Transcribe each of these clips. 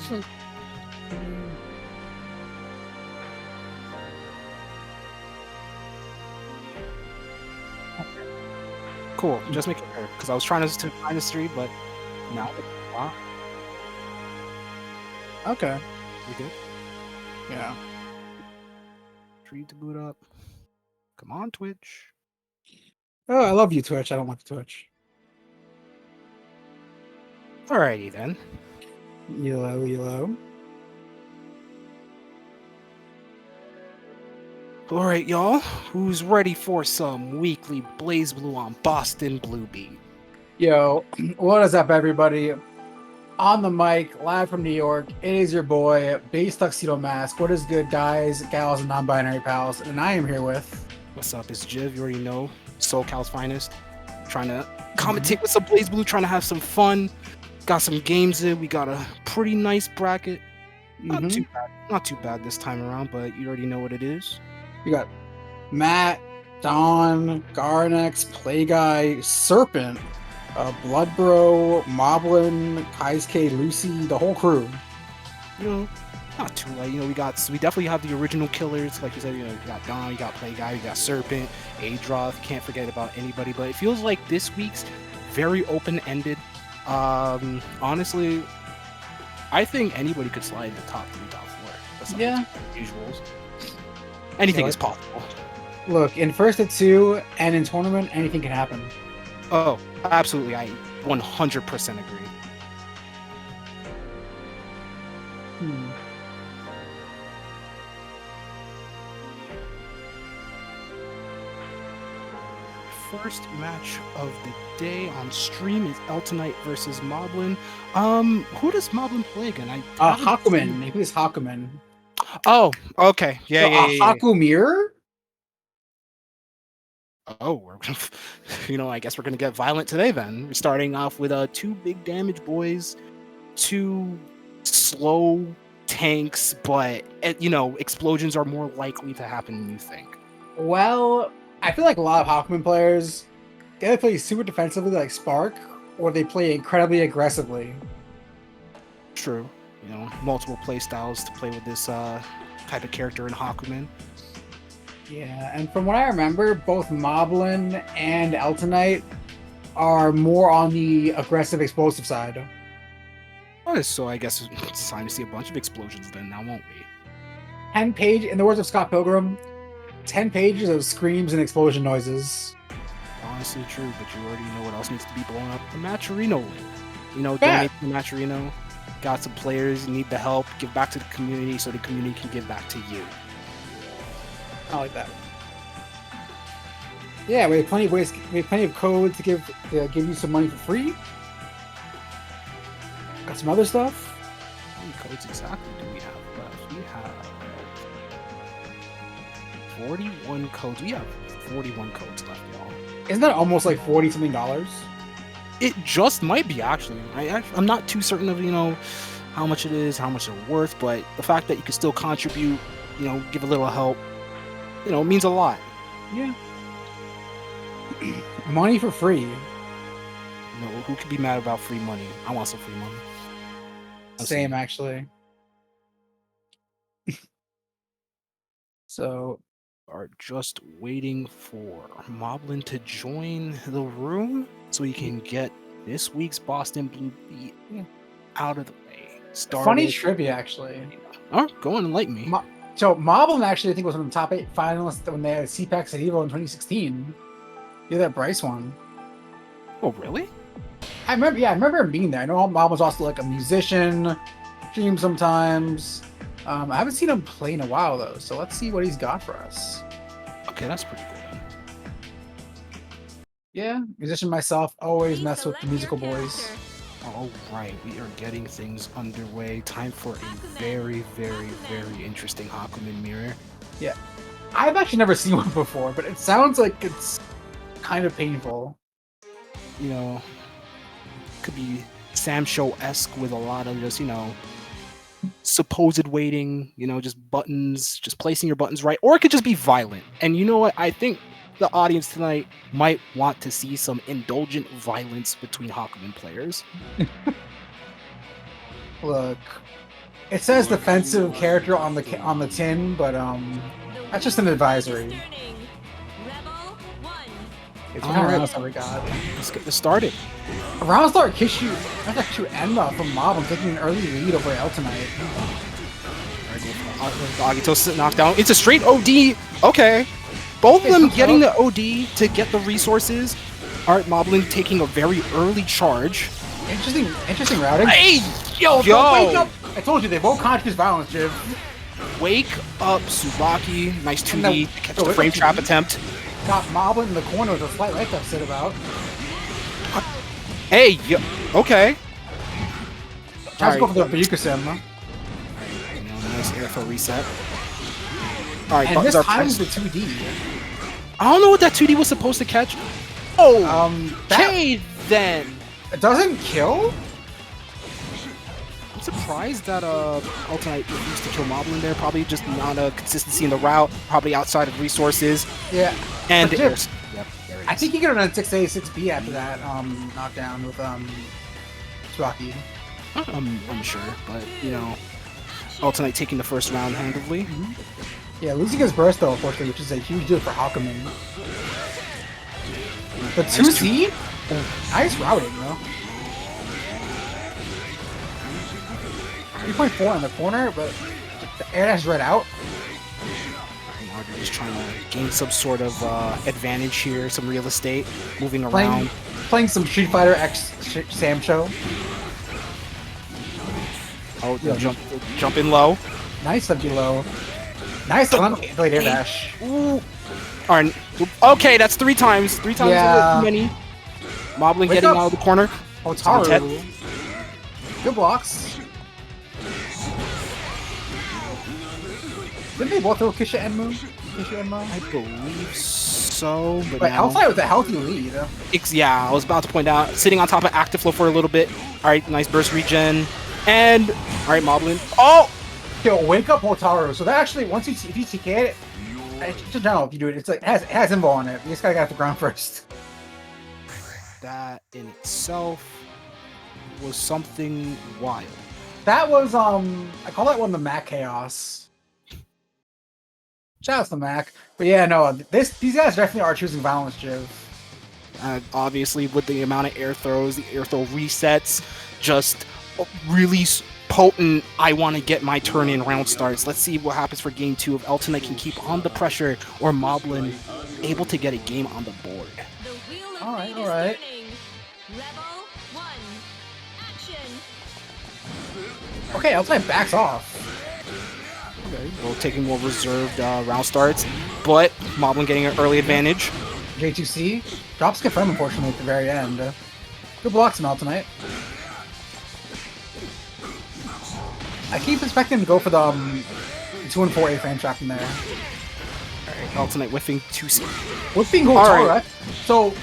Alright. Cool. Just making sure, because I was trying to find the street, but now. Wow. Okay. You good? Yeah. Tree to boot up. Come on, Twitch. Oh, I love you, Twitch. I don't want the Twitch. Alrighty then. Yellow. Alright, y'all. Who's ready for some weekly BlazBlue on BostonBlueBeat? Yo, what is up, everybody? On the mic, live from New York, it is your boy, Base Tuxedo Mask. What is good, guys, gals, and non-binary pals? And I am here with... What's up? It's Jiv. You already know. SoCal's finest. Trying to commentate with some BlazBlue, trying to have some fun. Got some games in. We got a pretty nice bracket. Not too bad. Not too bad this time around, but you already know what it is. We got Matt, Don, Garanex, Playguy, Serpent, bloodbro, Moblin, Kaisuke, Lucy, the whole crew. You know, not too late. You know, we definitely have the original killers. Like you said, you know, you got Don, you got Playguy, you got Serpent, Adroth. Can't forget about anybody. But it feels like this week's very open-ended. Honestly, I think anybody could slide in the top 3, top 4. Yeah. Usuals. Anything is possible. Look, in first to 2 and in tournament, anything can happen. Oh, absolutely. I 100% agree. First match of the day on stream is Eltonite versus Moblin. Who does Moblin play again? Hakumen. He plays Hakumen. Oh, okay. Yeah. Hakumir? Oh, we're gonna, I guess we're gonna get violent today then. We're starting off with 2 big damage boys, 2 slow tanks, but explosions are more likely to happen than you think. Well, I feel like a lot of Hakumen players, they either play super defensively like Spark, or they play incredibly aggressively. True. Multiple play styles to play with this type of character in Hakumen. Yeah, and from what I remember, both Moblin and Eltonite are more on the aggressive, explosive side. So I guess it's time to see a bunch of explosions then, now won't we? 10 pages, in the words of Scott Pilgrim, 10 pages of screams and explosion noises. Honestly true, but you already know what else needs to be blown up. The Matcherino link. Donate to the Matcherino. Got some players, need the help, give back to the community so the community can give back to you. I like that. Yeah, we have plenty of ways. We have plenty of code to give you some money for free. Got some other stuff. How many codes exactly do we have left? We have 41 codes. We have 41 codes left, y'all. Isn't that almost like $40-something? It just might be, actually. I'm not too certain of how much it is, how much it's worth, but the fact that you can still contribute, give a little help, means a lot. Yeah. Money for free. Who could be mad about free money? I want some free money. Same, actually. So, are just waiting for Moblin to join the room so he can get this week's BostonBlueBeat out of the way. Funny trivia, actually. Oh, go on and enlighten me. So Moblin actually, I think, was one of the top 8 finalists when they had CPAX at Evo in 2016. Yeah, that Bryce one. Oh, really? I remember him being there. I know Moblin was also like a musician, stream sometimes. I haven't seen him play in a while though, so let's see what he's got for us. Okay, that's pretty good. Yeah, musician myself, always mess with the musical boys. All right, we are getting things underway. Time for a very, very, very interesting Hakumen mirror. Yeah, I've actually never seen one before, but it sounds like it's kind of painful. Could be Sam Show-esque with a lot of just, supposed waiting, just buttons, just placing your buttons right, or it could just be violent. And you know what? I think the audience tonight might want to see some indulgent violence between Hakumen players. Look, it says defensive character on the tin, but that's just an advisory. It's what rounds that we got. Let's get this started. A round start Kishu Enma from Moblin taking an early lead over Eltonite. Agito knocked down. It's a straight OD. Okay. Both of them getting the OD to get the resources. Alright, Moblin taking a very early charge. Interesting routing. Hey! Yo! Wake up! I told you, they both conscious violence, Jiv. Wake up, Tsubaki. Nice 2D to catch the frame trap attempt. Got Moblin in the corner with a slight life upset about. Hey! Okay. Tries to go for the Ryukasim. Nice airfill reset. Alright, and this time is the 2D. I don't know what that 2D was supposed to catch. Oh! Okay, then. It doesn't kill? I'm surprised that Eltonite refused to kill Moblin there. Probably just not a consistency in the route. Probably outside of resources. Yeah. And Jib, yep, there it is. I think he could have done 6A, 6B after that knockdown with Tsubaki. I'm sure, but you know, Eltonite taking the first round handily. Yeah, losing his burst though, unfortunately, which is a huge deal for Hakumen. The 2C? Nice routing, though. 3.4 in the corner, but the air dash right out. Now they're just trying to gain some sort of advantage here, some real estate, moving around. Playing some Street Fighter X Sam Show. Oh, jump in low. Nice up below. Nice delayed air dash. Ooh. Alright, okay, that's 3 times. 3 times too many. Moblin getting out of the corner. Oh, Taru. Good blocks. Didn't they both throw Kisha Enmu? I believe so. But outside with a healthy lead. Yeah, I was about to point out. Sitting on top of Active Flow for a little bit. Alright, nice burst regen. And, alright, Moblin. Oh! Yo, wake up Hotaru. So that actually, if you TK it, just in general, if you do it, it's like, it has invul on it. You just gotta get off the ground first. That in itself was something wild. That was, I call that one the Mac Chaos. Shout out to Mac. But yeah, no, these guys definitely are choosing violence, Jiv. Obviously, with the amount of air throws, the air throw resets, just really potent, I want to get my turn in round starts. Let's see what happens for game 2 if Eltonite can keep on the pressure or Moblin able to get a game on the board. Alright. Okay, Eltonite backs off. Okay, well, taking more reserved round starts, but Moblin getting an early advantage. J2C drops confirm, unfortunately, at the very end. Good blocks from Eltonite. I keep expecting him to go for the 2 and 4A frame trap in there. Alright, Eltonite whiffing 2C. Whiffing Hotaru, right? So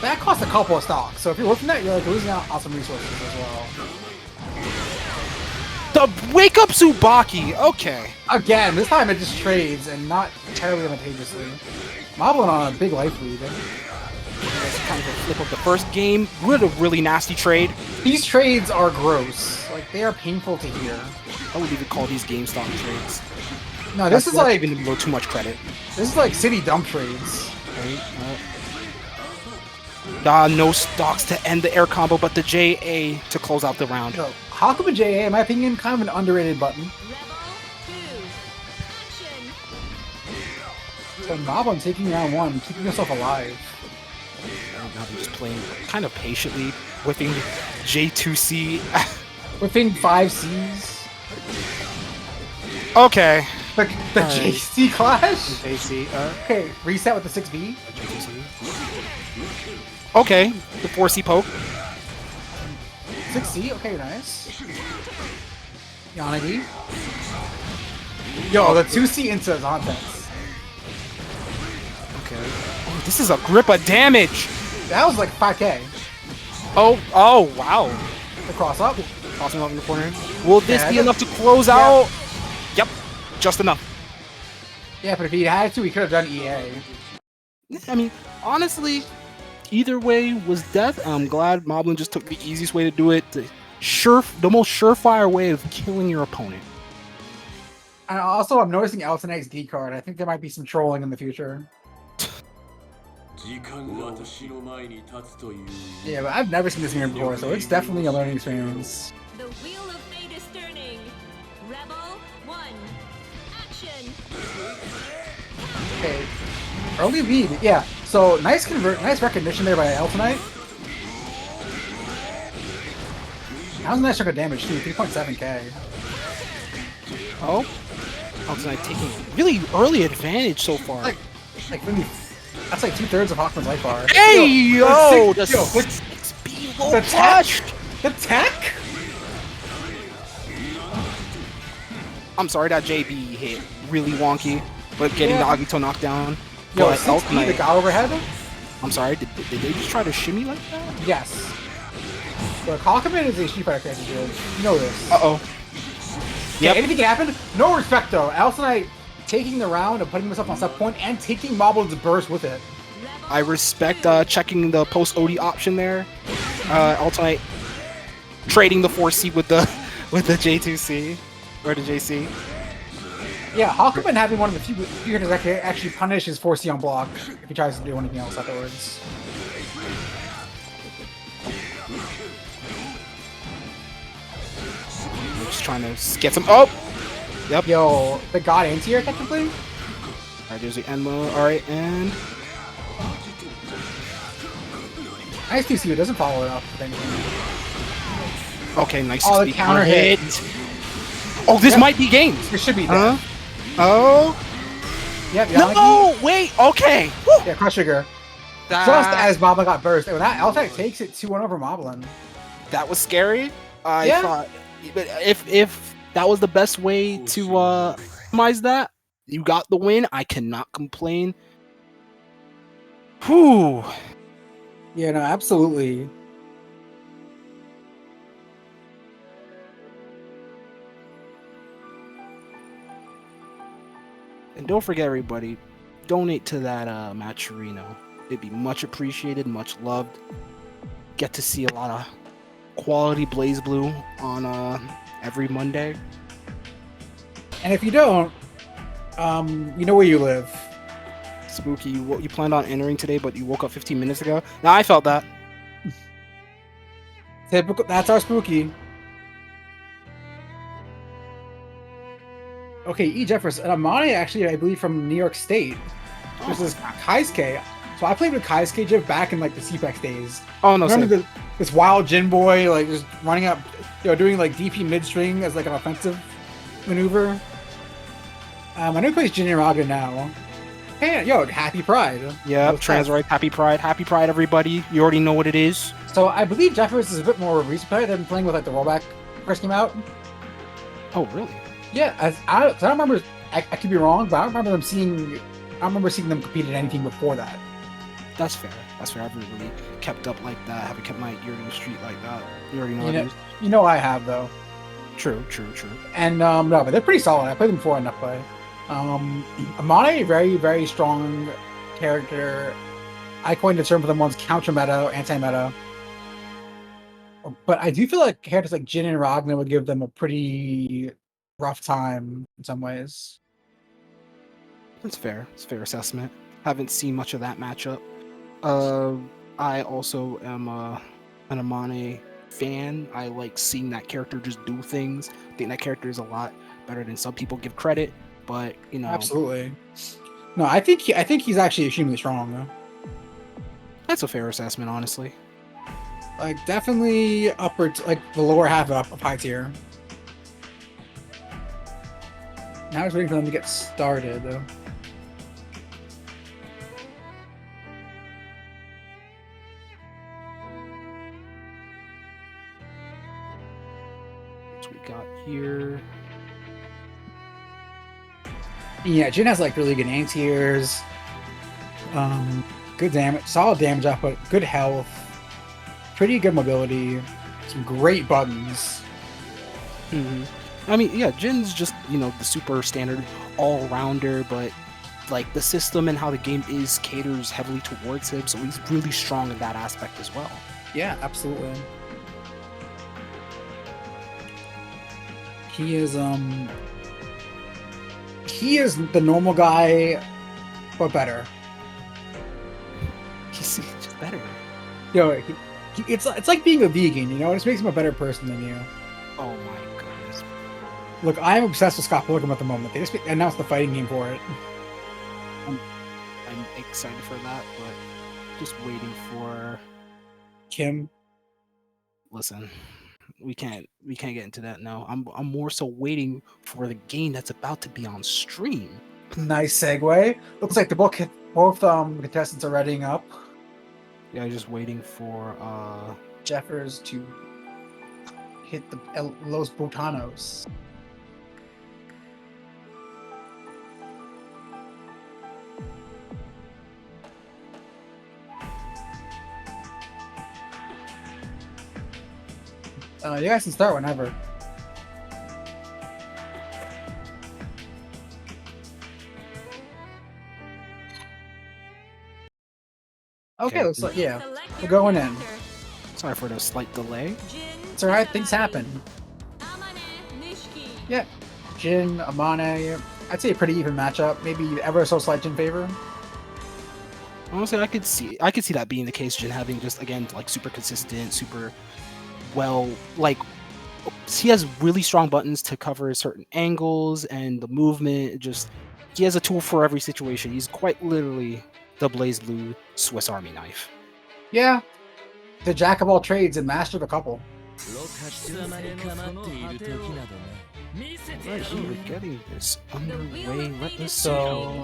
that costs a couple of stocks. So if you're whiffing that, you're like losing out on some resources as well. The wake up Tsubaki, okay. Again, this time it just trades and not terribly advantageously. Moblin on a big life lead. That's kind of a flip of the first game. What a really nasty trade. These trades are gross. Like, they are painful to hear. I would even call these GameStop trades. No, this is like even a little too much credit. This is like city dump trades. No stocks to end the air combo, but the JA to close out the round. Yo, Hakumen JA, in my opinion, kind of an underrated button. So Moblin taking round 1, keeping himself alive. Now they're just playing kind of patiently, whipping J2C. Whipping 5Cs. Okay. The JC clash? The JC, okay, reset with the 6B. Okay, the 4C poke. 6C, okay, nice. Yanagi. Yo, the 2C into Zontex. Okay. Oh, this is a grip of damage. That was like 5K. Oh, wow. The cross up. Crossing up in the corner. Will this be enough to close out? Yep, just enough. Yeah, but if he had to, he could have done EA. I mean, honestly, either way was death. I'm glad Moblin just took the easiest way to do it. The most surefire way of killing your opponent. And also, I'm noticing Eltonite's D card. I think there might be some trolling in the future. Yeah, but I've never seen this mirror before, so it's definitely a learning experience. The wheel of fate is turning. Rebel 1. Action. Okay. Early lead, yeah. So nice recognition there by Eltonite. That was a nice chunk of damage too, 3.7k. Oh, Eltonite taking really early advantage so far. Like maybe that's like 2/3 of Hawkman's life bar. Hey yo, the tech. The tech. I'm sorry that JB hit really wonky, but getting the Agito knockdown. Yo, but 6P, the guy overhead. I'm sorry, did they just try to shimmy like that? Yes. But Hawkman is a Street Fighter character, dude. You know this. Uh-oh. Yeah, anything can happen. No respect though. Eltonite taking the round and putting himself on set point and taking Moblin's burst with it. I respect checking the post OD option there. Eltonite trading the 4C with the J2C or the JC. Yeah, Hawkman having one of the few characters that can actually punish his 4C on block if he tries to do anything else afterwards. Just trying to get some. Oh! Yep. Yo, the God anti-air technically? Alright, there's the Enmo. Alright, and. Nice to see it doesn't follow it up with anything. Okay, nice. Oh, the counter hit. Oh, this might be games. It should be. Oh. Yeah, no, wait, okay. Woo. Yeah, crush trigger. Just as Moblin got burst. And that Eltonite takes it 2-1 over Moblin. That was scary. I thought, but if that was the best way to optimize that, you got the win. I cannot complain. Whew. Yeah, no, absolutely. And don't forget, everybody, donate to that Matcherino. It'd be much appreciated, much loved. Get to see a lot of quality BlazBlue on every Monday. And if you don't, you know where you live. Spooky, you planned on entering today, but you woke up 15 minutes ago. Now I felt that. Typical. That's our Spooky. Okay, E. Jefferson. And Amane actually, I believe, from New York State. This is Kaisuke. So I played with Kaisuke Jeff back in like the CPEX days. Oh no! Remember this wild Jin boy, like just running up, doing like DP mid string as like an offensive maneuver. I know he plays Jin Raga now. Hey, yo, happy Pride. Yeah, Transright, happy Pride, everybody. You already know what it is. So I believe Jeffers is a bit more recent player. They've been playing with like the rollback first came out. Oh really? Yeah, I don't remember. I could be wrong, but I don't remember seeing them compete in anything before that. That's fair. I haven't really kept up like that. I haven't kept my ear to the street like that. You already know. You know I have though. True. And no, but they're pretty solid. I played them before enough play. Amane, very, very strong character. I coined the term for them once, counter meta or anti-meta. But I do feel like characters like Jin and Ragnar would give them a pretty rough time in some ways. That's fair. It's a fair assessment. Haven't seen much of that matchup. I also am an Amane fan. I like seeing that character just do things. I think that character is a lot better than some people give credit. But absolutely. No, I think he's actually extremely strong though. That's a fair assessment, honestly. Like definitely upper, like the lower half of high tier. Now it's waiting for them to get started though. What we got here? Yeah, Jin has like really good anti-airs. Good damage, solid damage output, good health, pretty good mobility, some great buttons. I mean, yeah, Jin's just, the super standard all-rounder, but like the system and how the game is caters heavily towards him, so he's really strong in that aspect as well. Yeah, absolutely. He is the normal guy, but better. He's just better. Yo, it's like being a vegan, you know? It just makes him a better person than you. Oh my goodness. Look, I'm obsessed with Scott Pilgrim at the moment. They just announced the fighting game for it. I'm excited for that, but just waiting for Kim. Listen, we can't get into that now. I'm more so waiting for the game that's about to be on stream. Nice segue. Looks like the both contestants are readying up. Yeah, just waiting for Jeffers to hit the Los Botanos. You guys can start whenever. Okay, looks like, yeah, we're going in. Sorry for the slight delay. It's alright, things happen. Yeah, Jin, Amane, I'd say a pretty even matchup. Maybe ever so slight Jin favor. Honestly, I could see that being the case. Jin having just, again, like super consistent, super well, like he has really strong buttons to cover certain angles and the movement. Just he has a tool for every situation. He's quite literally the BlazBlue Swiss Army knife. Yeah, the jack of all trades and master of a couple. Alright, we're getting this underway. Let us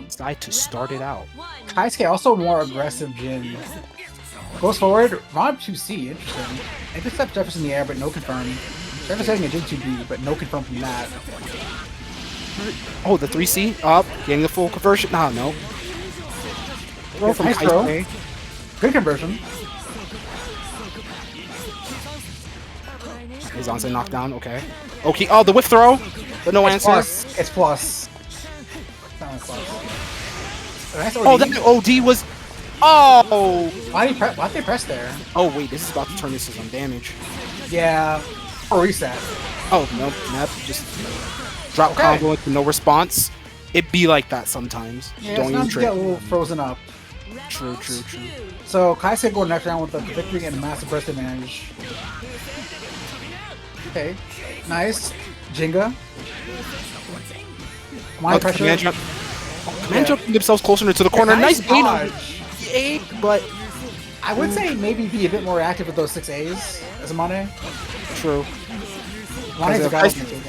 decide to start it out. Kaisuke also more aggressive Jin. Goes forward, Rob 2C, interesting. Intercept Jefferson in the air, but no confirm. Jefferson setting a Jin 2B, but no confirm from that. Oh, the 3C up, getting the full conversion. No. Throw from nice Kaisuke. throw. Good conversion. His onside knockdown, okay. Okay, oh, the whiff throw, but no answer. Plus. It's plus. Not plus. Nice OD. Oh, that OD was... Oh! Why'd they press there? Oh, wait, this is about to turn into some damage. Yeah. Or reset. Oh, no, just drop combo with no response. It be like that sometimes. Yeah, Don't even it's get a little frozen up. True. So Kaisuke going next round with the victory and a massive burst advantage. Okay, nice. Jinga. My pressure. Command jumping themselves closer to the corner. Yeah, nice bait on dodge. the A, but I would say maybe be a bit more active with those 6As as Amane. True. Amane's a guy who's game.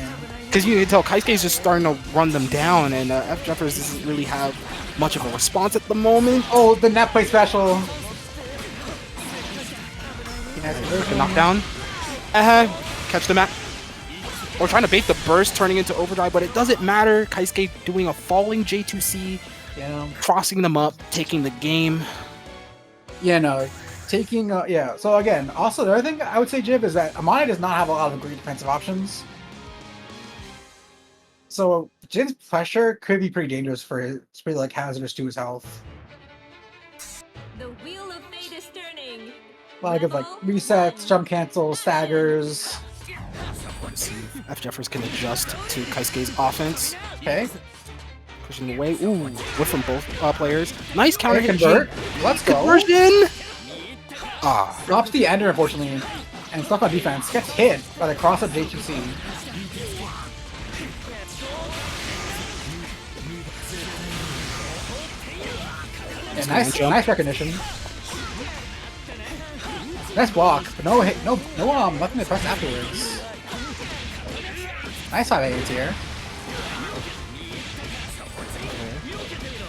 Because you can tell Kaisuke's just starting to run them down, and F. Jeffers doesn't really have much of a response at the moment. Oh, the net play special. Knockdown. Catch the mat. Or trying to bait the burst, turning into overdrive, but it doesn't matter. Kaisuke doing a falling J2C, crossing them up, taking the game. Yeah, no. Taking, yeah. So again, also the other thing I would say, Jib, is that Amane does not have a lot of great defensive options. So Jin's pressure could be pretty dangerous for his, it's pretty like hazardous to his health. The wheel of fate is turning. A lot of like resets, jump cancels, staggers. Let's see if F. Jeffers can adjust to Kaisuke's offense. Okay. Pushing away. Ooh, whiff from both players. Nice counter hit. Convert. Let's go. Conversion. Drops the ender, unfortunately, and stuff on defense. Gets hit by the cross-up J2C. Yeah, nice recognition. Nice block, but no hit, nothing to press afterwards. Nice 5 here.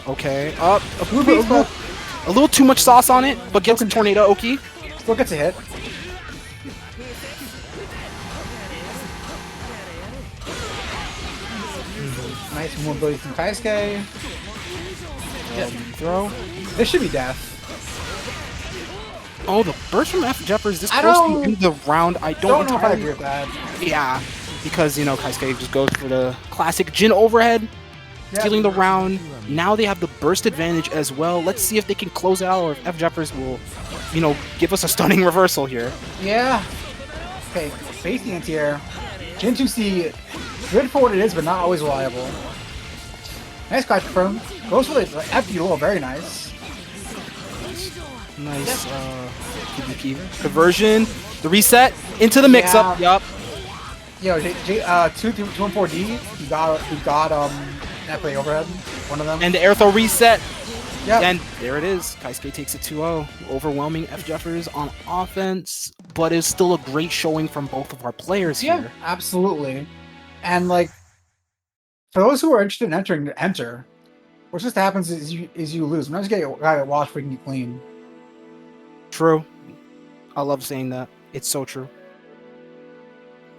Okay, up. A little too much sauce on it, but gets a Tornado Oki. Still gets a hit. Nice mobility from Kaisuke. Throw. This should be death. Oh, the burst from F. Jeffers this close to the round. I don't know if I agree with that. Yeah, because, you know, Kaisuke just goes for the classic Jin overhead. stealing the round. Now they have the burst advantage as well. Let's see if they can close it out or if FJeffers will, you know, give us a stunning reversal here. Yeah. Okay, facing anti-air. Gen2C, good for what it is, but not always reliable. Nice crash from. Goes for the FD roll, very nice. Nice PvP conversion. The reset into the mix-up. Yup. Yo, 214D, he got that play overhead, one of them. And the air throw reset. Yeah. And there it is. Kaisuke takes it 2-0. Overwhelming FJeffers on offense, but it's still a great showing from both of our players here. Yeah, absolutely. And like, for those who are interested in entering, to enter. What just happens is you lose. Sometimes you get washed freaking you clean. True. I love saying that. It's so true.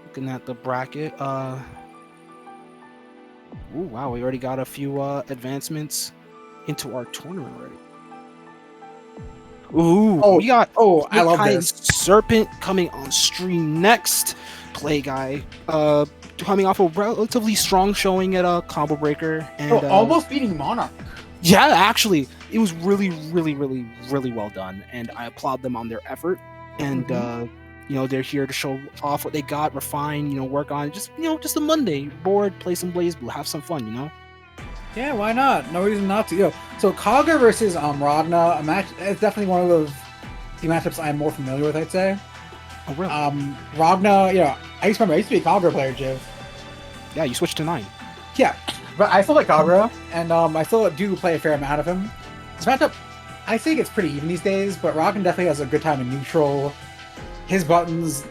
Looking at the bracket. Ooh, wow, we already got a few advancements into our tournament already. Ooh, we got I love this. Serpent coming on stream next. Play guy. Coming off a relatively strong showing at a combo breaker and almost beating Monarch. Yeah, actually, it was really well done, and I applaud them on their effort. And you know, they're here to show off what they got, refine, you know, work on just a Monday board, play some BlazBlue, have some fun, you know. Yeah, why not? No reason not to. Yo, so Kaga versus Ragna, a match. It's definitely one of those matchups I'm more familiar with, I'd say. Oh, really? Ragna, you know, I used to be a Kaga player, Jiv. Yeah, you switched to 9. Yeah, but I still like Kaga, and I still do play a fair amount of him. This matchup, I think it's pretty even these days, but Ragna definitely has a good time in neutral. His buttons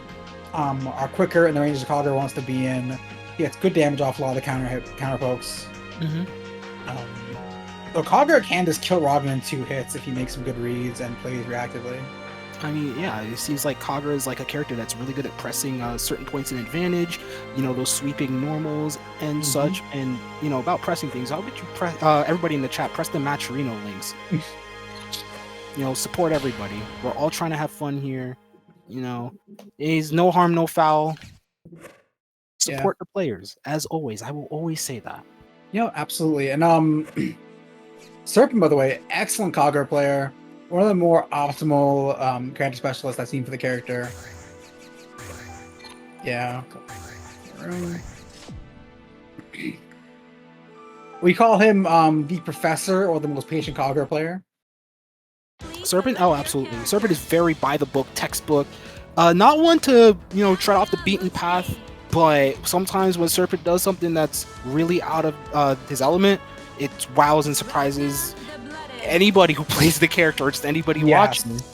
are quicker in the range that Kaga wants to be in. He gets good damage off a lot of the counter pokes. So Kaga can just kill Ragna in 2 hits if he makes some good reads and plays reactively. I mean, yeah, it seems like Kaga is like a character that's really good at pressing certain points in advantage, you know, those sweeping normals and such. And, you know, about pressing things, how would you press, everybody in the chat, press the Matcherino links. You know, support everybody. We're all trying to have fun here. You know, it's no harm, no foul. Support the players, as always. I will always say that. Yeah, absolutely. And Serpent, by the way, excellent Kaga player. One of the more optimal character specialists I've seen for the character. Yeah. We call him the professor or the most patient Kaga player. Serpent? Oh, absolutely. Serpent is very by the book, textbook. Not one to, you know, tread off the beaten path, but sometimes when Serpent does something that's really out of his element, it wows and surprises anybody who plays the character, or just anybody who watches.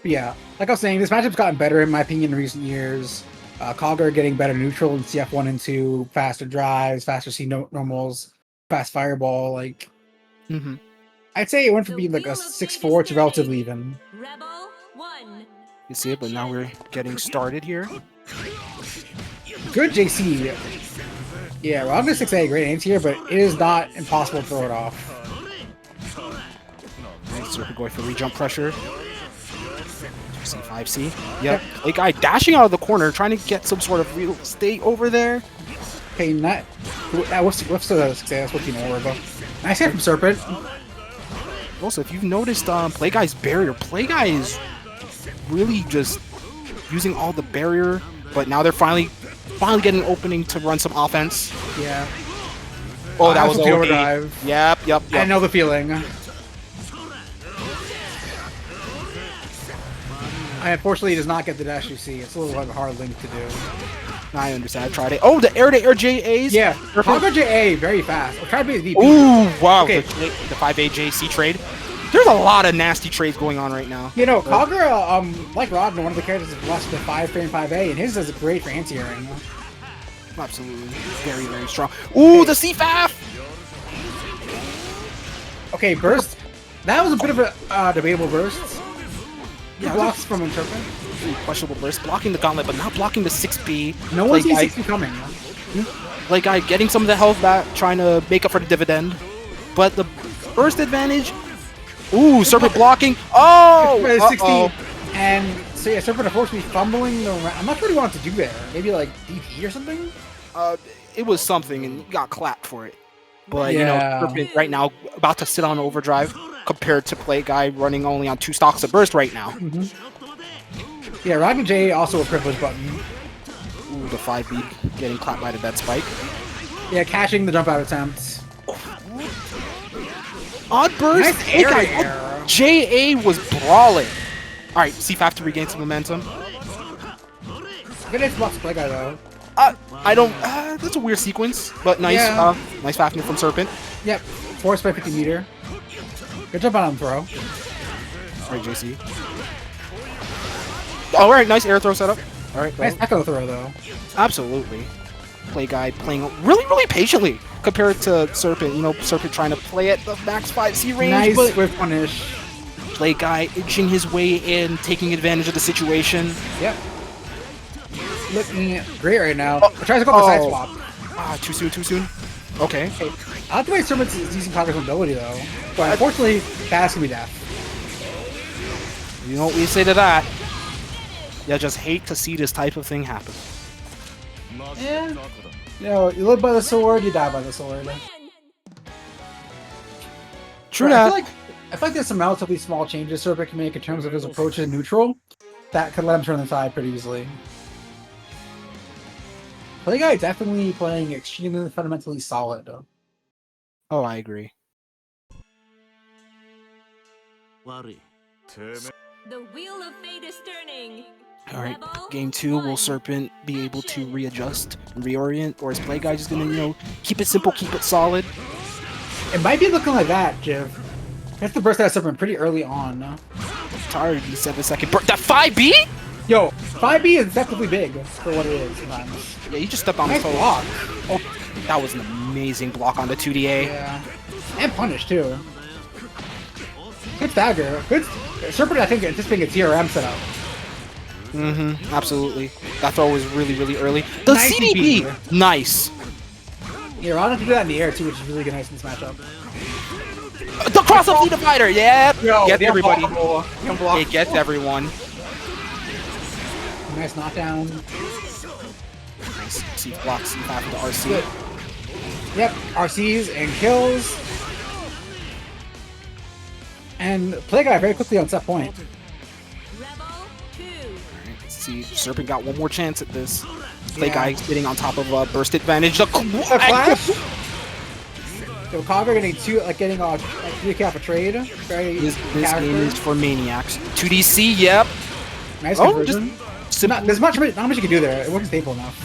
Yeah, like I was saying, this matchup's gotten better in my opinion in recent years. Kaga getting better neutral in CF 1 and 2, faster drives, faster C normals, fast fireball. Like, I'd say it went from being like a 6-4 to relatively even. You see it, but now we're getting started here. Good JC. Yeah, Ragna 6A, great aims here, but it is not impossible to throw it off. Serpent going for re-jump pressure. C5C. Yep. A guy dashing out of the corner, trying to get some sort of real estate over there. Okay, not. What's the 6A? That's what you know, Orbo. Nice hit from Serpent. Also, if you've noticed, Play Guy's barrier. Play Guy is really just using all the barrier, but now they're finally getting an opening to run some offense. Yeah. Oh, that was the overdrive. Yep. I know the feeling. I unfortunately does not get the dash UC. It's a little like a hard link to do. I understand. I tried it. Oh, the air-to-air JAs. Yeah, Kaga JA very fast. I'll try to be a VP. Ooh, wow. Okay. The 5A JC trade. There's a lot of nasty trades going on right now. You know, Kaga, like Ragna, one of the characters is blessed with 5-frame 5A, and his is great for anti-airing. Absolutely. Very, very strong. Ooh, the CFAF! Okay, burst. That was a bit of a debatable burst. Yeah, blocks from Interpret. Questionable burst. Blocking the gauntlet, but not blocking the 6B. No one sees 6B coming. Like, guy getting some of the health back, trying to make up for the dividend. But the burst advantage... Ooh, Serpent blocking. Oh! 60. And so yeah, Serpent unfortunately fumbling the I'm not sure what he wanted to do there. Maybe like DP or something? It was something, and you got clapped for it. But Yeah. Serpent right now about to sit on overdrive compared to Play Guy running only on 2 stocks of burst right now. Yeah, Rocket J also a privilege button. Ooh, the 5B getting clapped by the dead spike. Yeah, catching the jump out attempt. Odd burst. Nice Hey air guys, air. JA was brawling. All right, C5 to regain some momentum. Good Xbox Play Guy though. I don't. That's a weird sequence, but nice. Yeah. Nice Fafnir from Serpent. Yep, force by 50 meter. Good jump on him, throw. All right, JC. All right, nice air throw setup. All right, Nice echo throw though. absolutely. Play Guy playing really, really patiently compared to Serpent. Serpent trying to play at the max 5C range, Nice but whip punish. Play Guy inching his way in, taking advantage of the situation. Yep. Looking great right now. Tries to go for side swap. Too soon. Okay. I like the way Serpent's using Conquer's mobility though. But unfortunately, that's gonna be death. You know what we say to that? Yeah, just hate to see this type of thing happen. Yeah. You live by the sword, you die by the sword. True I that. feel like there's some relatively small changes Serpent can make in terms of his approach to neutral that could let him turn the tide pretty easily. Play Guy definitely playing extremely fundamentally solid though. Oh, I agree. The wheel of fate is turning. All right, game 2, will Serpent be able to readjust and reorient, or is Play Guy just gonna, keep it simple, keep it solid? It might be looking like that, Jiv. That's the burst out of Serpent pretty early on. Tired, 7-second burst. That 5B? Yo, 5B is definitely big for what it is sometimes. Yeah, he just stepped on Nice his toes. block. Oh, that was an amazing block on the 2DA. Yeah. And punish too. Good stagger. Good Serpent, I think, anticipating a TRM setup. Absolutely. That throw was really, really early. The Nice CDB! DP. Nice. Yeah, Ron has to do that in the air too, which is really good nice in this matchup. The cross-up lead fighter, yeah! Gets everybody. It It gets everyone. Nice knockdown. Nice C block, C5 into RC. Good. Yep, RCs and kills. And Play Guy very quickly on set point. Rebel 2. Let's see, Serpent got one more chance at this. Play Yeah. Guy sitting on top of burst advantage. The The flash. Yo, Conquer getting getting 3K off a trade. Very This character. game is for maniacs. 2DC, yep. Nice Oh, conversion. Simple. There's not much you can do there. It wasn't stable enough.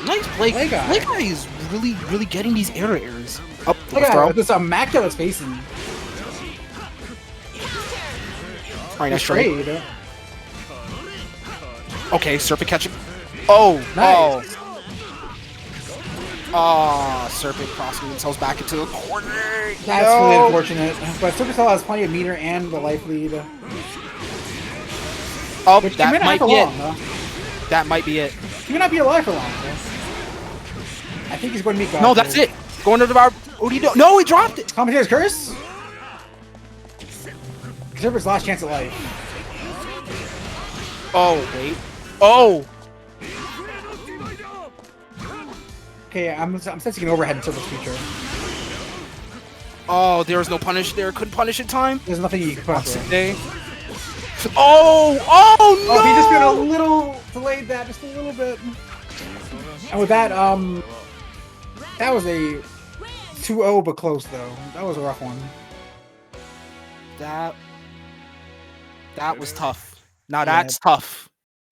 Nice play. Play Guy. Play Guy is really, really getting these air to airs. Up Look at that, this immaculate spacing. Alright, nice trade. Trade. Okay, Serpent catching. Oh, Nice. Serpent crossing themselves back into the corner. That's really unfortunate. But Serpent still has plenty of meter and the life lead. Oh, Which that may not might have be for it. long, though. That might be it. He may not be alive for long. Though. I think he's going to meet God. No, that's it. Going to the bar. What do you do? No, he dropped it. Commentator's curse? Serpent's last chance at life. Oh, wait. Oh. Okay, I'm sensing an overhead in Serpent's future. Oh, there was no punish there. Couldn't punish in time. There's nothing you can put up there. Today. Oh no! Oh, he just been a little delayed that just a little bit. And with that, that was a 2-0 but close though. That was a rough one. That was tough. Now that's tough.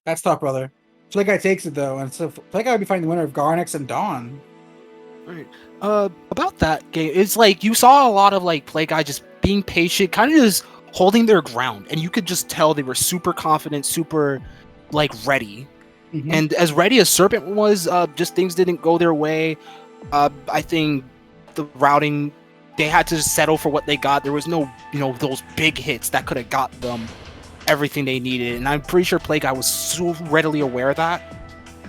That's tough, brother. Play Guy takes it though, and so Play Guy will be fighting the winner of Garanex and Dawn. Right. About that game, it's like you saw a lot of Play Guy just being patient, kind of just holding their ground, and you could just tell they were super confident, super ready. And as ready as Serpent was, just things didn't go their way. I think the routing, they had to settle for what they got. There was no, those big hits that could have got them everything they needed. And I'm pretty sure Play Guy was so readily aware of that.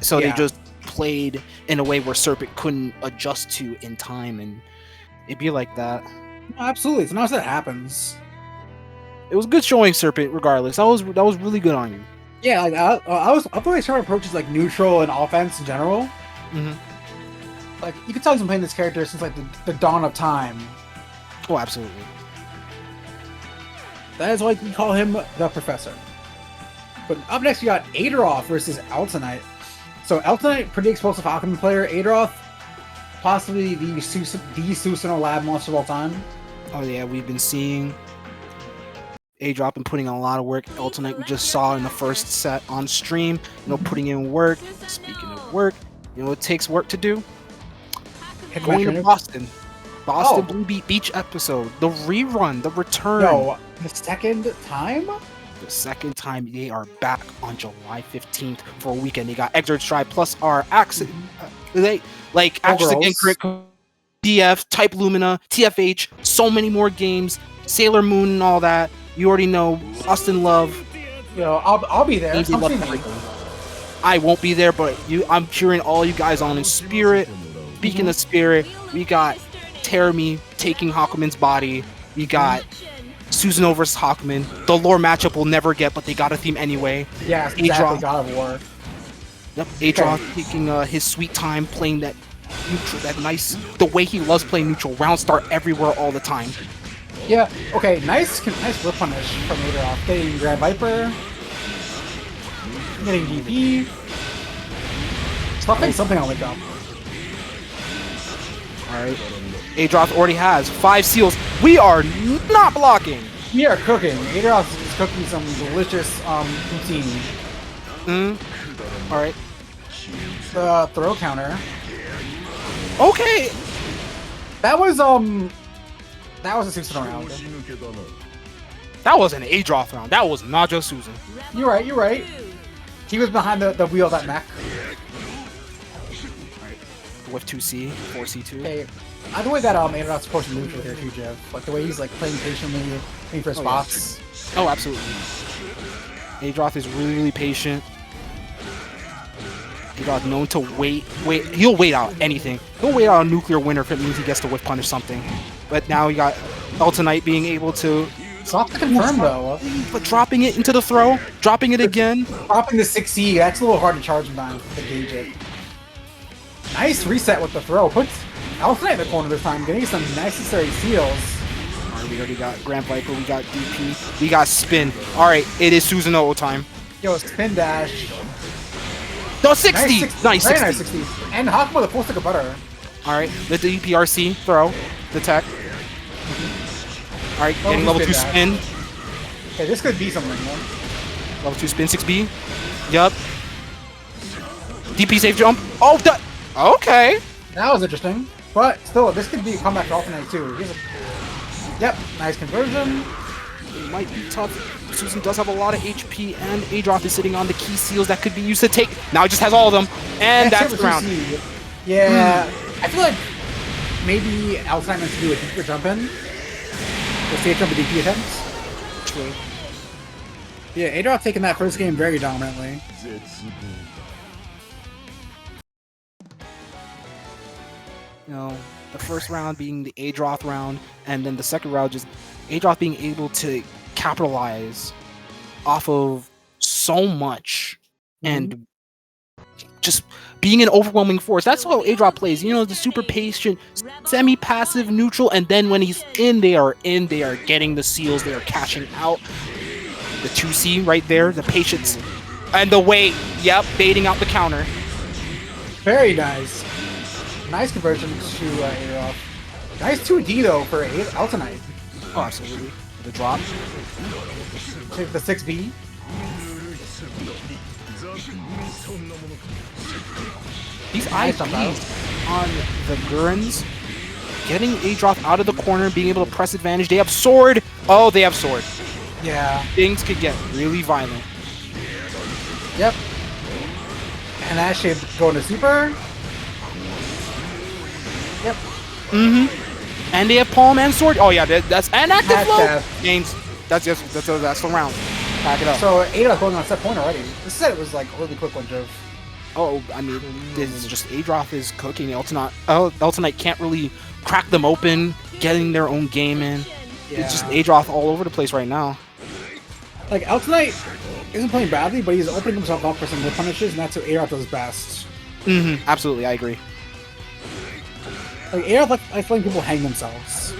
So they just played in a way where Serpent couldn't adjust to in time, and it'd be like that. Absolutely. Sometimes that happens. It was good showing Serpent regardless. That was really good on you. Yeah, I always try to approach is neutral and offense in general. Like, you can tell he's been playing this character since, like, the dawn of time. Oh, absolutely. That is why we call him the Professor. But up next, we got Adroth versus Eltonite. So, Eltonite, pretty explosive Alchemy player. Adroth, possibly the Susanoo lab monster of all time. Oh, yeah, we've been seeing Adroth been putting in a lot of work. Eltonite, we just saw in the first set on stream, putting in work. Speaking of work, it takes work to do. Going to Boston. BostonBlueBeat Beach episode. The rerun. The return. No, the second time? The second time they are back on July 15th for a weekend. They got Exert Stride plus our Access. Access Against DF, Type Lumina, TFH, so many more games. Sailor Moon and all that. You already know. Boston Love. I'll be there. I won't be there, but I'm cheering all you guys on in spirit. Speaking of spirit, we got Terumi taking Hakumen's body. We got Susanoo versus Hakumen. The lore matchup we'll never get, but they got a theme anyway. Yeah, exactly. God of War. Yep, Adroth taking his sweet time playing that neutral, the way he loves playing neutral. Round start everywhere all the time. Yeah, okay, nice whip punish from Adroth. Getting Grand Viper. Getting DP. Something I'll wake up. Alright. Adroth already has 5 seals. We are not blocking. We are cooking. Adroth is cooking some delicious poutine. Alright. The throw counter. Okay. That was a Susanoo round. That was an Adroth round. That was not just Susan. You're right. He was behind the wheel of that mech. With 2C, 4C2. Hey, I the way that Adroth's supposed to move here too, Jeff. Like the way he's like playing patiently, waiting for spots. Yeah. Oh, absolutely. Adroth is really patient. Adroth known to wait. He'll wait out anything. He'll wait out a nuclear winner if it means he gets to whiff punish something. But now you got Eltonite being able to. It's not to confirm though. But dropping it into the throw, dropping it again. Dropping the 6C, that's a little hard to charge sometimes to gauge it. Nice reset with the throw. Puts Eltonite in the corner this time, getting some necessary seals. Alright, we already got Grand Viper, we got DP, we got Spin. Alright, it is Susanoo time. Yo, Spin Dash. The 60! Nice 60. Very nice 60. And Hakumen with a full stick of butter. Alright, the DPRC throw, the tech. Alright, getting level 2 spin. Okay, this could be something, man. Level 2 spin, 6B. Yup. DP safe jump. Oh, that. Okay. That was interesting. But still, this could be a comeback for Eltonite too. Yep, nice conversion. It might be tough. Susan does have a lot of HP, and Adroth is sitting on the key seals that could be used to take. Now he just has all of them, and that's the round. Yeah, I feel like maybe Eltonite meant to do a deeper jump in. The safe jump and DP attempts. True. Yeah, Adroth taking that first game very dominantly. The first round being the Adroth round, and then the second round just Adroth being able to capitalize off of so much and just being an overwhelming force. That's how Adroth plays. The super patient, semi-passive, neutral, and then when he's in, they are getting the seals, they are cashing out. The 2C right there, the patience, and the wait, yep, baiting out the counter. Very nice. Nice conversion to Adroth. Nice 2D though for Eltonite. Oh, absolutely. The drop. Take the 6B. These IPs on the Gurns, getting Adroth out of the corner, being able to press advantage. They have sword. Oh, they have sword. Yeah. Things could get really violent. Yep. And actually going to super. Yep. And they have palm and sword. Oh yeah, that's an active flow. Games. That's the round. Pack it up. So Adroth going on set point already. This set was like a really quick one, Jove. Oh, I mean, this is just Adroth is cooking. Eltonite can't really crack them open, getting their own game in. Yeah. It's just Adroth all over the place right now. Like Eltonite isn't playing badly, but he's opening himself up for some whip punishes, and that's what Adroth does best. Absolutely, I agree. Like Adroth likes letting people hang themselves.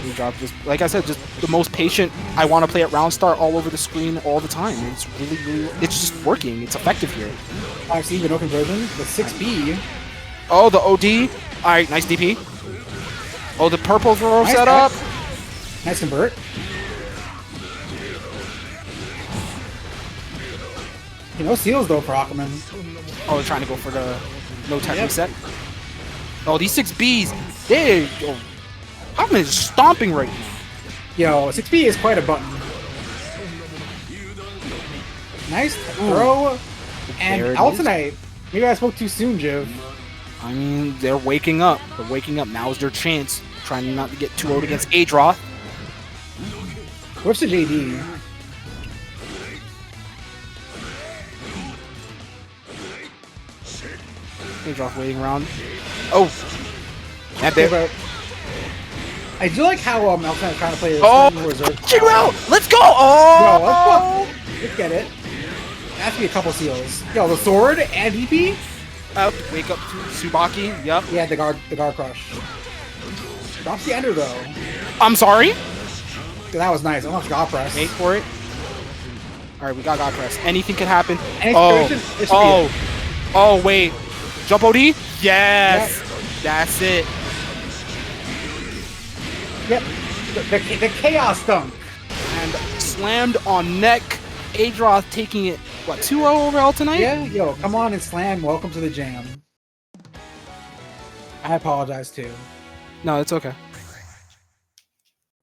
Adroth just, like I said, just the most patient. I want to play at round start all over the screen all the time. It's really, it's just working. It's effective here. Actually, even no conversion. The 6B. Oh, the OD. All right, nice DP. Oh, the purple throw Nice set up. Nice convert. No seals though for Aquaman. Oh, they're trying to go for the no tech reset. Oh, these 6Bs. They. Oh, Aquaman is stomping right now. Yo, 6B is quite a button. Nice throw. And Eltonite. Maybe I spoke too soon, Jiv. I mean, they're waking up. They're waking up. Now's their chance. Trying not to get too old against Adroth. What's the JD? Adroth waiting around. Oh! That bit. But I do like how Eltonite is trying to play this reserve. Check him out! Let's go! Oh! Yo, let's get it. There has to be a couple seals. Yo, the sword and DP? Wake up to Tsubaki. Yep. Yeah, the guard crush. Drops the ender though. I'm sorry? Dude, that was nice. I almost God press. Wait for it. Alright, we got God press. Anything can happen. Oh, wait. Jump OD? Yes! Yep. That's it. Yep. The chaos dunk. And slammed on neck. Adroth taking it, what, 2-0 over Eltonite? Yeah, yo, come on and slam. Welcome to the jam. I apologize too. No, it's okay.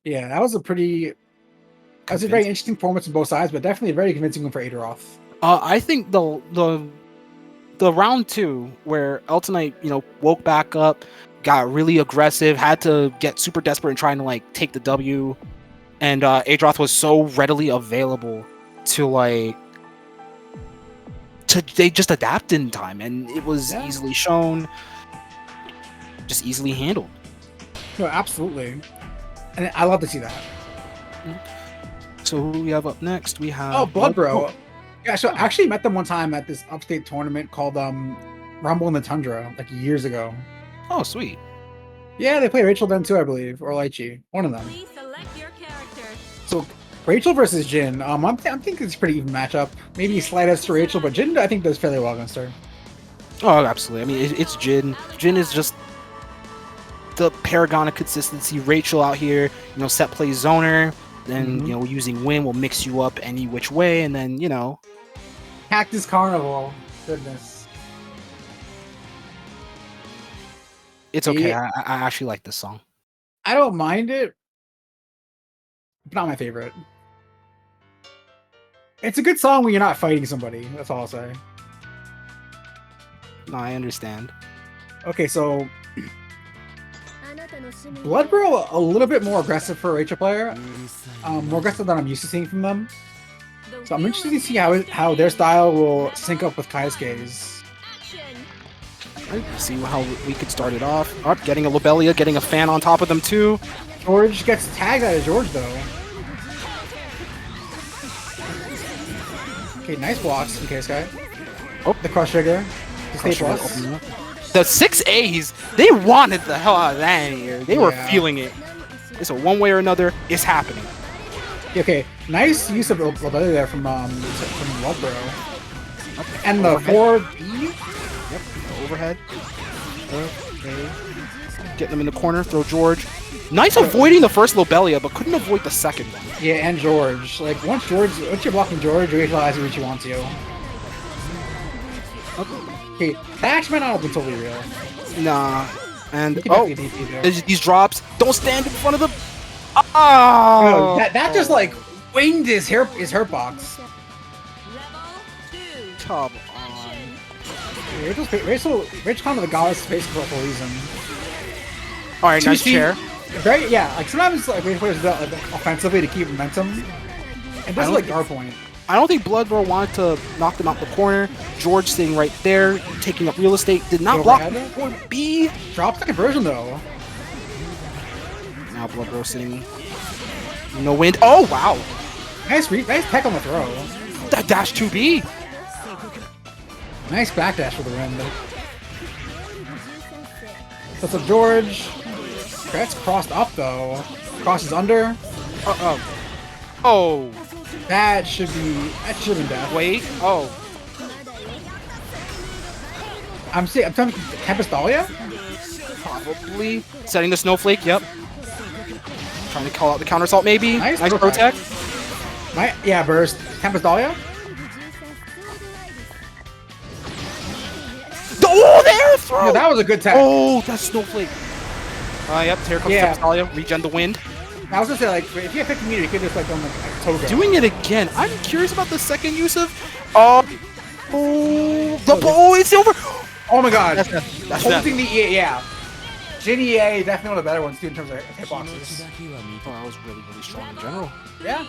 Yeah, that was a very interesting performance on both sides, but definitely a very convincing one for Adroth. I think the round 2 where Eltonite, woke back up, got really aggressive, had to get super desperate and trying to take the W, and Adroth was so readily available to they just adapted in time, and it was easily shown, just easily handled. No, absolutely, and I love to see that. So who we have up next? We have BloodBro. Yeah, so I actually met them one time at this upstate tournament called Rumble in the Tundra, years ago. Oh, sweet. Yeah, they play Rachel then too, I believe, or Lychee, one of them. Please select your character. So Rachel versus Jin. I'm thinking it's a pretty even matchup. Maybe slight edge to Rachel, but Jin I think does fairly well against her. Oh, absolutely. I mean, it's Jin. Jin is just the paragon of consistency. Rachel out here, set play zoner. Then using Win will mix you up any which way, and then Cactus Carnival. Goodness. It's okay. I actually like this song. I don't mind it, but not my favorite. It's a good song when you're not fighting somebody. That's all I'll say. No, I understand. Okay, so BloodBro a little bit more aggressive for a Rachel player. More aggressive than I'm used to seeing from them. So I'm interested to see how their style will sync up with Kaisuke's. Right, see how we could start it off. Getting a Lobelia, getting a fan on top of them too. George gets tagged out of George though. Okay, nice blocks from Kaisuke. Oh, the crush trigger. The 6As, they wanted the hell out of that in here. They were feeling it. It's a one way or another, it's happening. Okay, nice use of Lobelia there from BloodBro. And the 4B? Yep, the overhead. Okay. Getting them in the corner, throw George. Nice avoiding the first Lobelia, but couldn't avoid the second one. Yeah, and George. Once you're blocking George, you realize what you want to. Okay, that actually might not have been totally real. Nah. And these drops. Don't stand in front of the. Oh! That just winged his hurt box. Come on. Rachel kind of the goddess of space for a reason. All right, nice chair. Very sometimes Rachel players do that offensively to keep momentum. And this is guard point. I don't think BloodBro wanted to knock them out the corner. George sitting right there, taking up real estate. Did not block the B. Drops the conversion though. Now BloodBro sitting. No wind. Oh wow. Nice tech on the throw. That dash 2B. Nice backdash for the win. That's a George. That's crossed up though. Cross is under. Oh, That should be death. wait. Oh, I'm telling you, Tempest Dahlia? probably setting the snowflake. Yep. Trying to call out the counter assault, maybe. Nice protect. Yeah, burst. Tempest Dahlia? Oh, there throw. Yeah, that was a good tech. Oh, that's snowflake. Yep. Here comes Yeah. Talia. Regen the wind. I was gonna say, like, if you had 50 meters, you could just like done like Toga. Doing it again. I'm curious about the second use of. Oh, it's over. Oh my god. That's Holding the EA, yeah. Jin EA, definitely one of the better ones too in terms of hitboxes. Oh, that was really, really strong in general. Yeah.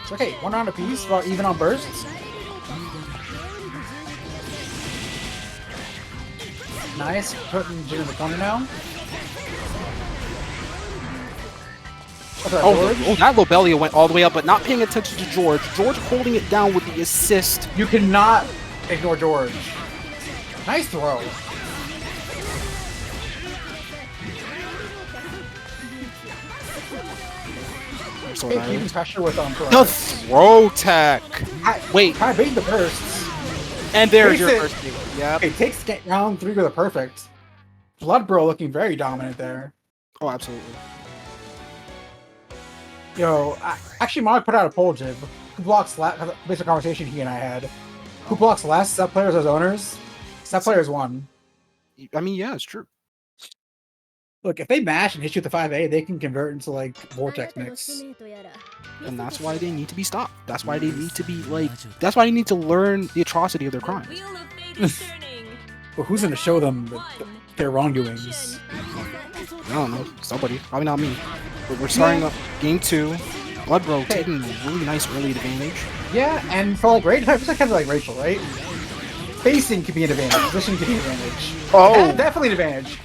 It's okay, 1 round apiece, about even on bursts. Nice, putting Jin in the corner now. Oh, that Lobelia went all the way up, but not paying attention to George. George holding it down with the assist. You cannot ignore George. Nice throw. Okay, keeping pressure with the throw tech. Wait. Try baiting the bursts. And there's your Takes first thing. Yep. It takes round 3 with a perfect. BloodBro looking very dominant there. Oh, absolutely. Yo, actually, Mark put out a poll, Jib. Who blocks less? Based on a conversation he and I had. Who blocks less? Set players as owners? Set players won. I mean, yeah, it's true. Look, if they mash and hit you with the 5A, they can convert into like Vortex mix. And that's why they need to be stopped. That's why they need to be like. That's why they need to learn the atrocity of their crimes. But who's gonna show them their wrongdoings? I don't know. Somebody. Probably not me. But we're starting up game 2. BloodBro taking a really nice early advantage. Yeah, and for like Rachel, it's kind of like Rachel, right? Spacing could be an advantage. Position could be an advantage. Oh, yeah, definitely an advantage.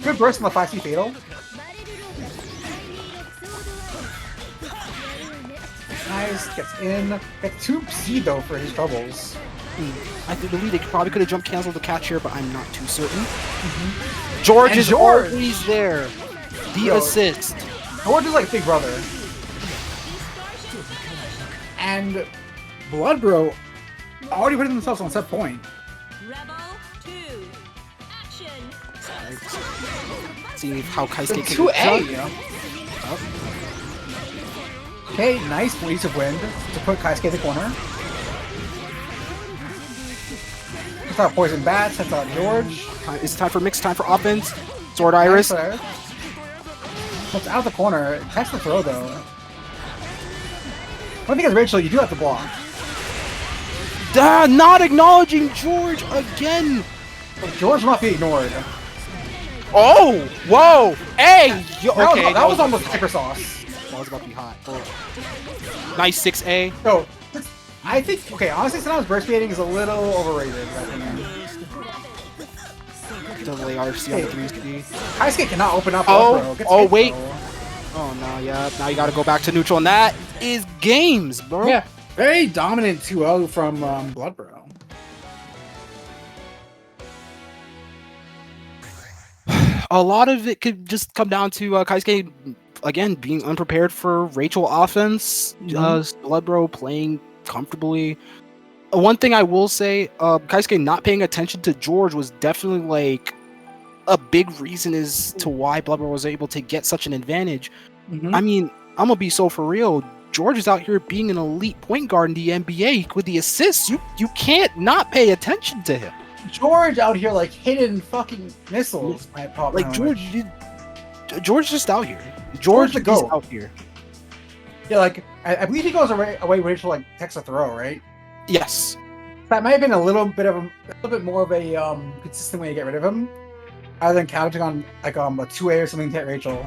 Good burst on the 5C fatal. Nice, gets in. Gets 2C though for his troubles. I believe they probably could have jump canceled the catch here, but I'm not too certain. George is always there. The assist. George is like big brother. And BloodBro already putting themselves on set point. Rebel 2. Action. See how Kaisuke can 2A. Okay, nice release of wind to put Kaisuke in the corner. Sets out Poison Bat, sets out George. It's time for mix, time for offense. Sword Iris. Looks out the corner. Catch the throw though. One thing is, Rachel, you do have to block. Not acknowledging George again. But George will not be ignored. Oh, whoa, hey, okay, that was almost hyper sauce. That was about to be hot. Oh. Nice 6A. So, I think, okay, honestly, sometimes burst baiting is a little overrated. Double ARC on the 3C. Kaisuke cannot open up. Oh, wait. Oh, no, yeah. Now you got to go back to neutral, and that is games, bro. Yeah, very dominant 2-0 from BloodBro. A lot of it could just come down to Kaisuke, again, being unprepared for Rachel offense. BloodBro playing comfortably. One thing I will say, Kaisuke not paying attention to George was definitely like a big reason as to why BloodBro was able to get such an advantage. I mean, I'm gonna be so for real. George is out here being an elite point guard in the NBA with the assists. You can't not pay attention to him. George out here like hidden fucking missiles. Like George just out here. George is out here. Yeah, like I believe he goes away Rachel like takes a throw, right? Yes. That might have been a little bit more of a consistent way to get rid of him, other than counting on like a 2A or something to hit Rachel.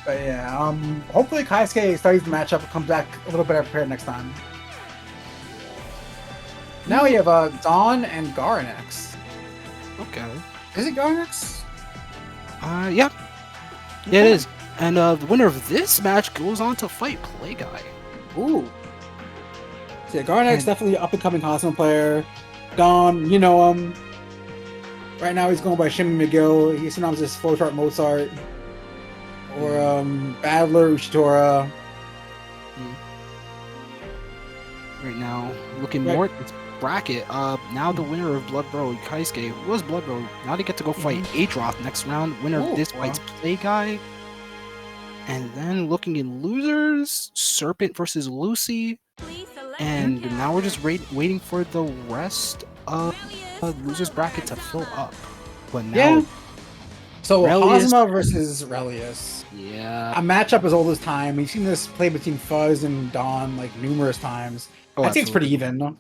But yeah, hopefully Kaisuke studies the matchup and comes back a little better prepared next time. Now we have Dawn and Garanex. Okay. Is it Garanex? Yeah. Yeah, it is. And the winner of this match goes on to fight Play Guy. Ooh. So yeah, Garanex definitely an up-and-coming Cosmo player. Don, you know him. Right now he's going by Shimmy McGill. He sometimes is Flowchart Mozart. Or Battler Ushitora. Right now, looking more at this bracket. Now the winner of BloodBro, Kaisuke, was BloodBro. Now they get to go fight Adroth next round. Winner of this fights Play Guy. And then looking in losers, Serpent versus Lucy. And now we're just waiting for the rest of the losers bracket to fill up. But now, so Relius Ozma versus Relius. Yeah, A matchup as old as time. We've seen this play between Fuzz and Dawn like numerous times. I think it's pretty even.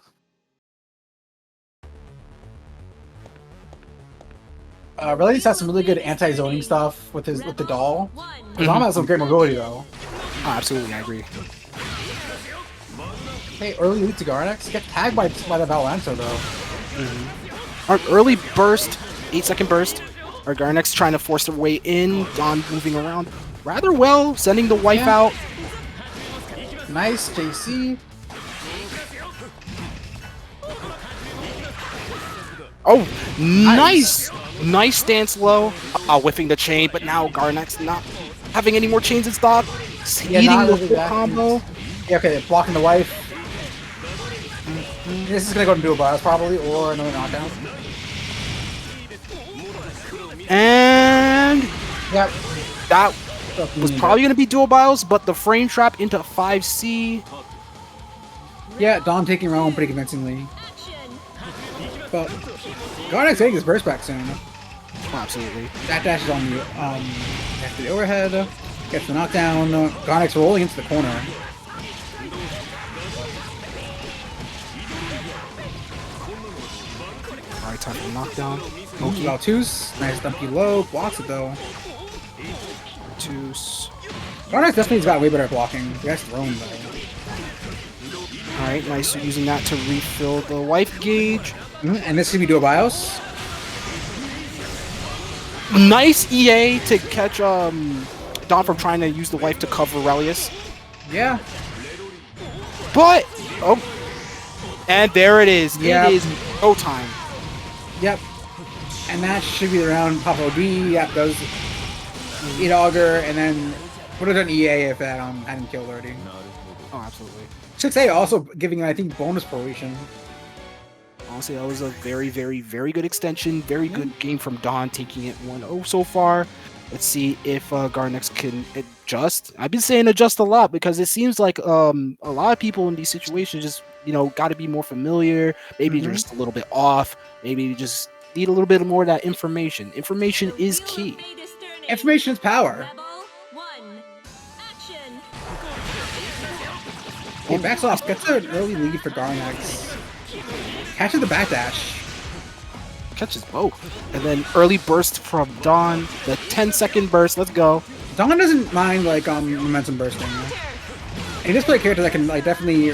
Relius has some really good anti-zoning stuff with the doll. Dawn has some great mobility though. Oh, absolutely, I agree. Hey, early lead to Garanex. Get tagged by the Valanto though. Our early burst, 8-second burst. Our Garanex trying to force their way in. Dawn moving around rather well, sending the wife out. Nice, JC. Oh, nice! Nice stance low. Whiffing the chain, but now Garanex not having any more chains in stock. Eating the full combo. Yeah, okay, blocking the wife. This is gonna go and do a bias probably, or another knockdown. And yep, that was probably gonna be dual bios, but the frame trap into 5C. Yeah, Dom taking round pretty convincingly. But Garanex getting his burst back soon. Oh, absolutely. That dash is on the after the overhead. Gets the knockdown. Garanex rolling into the corner. Alright, time for knockdown. Valtus, nice dumpy low. Blocks it though. Valtus. Garanex definitely's got way better blocking. He has thrown though. Alright, nice using that to refill the wife gauge. And this should be dual bios. Nice EA to catch Dawn from trying to use the wife to cover Relius. Yeah. But and there it is. Yep. It is go time. Yep. And that should be the round. Papa D. Yep. Goes eat auger, and then would have done EA if that hadn't killed already. Oh, absolutely. 6A also giving I think bonus proration. Honestly, that was a very, very, very good extension. Very good game from Dawn, taking it 1-0 so far. Let's see if Garanex can adjust. I've been saying adjust a lot because it seems like a lot of people in these situations just, got to be more familiar. Maybe they're just a little bit off. Maybe you just need a little bit more of that information. Information is key. Information is power. Okay, backs off. Gets an early lead for Garanex. Catches the backdash. Catches both. And then early burst from Dawn. The 10-second burst. Let's go. Dawn doesn't mind momentum bursting. And he does play a character that can definitely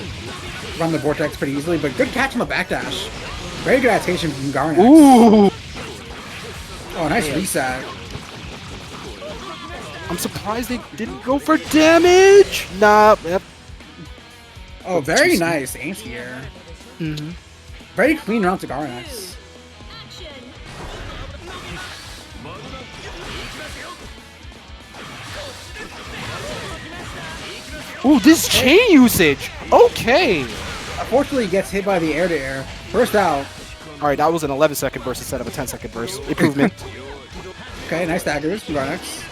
run the vortex pretty easily, but good catch on the backdash. Very good adaptation from Garanex. Ooh. Oh, nice reset. I'm surprised they didn't go for damage. Nah. Yep. Oh, very nice anti-air. Very clean round to Garanex. Ooh, this chain usage. Okay. Unfortunately, he gets hit by the air-to-air. First out. All right, that was an 11-second burst instead of a 10-second burst. Improvement. Okay, nice daggers from Garanex.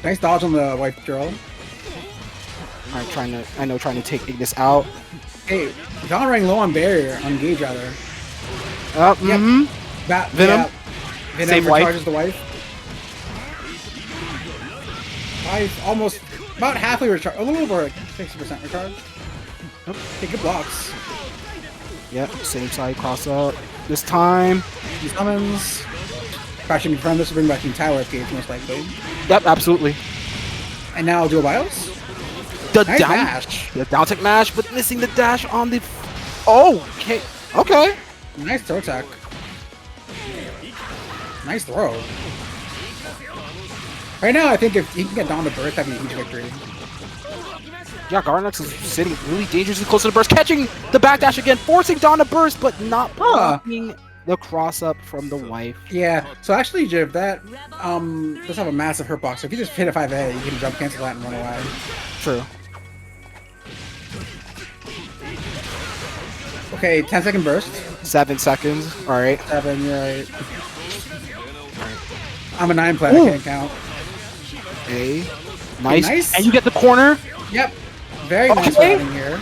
Nice dodge on the wife drill. All right, trying to take Ignis out. Hey, Dawn running low on barrier, on gauge rather. Venom. Venom Save recharges wife. the wife. Wife almost about halfway recharged, a little over like 60% recharge. Okay, good blocks. Yep, same side cross up. This time. He summons. Crashing in front of this will bring back the entire gauge most likely. Yep, absolutely. And now dual bios. The Nice down dash. The down tech mash, but missing the dash on the. Oh, okay. Okay. Nice throw tech. Nice throw. Right now, I think if he can get down to burst, that'd be a huge victory. Yeah, Garanex is sitting really dangerously close to the burst, catching the backdash again, forcing Dawn to burst, but not blocking the cross up from the wife. Yeah, so actually, Jiv, that does have a massive hurt box. So if you just hit a 5A, you can jump cancel that and run away. True. Okay, 10-second burst. 7 seconds. All right. 7, you're right. I'm a 9 player, I can't count. Okay. Nice. Nice. And you get the corner. Yep. Very nice routing here.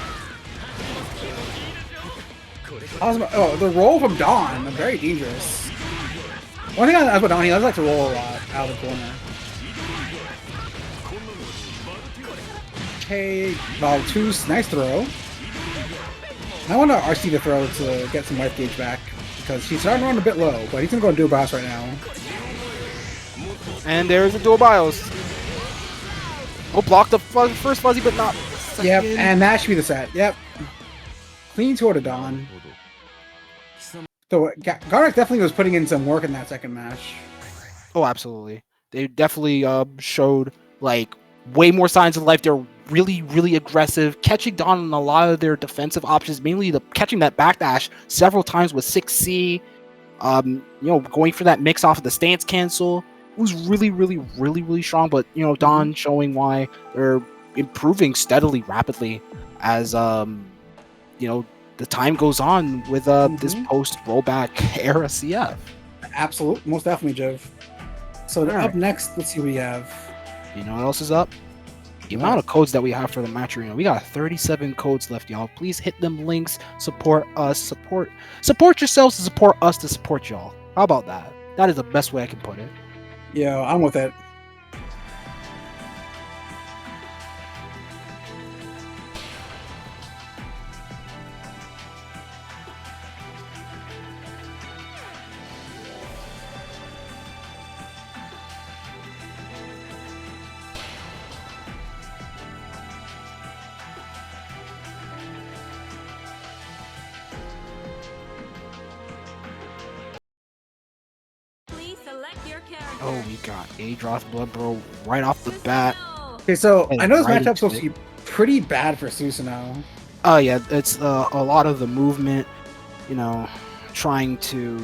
Oh, the roll from Dawn, very dangerous. One thing about Dawn, he does like to roll a lot out of the corner. Okay, Valtus, nice throw. I want RC to throw to get some life gauge back because she's starting to run a bit low, but he's gonna go and do a boss right now. And there's a dual bios. Oh, blocked the first fuzzy, but not second. Yep, and that should be the set. Yep. Clean toward a Dawn. So Garanex definitely was putting in some work in that second match. Oh, absolutely. They definitely showed like way more signs of life. They're really, really aggressive, catching Dawn on a lot of their defensive options, mainly catching that backdash several times with 6C. You know, going for that mix off of the stance cancel. It was really, really, really, really strong. But you know, Dawn showing why they're improving steadily, rapidly as you know, the time goes on with this post rollback era CF. Absolutely, most definitely, Jiv. So up next, let's see what we have. You know what else is up? The amount of codes that we have for the match arena. We got 37 codes left, y'all. Please hit them links. Support us. Support yourselves to support us to support y'all. How about that? That is the best way I can put it. Yeah, I'm with it. Oh, we got Adroth bloodbro right off the bat. Okay, so I know this right matchup's supposed to be pretty bad for Susanoo. Oh yeah, it's a lot of the movement, you know, trying to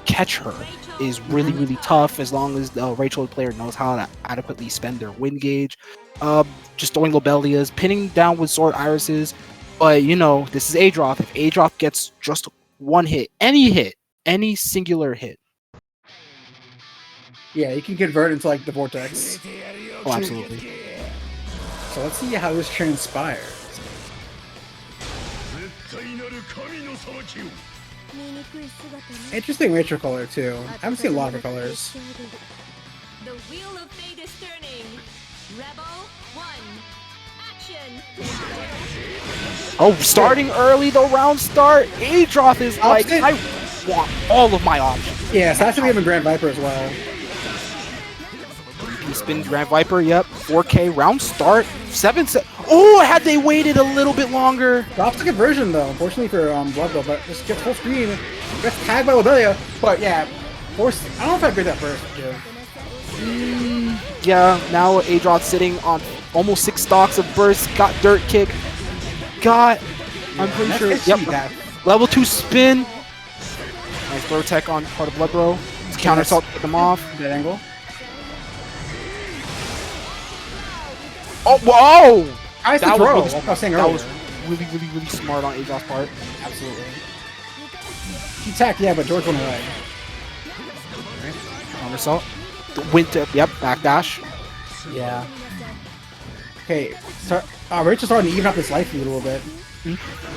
catch her is really, really tough as long as the Rachel player knows how to adequately spend their win gauge. Just throwing Lobelias, pinning down with sword irises. But you know, this is Adroth. If Adroth gets just one hit, any singular hit. Yeah, you can convert into like the vortex. Oh, absolutely. So let's see how this transpires. Interesting Rachel color too. I haven't seen a lot of her colors. The wheel of fate is turning. Rebel 1. Action. Oh, starting early, the round start. Adroth is like, I want all of my options. Yeah, so actually we have a Grand Viper as well. Spin Grand Viper, yep. 4K round start. 7 set. Oh, had they waited a little bit longer. Drops the conversion though, unfortunately for bloodbro, but just gets full screen. Gets tagged by Lobelia. But yeah, force. I don't know if I agree that first, Joe. Yeah, now Adroth sitting on almost 6 stocks of burst. Got dirt kick. Got, I'm pretty sure. Yep. Level 2 spin. Nice throw tech on part of bloodbro. Counter assault to get them off. That angle. Oh, whoa! Nice throw. Like I was saying earlier. That was really, really, really smart on Adroth's part. Absolutely. He attacked, yeah, but George went away. Alright, counter assault. Winter, yep, backdash. Yeah. Okay, so Rachel's starting to even up his life a little bit.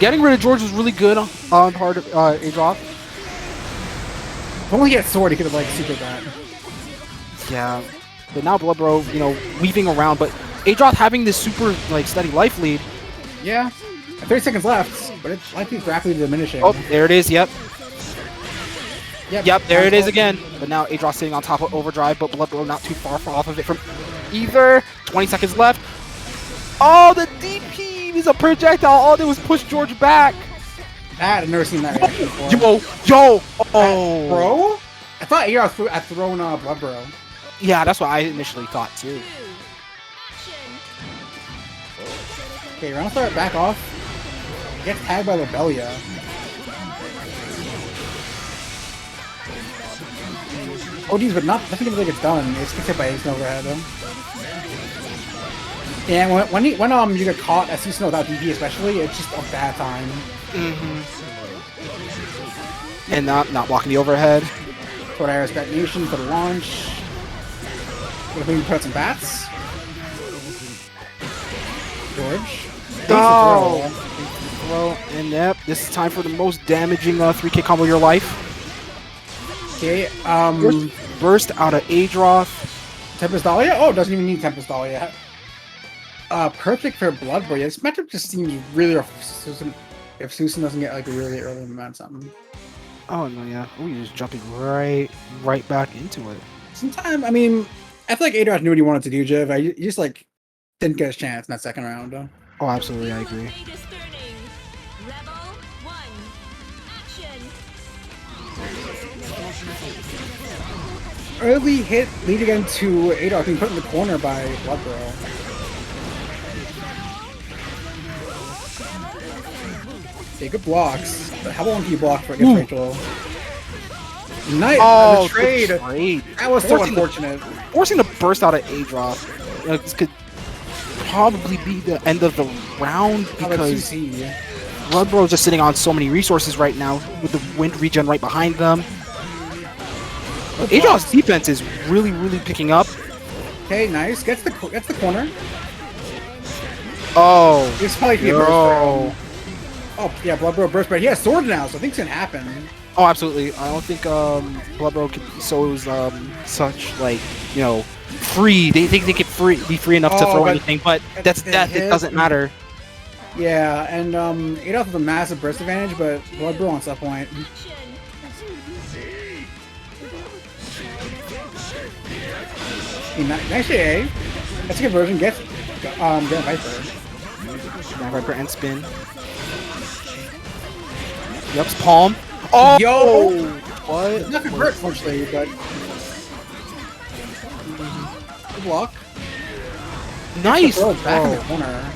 Getting rid of George was really good on part of Adroth. If only he had sword, he could have like secret that. Yeah, but now bloodbro, you know, weaving around, but Adroth having this super like steady life lead. Yeah, 30 seconds left, but its life is rapidly diminishing. Oh, there it is. Yep. Yep, there it is again. But now Adroth sitting on top of overdrive, but bloodbro not too far off of it from either. 20 seconds left. Oh, the DP is a projectile. All it was push George back. I've never seen that reaction before. Yo! Oh! Bro? I thought Adroth had thrown bloodbro. Yeah, that's what I initially thought too. Okay, Okay, round start, back off. Gets tagged by Lobelia. ODs, but nothing like it's done. It's gets hit by Ace overhead. And when you get caught as Susanoo without DP especially, it's just a bad time. And not blocking the overhead. What I respect Nation for the launch. Gonna maybe put out some bats. George. Oh! And yep, this is time for the most damaging 3K combo of your life. Okay, Burst out of Adroth. Tempest Dahlia? Oh, it doesn't even need Tempest Dahlia. Perfect for Bloodbro. Yeah, this matchup just seems really rough if Susan doesn't get like a really early momentum. Oh no, yeah. Oh, you're just jumping right back into it. Sometimes, I mean, I feel like Adroth knew what he wanted to do, Jiv. You just like didn't get a chance in that second round. Though. Oh, absolutely, I agree. Early hit lead again to Adroth being put in the corner by Bloodbro. Okay, good blocks. But how long do you block for against Rachel? Nice! Oh, the trade! That was so unfortunate. Forcing the burst out of Adroth. You know, this could probably be the end of the round because Bloodbro is just sitting on so many resources right now with the wind regen right behind them. Adroth's defense is really picking up. Okay, nice. Gets the corner. Oh, This probably be a burst for him. Oh yeah, Bloodbro burst, but he has sword now, so I think it's gonna happen. Oh, absolutely. I don't think Bloodbro can be so such like free. They think they can be free enough to throw anything, but that's death. It doesn't matter. Yeah, and Adolf has a massive burst advantage, but Bloodbro on set point. Nice A. That's a good version. Get Viper. Viper and spin. Yep, palm. Oh, yo! What? It's not gonna hurt, unfortunately, but good block. Nice. Back in the corner.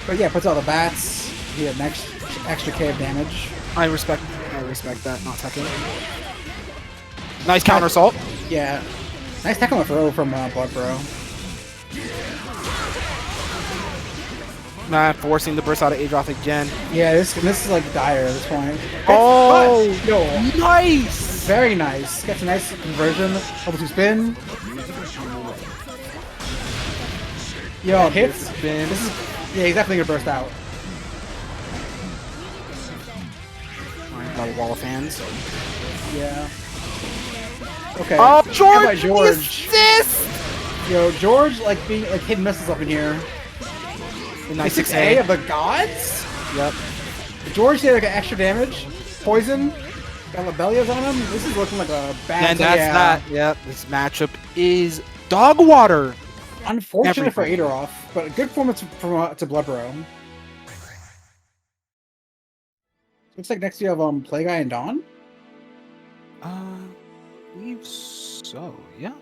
But yeah, puts all the bats. He had next extra K of damage. I respect that. Not teching. Nice counter assault. Yeah. Nice tech on the throw from Bloodbro. Nah, forcing the burst out of Adroth again. Yeah, this is like dire at this point. Oh, yo, nice! Very nice. Gets a nice conversion. Level 2 spin. Yo, hits. Spin. This is he's definitely gonna burst out. Got a wall of fans. Yeah. Okay. Oh, George! George. Assist! Yo, George being hitting missiles up in here. The nice 6A of the gods? Yep. George did like an extra damage. Poison. Got Lobelias on him. This is looking like a bad. And that's that. Yep. This matchup is dog water. Unfortunate for Adroth, but a good performance from to Bloodbro. Looks like next you have Play Guy and Dawn. I believe so. Yeah.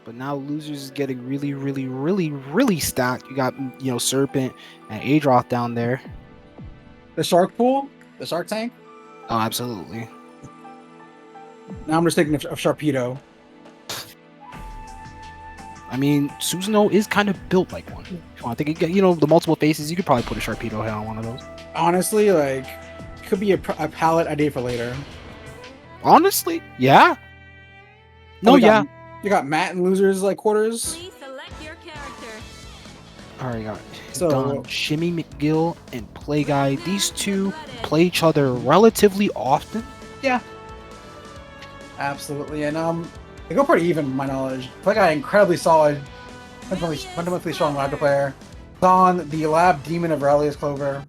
But now losers is getting really stacked. You got Serpent and Adroth down there. The Shark Pool, the Shark Tank. Oh, absolutely. Now I'm just thinking of Sharpedo. I mean, Susanoo is kind of built like one. If you want to think, the multiple faces, you could probably put a Sharpedo head on one of those. Honestly, could be a palette idea for later. Honestly, yeah. No, yeah. You got Matt and losers quarters. Please select your character. Alright, got So Shimmy McGill and Play Guy. These two play each other relatively often. Yeah. Absolutely, and they go pretty even, from my knowledge. Play Guy incredibly solid, fundamentally strong lab player. Dawn, the lab demon of Aurelius Clover.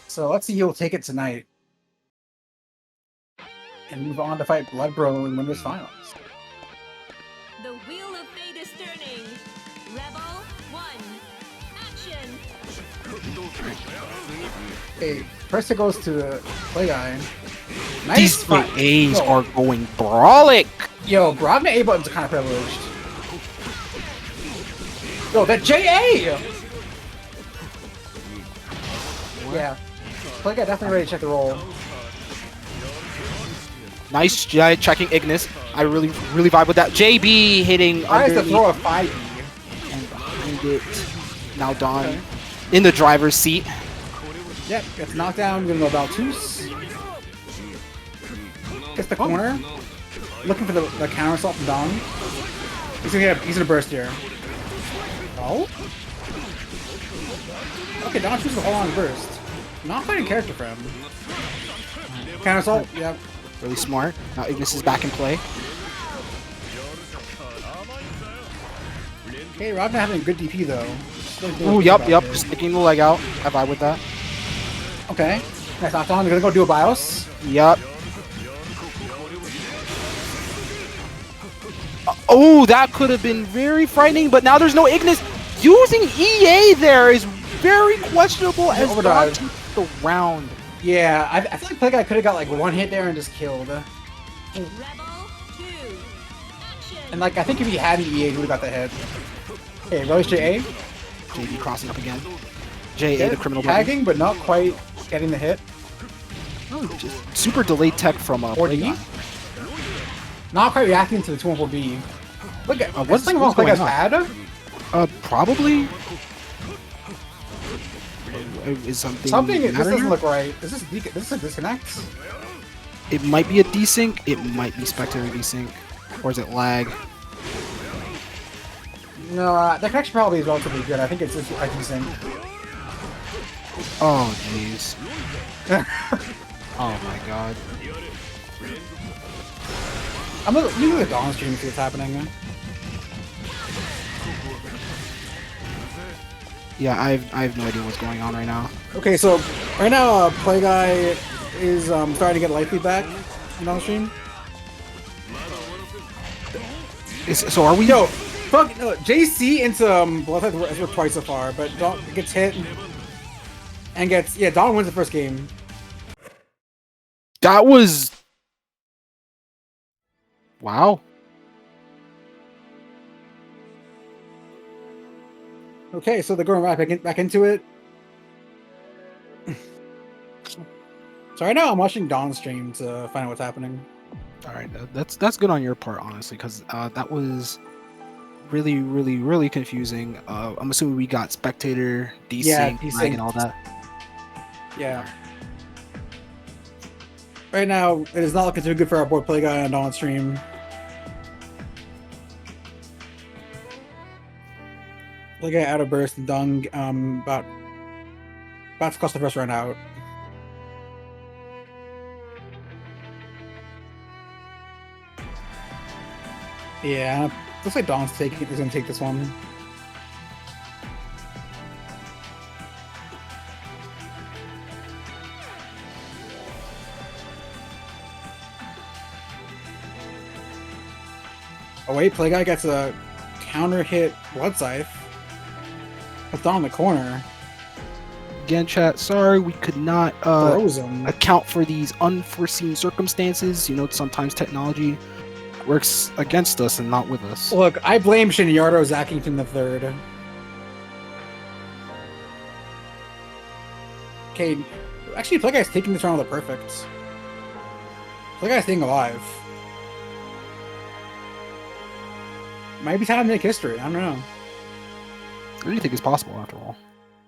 So let's see who will take it tonight. And move on to fight Bloodbro in winners finals. The wheel of fate is turning. Rebel 1. Action. Okay, first it goes to the play guy. Nice These fight. A's Yo, are going brolic. Yo, Brogna A buttons are kind of privileged. Yo, that JA! Yeah. Play guy definitely ready to check the roll. Nice checking Ignis. I really vibe with that. JB hitting Tries to underneath throw a 5E. and behind it. Now Don in the driver's seat. Yep, gets knocked down, gonna go Valtus. Gets the corner. Looking for the counter assault from Don. He's gonna burst here. Oh? Okay, Don chooses to hold on to burst. Not quite in character for him. Counter assault, yep. Really smart. Now Ignis is back in play. Okay, Robin having a good DP though. Oh, yep. Just sticking the leg out. I vibe with that. Okay. Nice knockdown. They're gonna go do a BIOS. Yep. Oh, that could have been very frightening, but now there's no Ignis. Using EA there is very questionable as overdrive. Don takes the round. Yeah, I feel like Play Guy could have got like one hit there and just killed. Rebel 2. Action. And like, I think if he hadn't EA, he would have got the hit. Okay, Rose JA. JB crossing up again. JA, the criminal button. Tagging, but not quite getting the hit. Oh, just super delayed tech from Or Play D. Guy. Not quite reacting to the 214B. Look at what's thing about Play going Guy's on? bad. Probably. Is something This matter doesn't here? look right. Is this a disconnect? It might be a desync. It might be spectator desync, or is it lag? No, the connection probably is relatively good. I think it's a desync. Oh jeez. Oh my god. I'm gonna look at the Dawn stream to see what's happening. Yeah, I have no idea what's going on right now. Okay, so right now, Play Guy is starting to get life feedback on the stream. So are we? Yo, fuck, no, JC into Bloodbath has worked twice so far, but Dawn gets hit and gets Dawn wins the first game. That was. Wow. Okay, so they're going right back into it. So right now I'm watching Dawn's stream to find out what's happening. All right, that's good on your part, honestly, because that was really confusing. I'm assuming we got spectator, desync, lag, and all that. Yeah. Right now, it is not looking too good for our boy Play Guy on Dawn's stream. Play Guy out of burst and Dawn about to cost the first round out. Yeah, looks like Dawn's is gonna take this one. Oh wait, Play Guy gets a counter hit Blood Scythe. With Dawn in the corner. Again, chat. Sorry, we could not Throws him. account for these unforeseen circumstances. You know, sometimes technology works against us and not with us. Look, I blame Shinyardo Zackington III. Okay, actually, Play Guy's taking this round with a perfect. Play Guy's staying alive. Might be time to make history. I don't know. Anything is possible after all.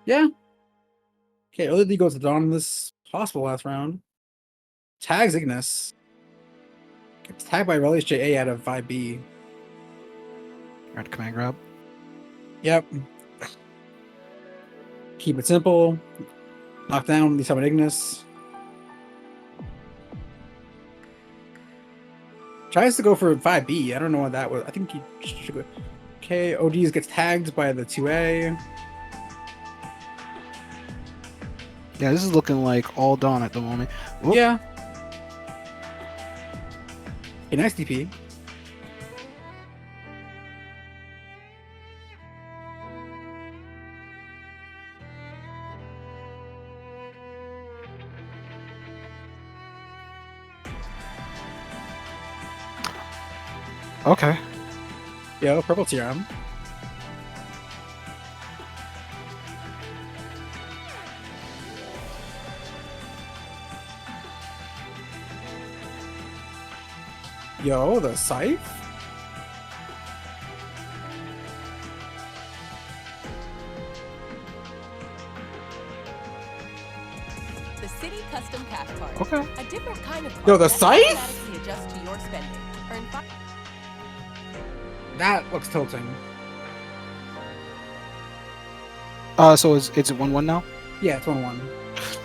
Yeah. Okay, early D goes to Dawn in this possible last round. Tags Ignis. Gets tagged by Relish JA out of 5B. Right, command grab. Yep. Keep it simple. Knock down the summon Ignis. Tries to go for 5B. I don't know what that was. I think he should go. Okay, ODs gets tagged by the 2A. Yeah, this is looking like all Dawn at the moment. Whoop. Yeah. Okay, nice DP. Okay. Yo, purple TRM. Yo, the scythe? The City Custom Cash Card. Okay. A different kind of card Yo, the that scythe? automatically adjusts to your spending. Earn That looks tilting. So it's 1-1 now? Yeah, it's 1-1.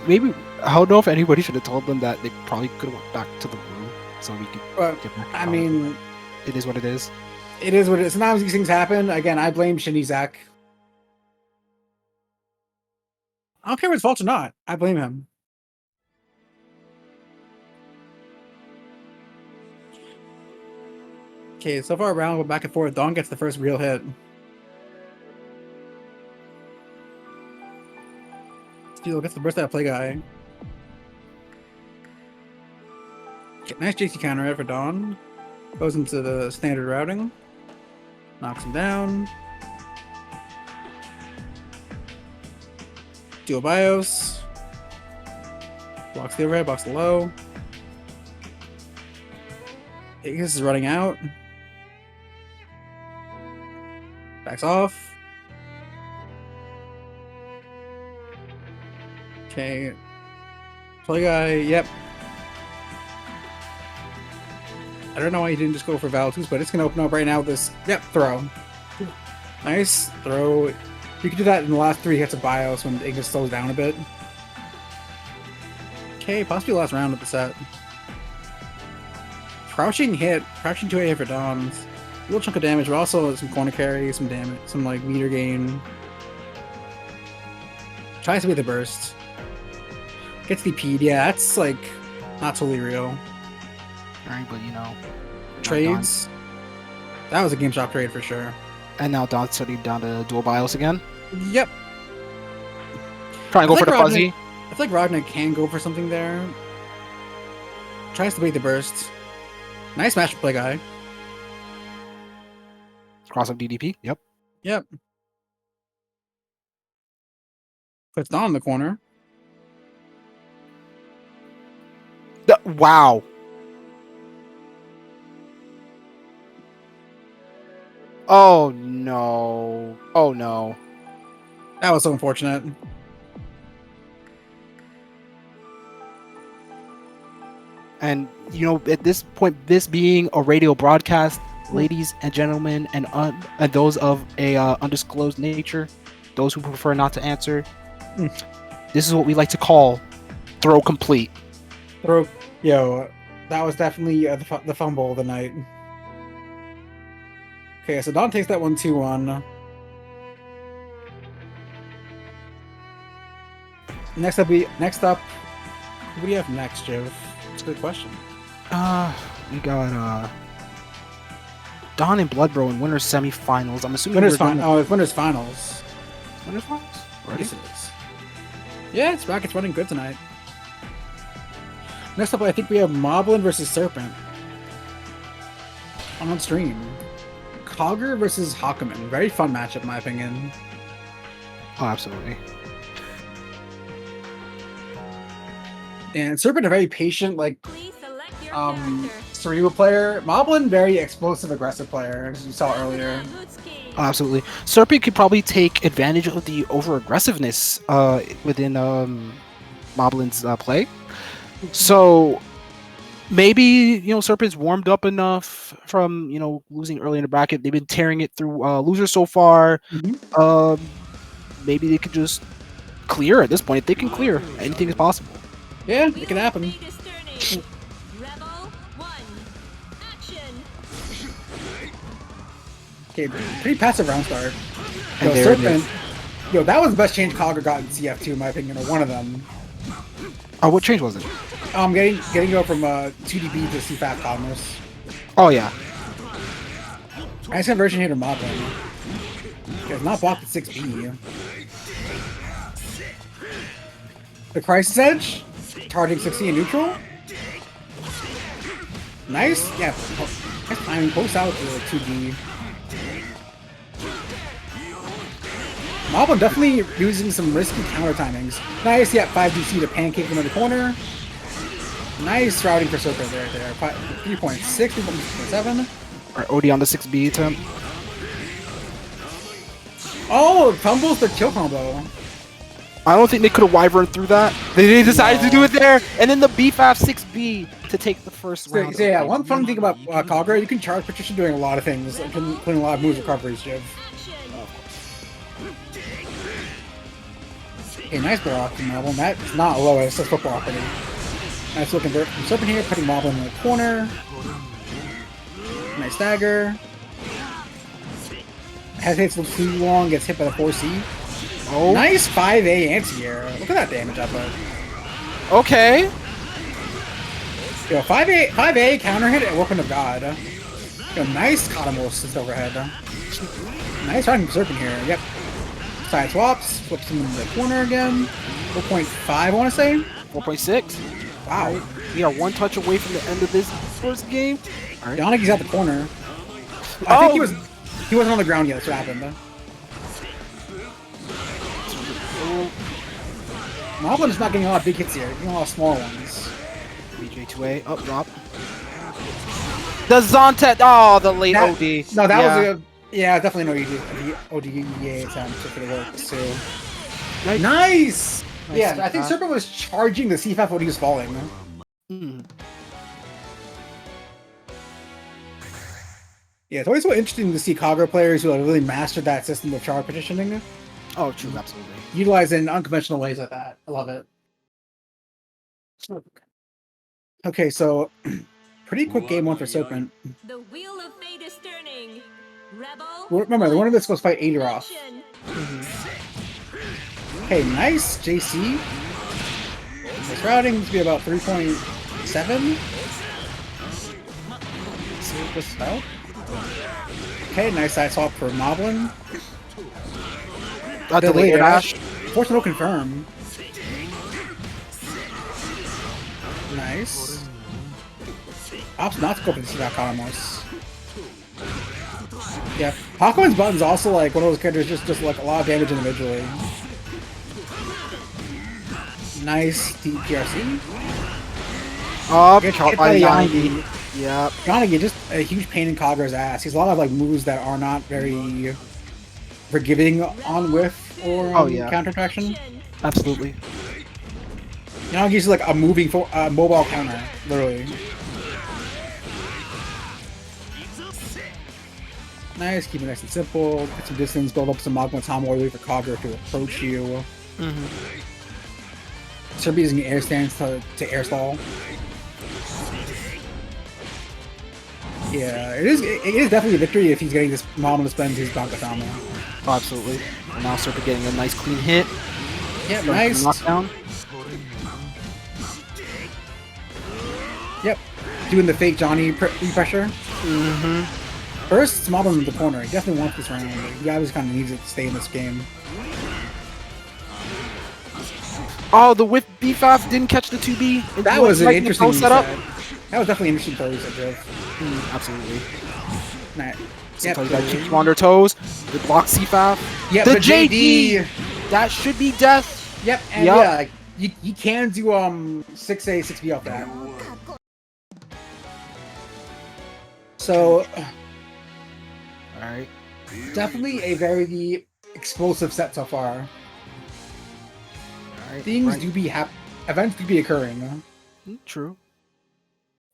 Maybe I don't know if anybody should have told them that they probably could have went back to the blue so we could But, get back. I mean, it is what it is. it is what it is. Sometimes these things happen. Again, I blame Shinny Zach. I don't care if it's fault or not. I blame him. Okay, so far around, we're back and forth. Dawn gets the first real hit. Steel gets the burst out of play guy. Okay, nice JC counter out for Dawn. Goes into the standard routing. Knocks him down. Dual BIOS. Blocks the overhead, blocks the low. Aegis is running out. Backs off. Okay. Play guy, yep. I don't know why he didn't just go for Valtus, but it's going to open up right now with this. Yep, throw. Nice. Throw. You can do that in the last 3 hits of BIOS when Aegis slows down a bit. Okay, possibly last round of the set. Crouching hit. Crouching 2A for Dons. A little chunk of damage, but also some corner carry, some damage, some like meter gain. Tries to be the burst. Gets DP'd. Yeah, that's like not totally real. Alright, but you know. Trades. That was a GameStop trade for sure. And now Don's setting down to dual BIOS again. Yep. Trying to go for the Rodney- fuzzy. I feel like Rodney can go for something there. Tries to bait the burst. Nice match play guy. Cross up DDP. Yep. Yep. Puts Don in the corner. Wow. Oh no. Oh no. That was so unfortunate. And you know, at this point, this being a radio broadcast, ladies and gentlemen, and those of a undisclosed nature, those who prefer not to answer, this is what we like to call throw complete. Throw. Yo, that was definitely the fumble of the night. Okay, so Don takes that 1-2-1. Next up, who do you have next, Jiv? That's a good question. We got Don and Bloodbro in winners semifinals. I'm assuming Winners we're finals. gonna- Oh, it's winners finals. Winners finals. Already? Yes, it is. Yeah, it's bracket's running good tonight. Next up, I think we have Moblin versus Serpent on stream. Cogger versus Hawkman. Very fun matchup, in my opinion. Oh, absolutely. And Serpent, a very patient, like Please select your character. cerebral player. Moblin, very explosive, aggressive player, as you saw earlier. Oh, absolutely. Serpent could probably take advantage of the over aggressiveness within Moblin's play. So maybe, you know, Serpent's warmed up enough from, you know, losing early in the bracket. They've been tearing it through losers so far. Maybe they could just clear at this point. If they can clear, anything is possible. Yeah, it can happen. Rebel 1. Action. Okay, pretty passive round start. And Yo, there it Serpent. is. Yo, that was the best change Cogger got in CF2, in my opinion, or one of them. Oh, what change was it? Getting go from 2DB to CFAT Commerce. Oh, yeah. Nice conversion here to Moblin. He has not blocked the 6B. The Crisis Edge, targeting 60 in neutral. Nice, yeah. Nice timing. Post out to the 2D. Moblin definitely using some risky counter timings. Nice, yeah, 5DC to pancake him in the corner. Nice routing for Serpent there. 3.6, 3.7. Alright, OD on the 6B attempt. Oh, tumbles the kill combo. I don't think they could have wyvern through that. They decided to do it there, and then the B5 6B to take the first round. So yeah, one fun thing about Kagura, you can charge Patricia doing a lot of things, including a lot of moves recoveries, Jiv. Okay, nice block from Moblin. That's not lowest, that's foot block. Nice looking vert from Serpent here, putting Moblin in the corner. Nice dagger. Hesitates a little too long, gets hit by the 4C. Oh. Nice 5A anti-air. Look at that damage output. Okay. Yo, 5A counter hit at Weapon of God. Yo, nice Katamo assist overhead. Nice riding Serpent here. Yep. Side swaps, flips him in the corner again. 4.5, I want to say. 4.6. Wow. We are one touch away from the end of this first game. All right. Yanagi's at the corner. I think he wasn't on the ground yet. That's what happened. Moblin's not getting a lot of big hits here. He's getting a lot of small ones. BJ2A, up drop. The Zontet, oh, the late OD. No, that was a, yeah, definitely no ODEA attempt if it works too. Nice! Yeah, I think Serpent was charging the C5 when he was falling. Yeah, it's always so interesting to see Kagura players who have really mastered that system of charge petitioning. Oh, true, absolutely. Utilized in unconventional ways like that. I love it. Okay, so pretty quick game one for Serpent. The wheel of fate is turning. Rebel. Remember, one of us goes fight Adroth. Okay, nice JC. This routing needs to be about 3.7. See what this is about. Okay, nice side swap for Moblin. Delay dash. Force no confirm. Nice. Ops not to go for the Katamos. Yeah, Hakuin's button's also like one of those characters just like a lot of damage individually. Nice DPRC. Up, Get by Yanagi. Yep. Yanagi just a huge pain in Kagura's ass. He's a lot of like moves that are not very forgiving on whiff or counter traction. Absolutely. Yanagi's like a moving mobile counter, literally. Nice, keep it nice and simple. Get some distance, build up some Magma Tom or wait for Kagura to approach you. Serpent using air stance to air stall. Yeah, it is definitely a victory if he's getting this Moblin to spend his Bankatama. Oh, absolutely. And now Serpent getting a nice clean hit. Yep, nice. Knockdown. Yep. Doing the fake Johnny pressure. First, it's Moblin in the corner. He definitely wants this round. He always kind of needs it to stay in this game. Oh, the whip B5 didn't catch the 2B. That was an interesting setup. That was definitely interesting throw you said, Absolutely. Nah. Sometimes you gotta keep you on their toes. The block C5. Yeah, the but JD! That should be death. Yep, and yeah, like, you can do 6A, 6B off that. So, alright. Definitely a very explosive set so far. Right, Things do be events do be occurring. True.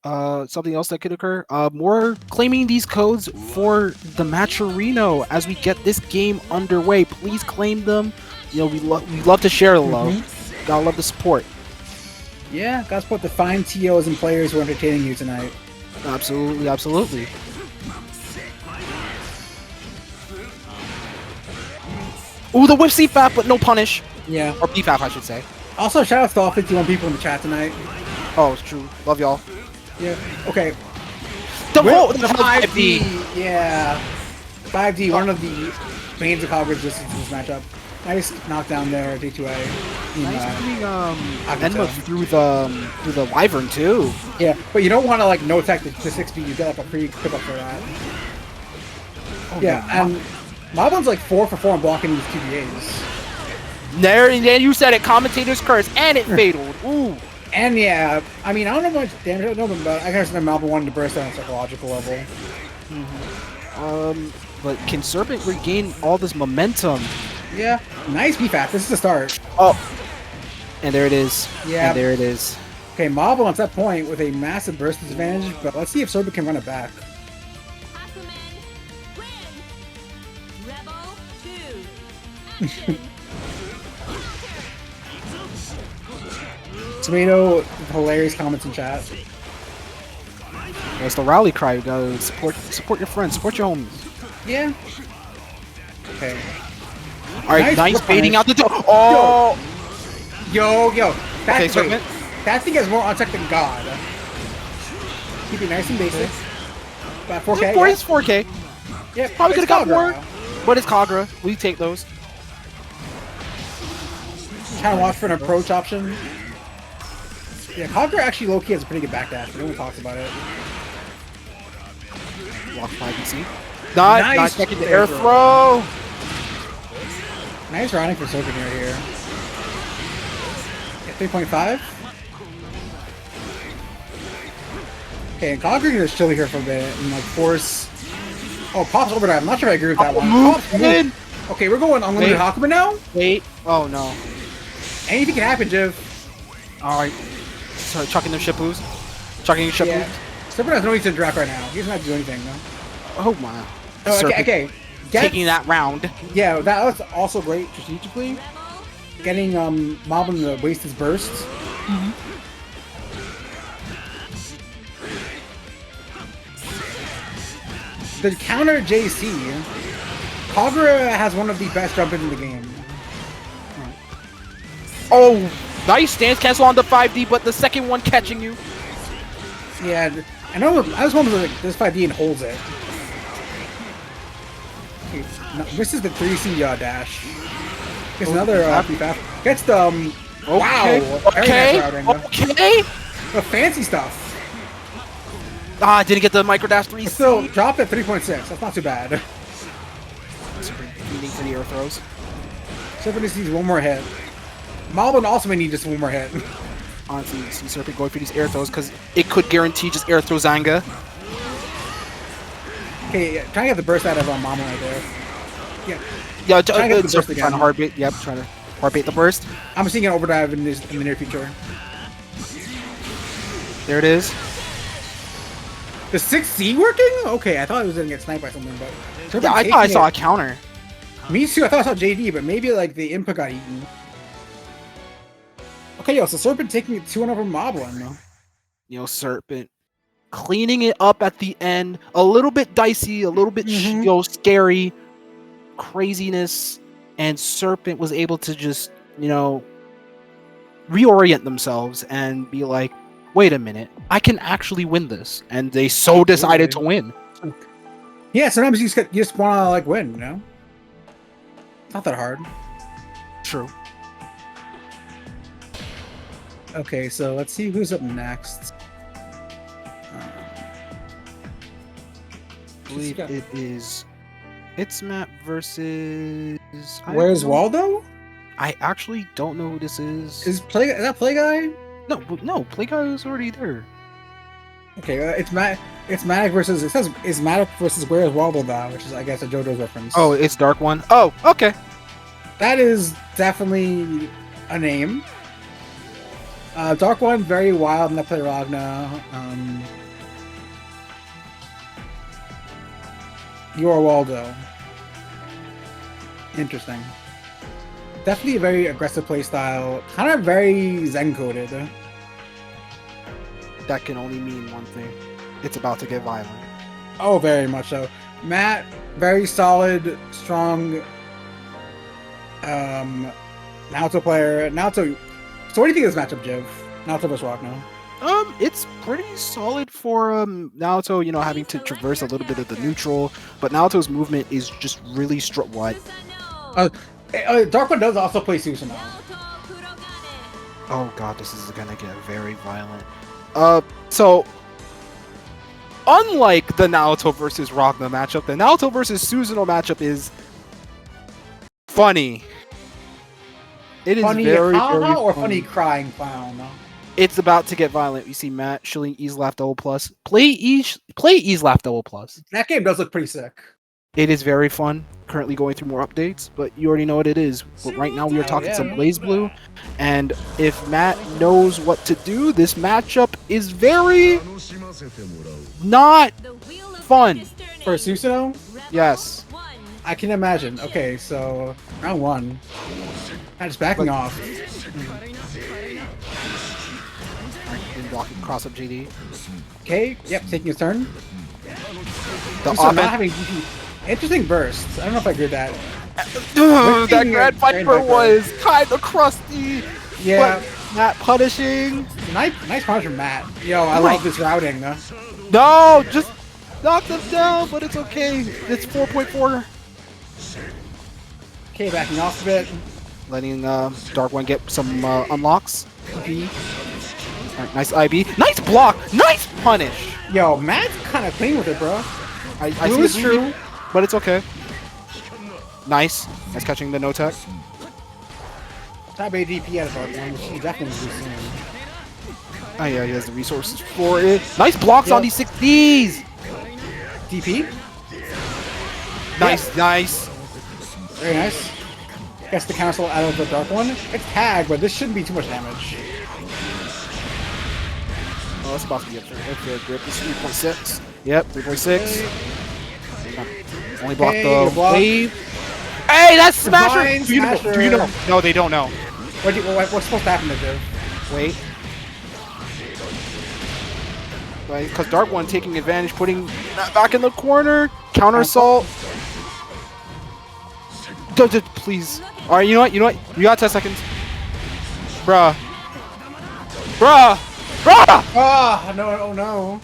Something else that could occur. More claiming these codes for the Matcherino as we get this game underway. Please claim them. You know, we love to share the love. Gotta love the support. Yeah, gotta support the fine TOs and players who are entertaining you tonight. Absolutely, absolutely. Ooh, the whip C5, but no punish. Yeah. Or B5, I should say. Also, shout out to all 51 people in the chat tonight. Oh, it's true. Love y'all. Yeah. Okay. The 5D. Yeah. 5D, one of the mains of Hogwarts this matchup. Nice knockdown there, D2A. Nice doing Agito. through the wyvern too. Yeah, but you don't want to like no attack to 60. You get like a free pick up for that. Oh, Yeah, and Moblin's like 4 for 4 in blocking these TBAs. There, and then you said it, commentator's curse, and it fataled. Ooh. And yeah, I mean, I don't know how much damage I know, but I guess Moblin wanted to burst on a psychological level. But can Serpent regain all this momentum? Yeah, nice BFAT. This is the start. Oh, and there it is. Yeah. And there it is. Okay, Moblin at that point with a massive burst disadvantage, but let's see if Serpent can run it back. Aquaman, win! Rebel 2, action! Tomato, hilarious comments in chat. That's the rally cry. You gotta support your friends, support your homies. Yeah. Okay. All right, nice flip baiting punish. out the door. Oh, Yo. That, Okay, Serpent. that thing has more on-tech than God. Keep it nice and basic. About 4K. It's 4K. Yeah, Probably could have got Kagura. more, but it's Kagura. We take those. Kind of watch for an approach option. Yeah, Kagura actually low-key has a pretty good backdash, but no one talks about it. Walk 5BC. Not Nice checking the air air throw. Nice routing for Serpent here. Yeah, 3.5. Okay, and Kagura can just chill here for a bit and like force. Oh, Pop's overdrive. I'm not sure I agree with that one. Pop's in. Okay, we're going unlimited Hakuma now. Wait. Oh no. Anything can happen, Jiv. All right. So chucking them Shippus. Chucking Shippus. Yeah. Serpent has no need to interact right now. He doesn't have to do anything though. Oh my. Oh, Serpent okay. taking that round. Yeah, that was also great strategically. Getting Moblin to waste his bursts. The counter JC, Kagura has one of the best jump in the game. Oh, nice stance cancel on the 5D, but the second one catching you. Yeah, I know. I was wondering like this 5D and holds it. Okay, no, this is the 3C dash. Gets another BFAF. Gets the wow. Okay. Very nice routing, Okay. the fancy stuff. Ah, didn't get the micro dash 3. Still dropped at 3.6. That's not too bad. Needing for the air throws. Serpent just needs one more hit. Moblin also may need just one more hit. Honestly, see Serpent going for these air throws because it could guarantee just air throw Zanga. Okay, trying to get the burst out of Moblin right there. Yeah, Yeah, trying to get the burst trying to again. hard bait. Yep, trying to hard bait the burst. I'm seeing an overdrive in the near future. There it is. The 6C working? Okay, I thought it was gonna get sniped by something, but Serpent Yeah, I taking thought I saw a it. counter. Me too. I thought I saw JD, but maybe like the input got eaten. Okay, yo, so Serpent taking it 2-1 over Moblin. You know, Serpent cleaning it up at the end. A little bit dicey, a little bit scary, craziness, and Serpent was able to just reorient themselves and be like, wait a minute, I can actually win this, and they decided to win. Yeah, sometimes you just want to like win, you know? It's not that hard. True. Okay, so let's see who's up next. I believe it is Itzmatt versus. Where's Waldo? I actually don't know who this is. Is that Play Guy? No, Play Guy is already there. Okay, it's Matic versus. It says is Matic versus Where's Waldo now, which is I guess a JoJo's reference. Oh, it's DarkOne. Oh, okay. That is definitely a name. DarkOne, very wild, and I play Ragna. You are Waldo. Interesting. Definitely a very aggressive playstyle. Kind of very Zen-coded. That can only mean one thing. It's about to get violent. Oh, very much so. Matt, very solid, strong Naruto player. Naruto. So what do you think of this matchup, Jiv? Naruto versus Ragna. It's pretty solid for Naruto, having to traverse a little bit of the neutral, but Naruto's movement is just really strong. What? DarkOne does also play Susanoo. Naoto Kurogane. Oh god, this is gonna get very violent. So unlike the Naoto versus Ragna matchup, the Naoto versus Susanoo matchup is funny. It is Funny very or funny. funny crying clown. It's about to get violent. You see Matt shilling E's left double plus. Play E's left double plus. That game does look pretty sick. It is very fun. Currently going through more updates, but you already know what it is. But right now we are talking some BlazBlue, and if Matt knows what to do, this matchup is very not The wheel of Fun. fate is turning. For Susanoo, Rebel yes. 1. I can imagine. Okay, so round 1. I'm just backing off. Been blocking cross up JD. Okay, yep, taking his turn. The Susanoo not offense. having interesting bursts. I don't know if I agree with that. That Grand Grand Viper Viper. was kind of crusty. Yeah, But not punishing. nice punch from Matt. Yo, I Right. love this routing. No, just knock them down, but it's okay. It's 4.4. Okay, backing off a bit. Letting DarkOne get some unlocks. B. Alright, nice IB. Nice block. Nice punish. Yo, Matt's kind of clean with it, bro. I Blue see is the true. but it's okay. Nice. Nice catching the no tech. Top ADP out of DarkOne, which he definitely will be soon. Oh yeah, he has the resources for it. Nice blocks on Yep. these 6Ds. DP. Nice, nice. Very nice. Gets the cancel out of the DarkOne. It's tag, but this shouldn't be too much damage. Oh, that's about to be up there. Grip. It's 3.6. Yep, 3.6. Only block Okay, the you block. wave. Hey, that's Smasher! Divine Do you know? Smasher. Do you know? No, they don't know. What's supposed to happen to Div? Wait. Right, because DarkOne taking advantage, putting that back in the corner. Counter assault. Please. All right, you know what? You know what? You got 10 seconds. Bruh. Bruh. Bruh! Ah, no, oh no.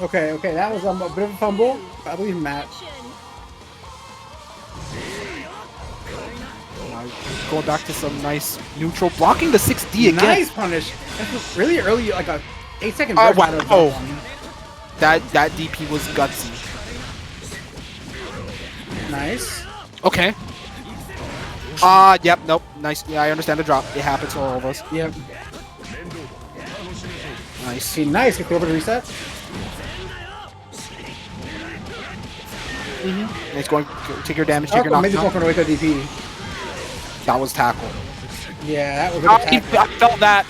Okay, that was a bit of a fumble. I believe Matt. Action. Going back to some nice neutral. Blocking the 6D again. Nice punish. That's really early, like a 8-second Oh, burst out of wow. DarkOne. That DP was gutsy. Nice. Okay. Yep, nope. Nice. Yeah, I understand the drop. It happens to all of us. Yep. Nice. Okay, nice. Get the over to reset. It's going to take your damage, take your DarkOne maybe knockdown. going to wake up DP. That was tackle. Yeah, that was a I, good tackle. I felt that.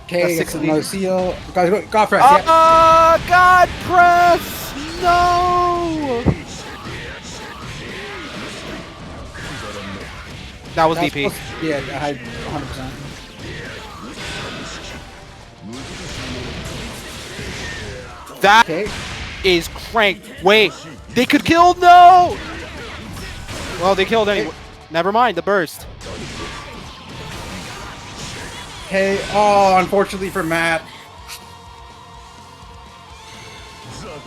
Okay, That's gets 6 of another these. seal. God press. Yeah. God press! No! That was That's DP. supposed- Yeah, I had 100%. That Okay. is cranked. Wait, they could kill? No! Well, they killed anyway. Never mind, the burst. Okay. Oh, unfortunately for Matt.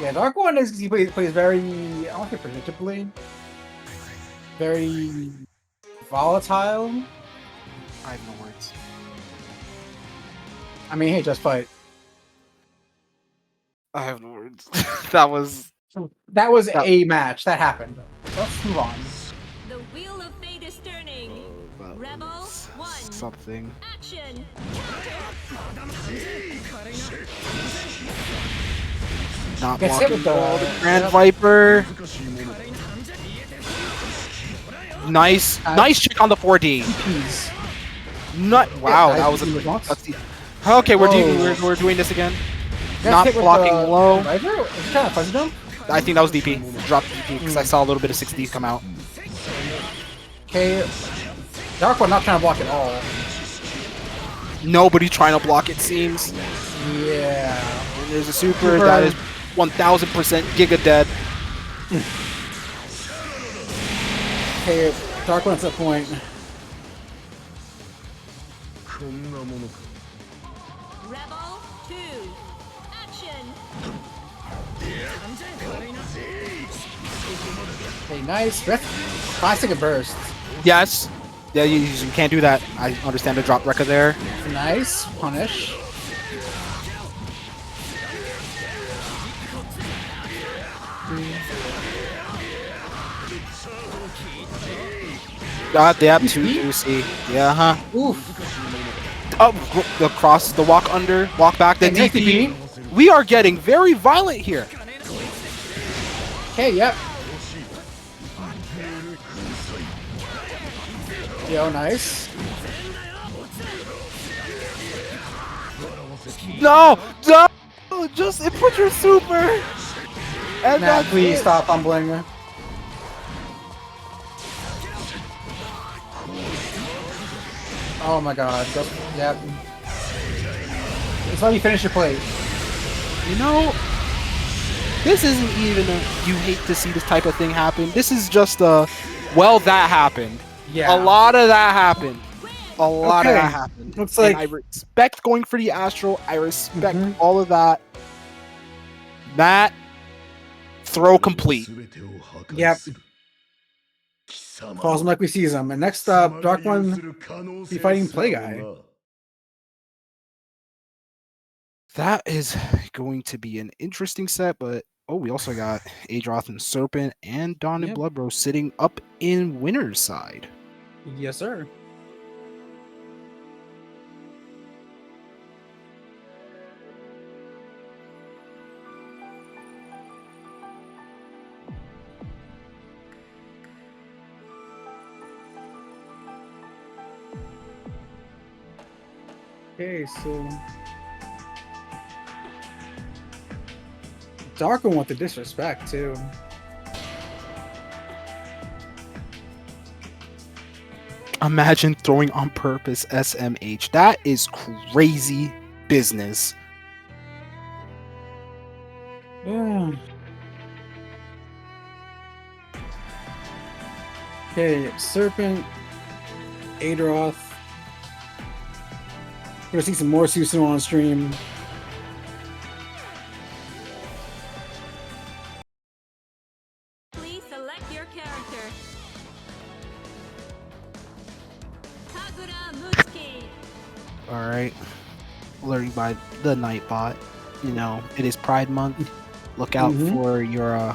Yeah, DarkOne is he plays very, I don't think predictably, very volatile. I have no words. I mean, hey, just fight. I have no words. That was... That was That- a match. That happened. Let's move on. The wheel of fate is turning. Rebel 1. Something. Action. Not Gets hit blocking with the- ball. The Grand yep. Viper. Nice. Nice check on the 4D. Peas. Nut. Wow, Yeah, that was a... I- response. Okay, we're Whoa. we're doing this again. Gets Not hit with blocking the low. Viper? Is it kind of fuzzy jump? I think that was DP. Dropped DP because I saw a little bit of 6D come out. Okay. DarkOne not trying to block at all. Nobody trying to block, it seems. Yeah. And there's a super that is 1000% giga dead. Okay, DarkOne's at point. Rebel 2. Action. Okay, nice. That's classic a burst. Yes. Yeah, you can't do that. I understand the drop record there. Nice. Punish. God damn, too juicy. Yeah, huh? Oof. Oh, the cross, the walk under, walk back, the Okay, DP. We are getting very violent here. Okay, yep. Yo, nice. No, no, just put your super. And Nah, that's please it. stop fumbling. Oh my god. Go, yep. It's let you finish your plate. You know, this isn't even a you hate to see this type of thing happen. This is just a, well, that happened. Yeah. A lot of that happened. A lot of Okay. that happened. Looks like- And I respect going for the Astro. I respect all of that. That throw complete. Yep. Calls him like we sees him. And next up, DarkOne be fighting Play Guy. That is going to be an interesting set, but oh, we also got Adroth and Serpent and Dawn and Bloodbro sitting up in winner's side. Yes, sir. Okay, so DarkOne with the disrespect too. Imagine throwing on purpose SMH. That is crazy business. Yeah. Okay, Serpent, Adroth. We're gonna see some more Susan on stream. Please select your character. Kagura Mutsuki. Alright. Learning by the Nightbot. You know, it is Pride Month. Look out for your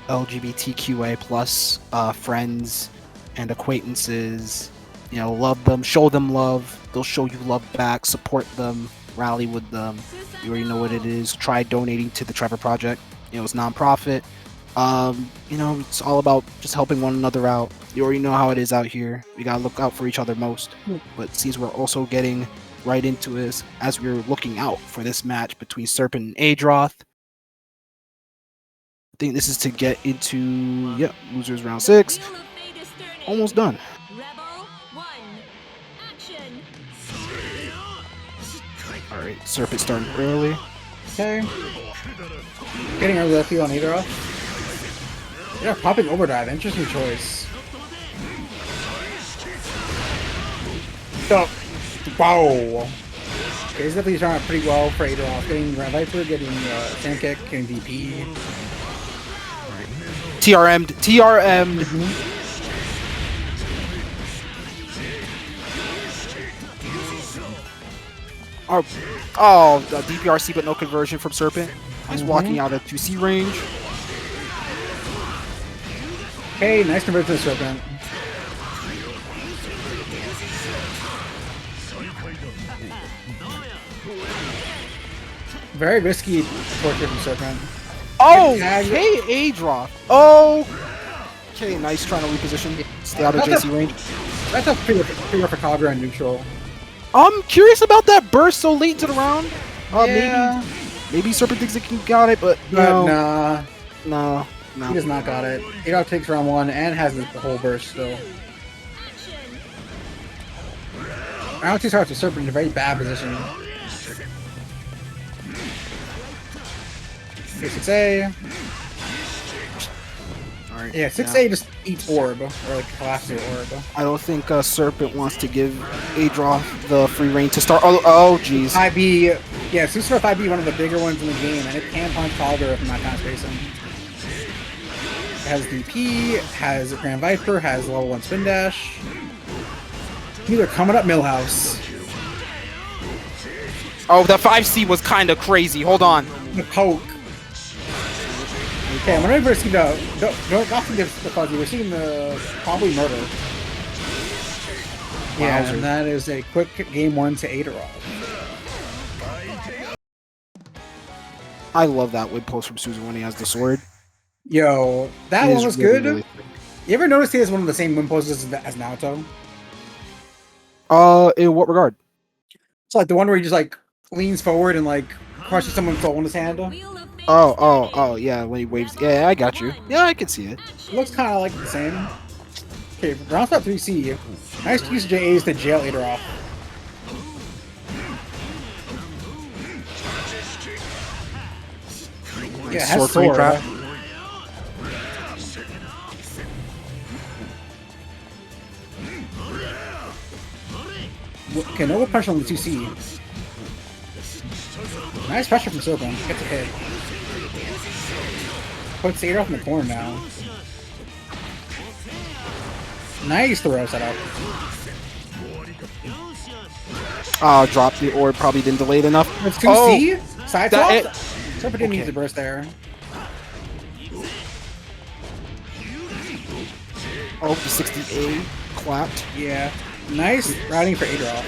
LGBTQA plus friends and acquaintances. You know, love them, show them love. They'll show you love back. Support them, rally with them. You already know what it is. Try donating to the Trevor Project. You know, it's nonprofit. You know, it's all about just helping one another out. You already know how it is out here. We gotta look out for each other most. But since we're also getting right into this, as we're looking out for this match between Serpent and Adroth, I think this is to get into losers round 6. Wheel of Fate is turning. Almost done. Rebel 1. Action. All right, Serpent starting early. Okay. Getting early left field on Adroth. Yeah, popping overdrive. Interesting choice. So, wow. Okay, he's definitely trying out pretty well for Adroth. Getting Grand Viper, getting Sand Kick, getting DP. TRM'd. Oh, the DPRC but no conversion from Serpent. He's walking out of 2C range. Hey, nice conversion to the Serpent. Very risky portrait from Serpent. Oh, okay, Adroth. Oh, okay, nice trying to reposition. Stay out of JC range. That's a pretty for Kagura and neutral. I'm curious about that burst so late into the round. Yeah. Maybe Serpent thinks he can got it, but no. Nah, No. he does not got it. Adroth takes round 1 and has the whole burst still. Action. Round 2 starts with Serpent in a very bad position. Okay, 6A. Alright. Yeah, 6A just eats orb, or like collapses orb. I don't think Serpent wants to give Adroth the free reign to start. Oh, jeez. 5B, yeah, Susan 5B, one of the bigger ones in the game, and it can punch Kagura from that kind of spacing. has DP, has Grand Viper, has level 1 spin dash. They're coming up Millhouse. Oh, the 5C was kind of crazy. Hold on. The poke. Okay, I'm gonna reverse the not the fuzzy. We're seeing the probably murder. Yeah, Wowzer. and that is a quick game 1 to Adroth. I love that whip post from Susan when he has the sword. Yo, that It one is was really, good. really You ever notice he has one of the same win poses as Naoto? In what regard? It's like the one where he just like leans forward and like crushes someone's soul in his hand. It Wheel of Fate Oh, yeah, when he waves. Yeah, I got you. Yeah, I can see it. looks kind of like the same. Okay, round stop 3C. Nice use of JAs to jail Adroth. Yeah, it has Sword sword. trap. Okay, no pressure on the 2C. Nice pressure from Serpent. Gets a hit. Puts Adroth in the corner now. Nice throw setup. Dropped the orb. Probably didn't delay it enough. It's 2C? Side that swap? Serpent didn't Okay. need to burst there. Oh, the 60A clapped. Yeah. Nice routing for Adroth.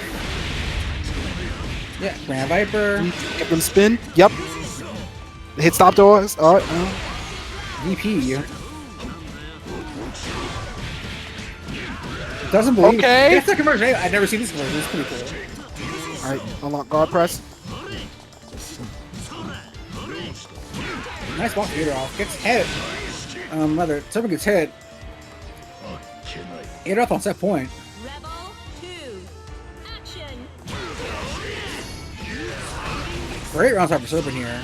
Yeah, Grand Viper. Get them spin. Yep. The hit stop doors. All right. VP. Doesn't believe Okay. That's the conversion. I've never seen this conversion. It's pretty cool. All right. Unlock guard press. Nice block for Adroth. Gets hit. Serpent gets hit. Adroth on set point. Rebel 2. Action. Great round start for Serpent here.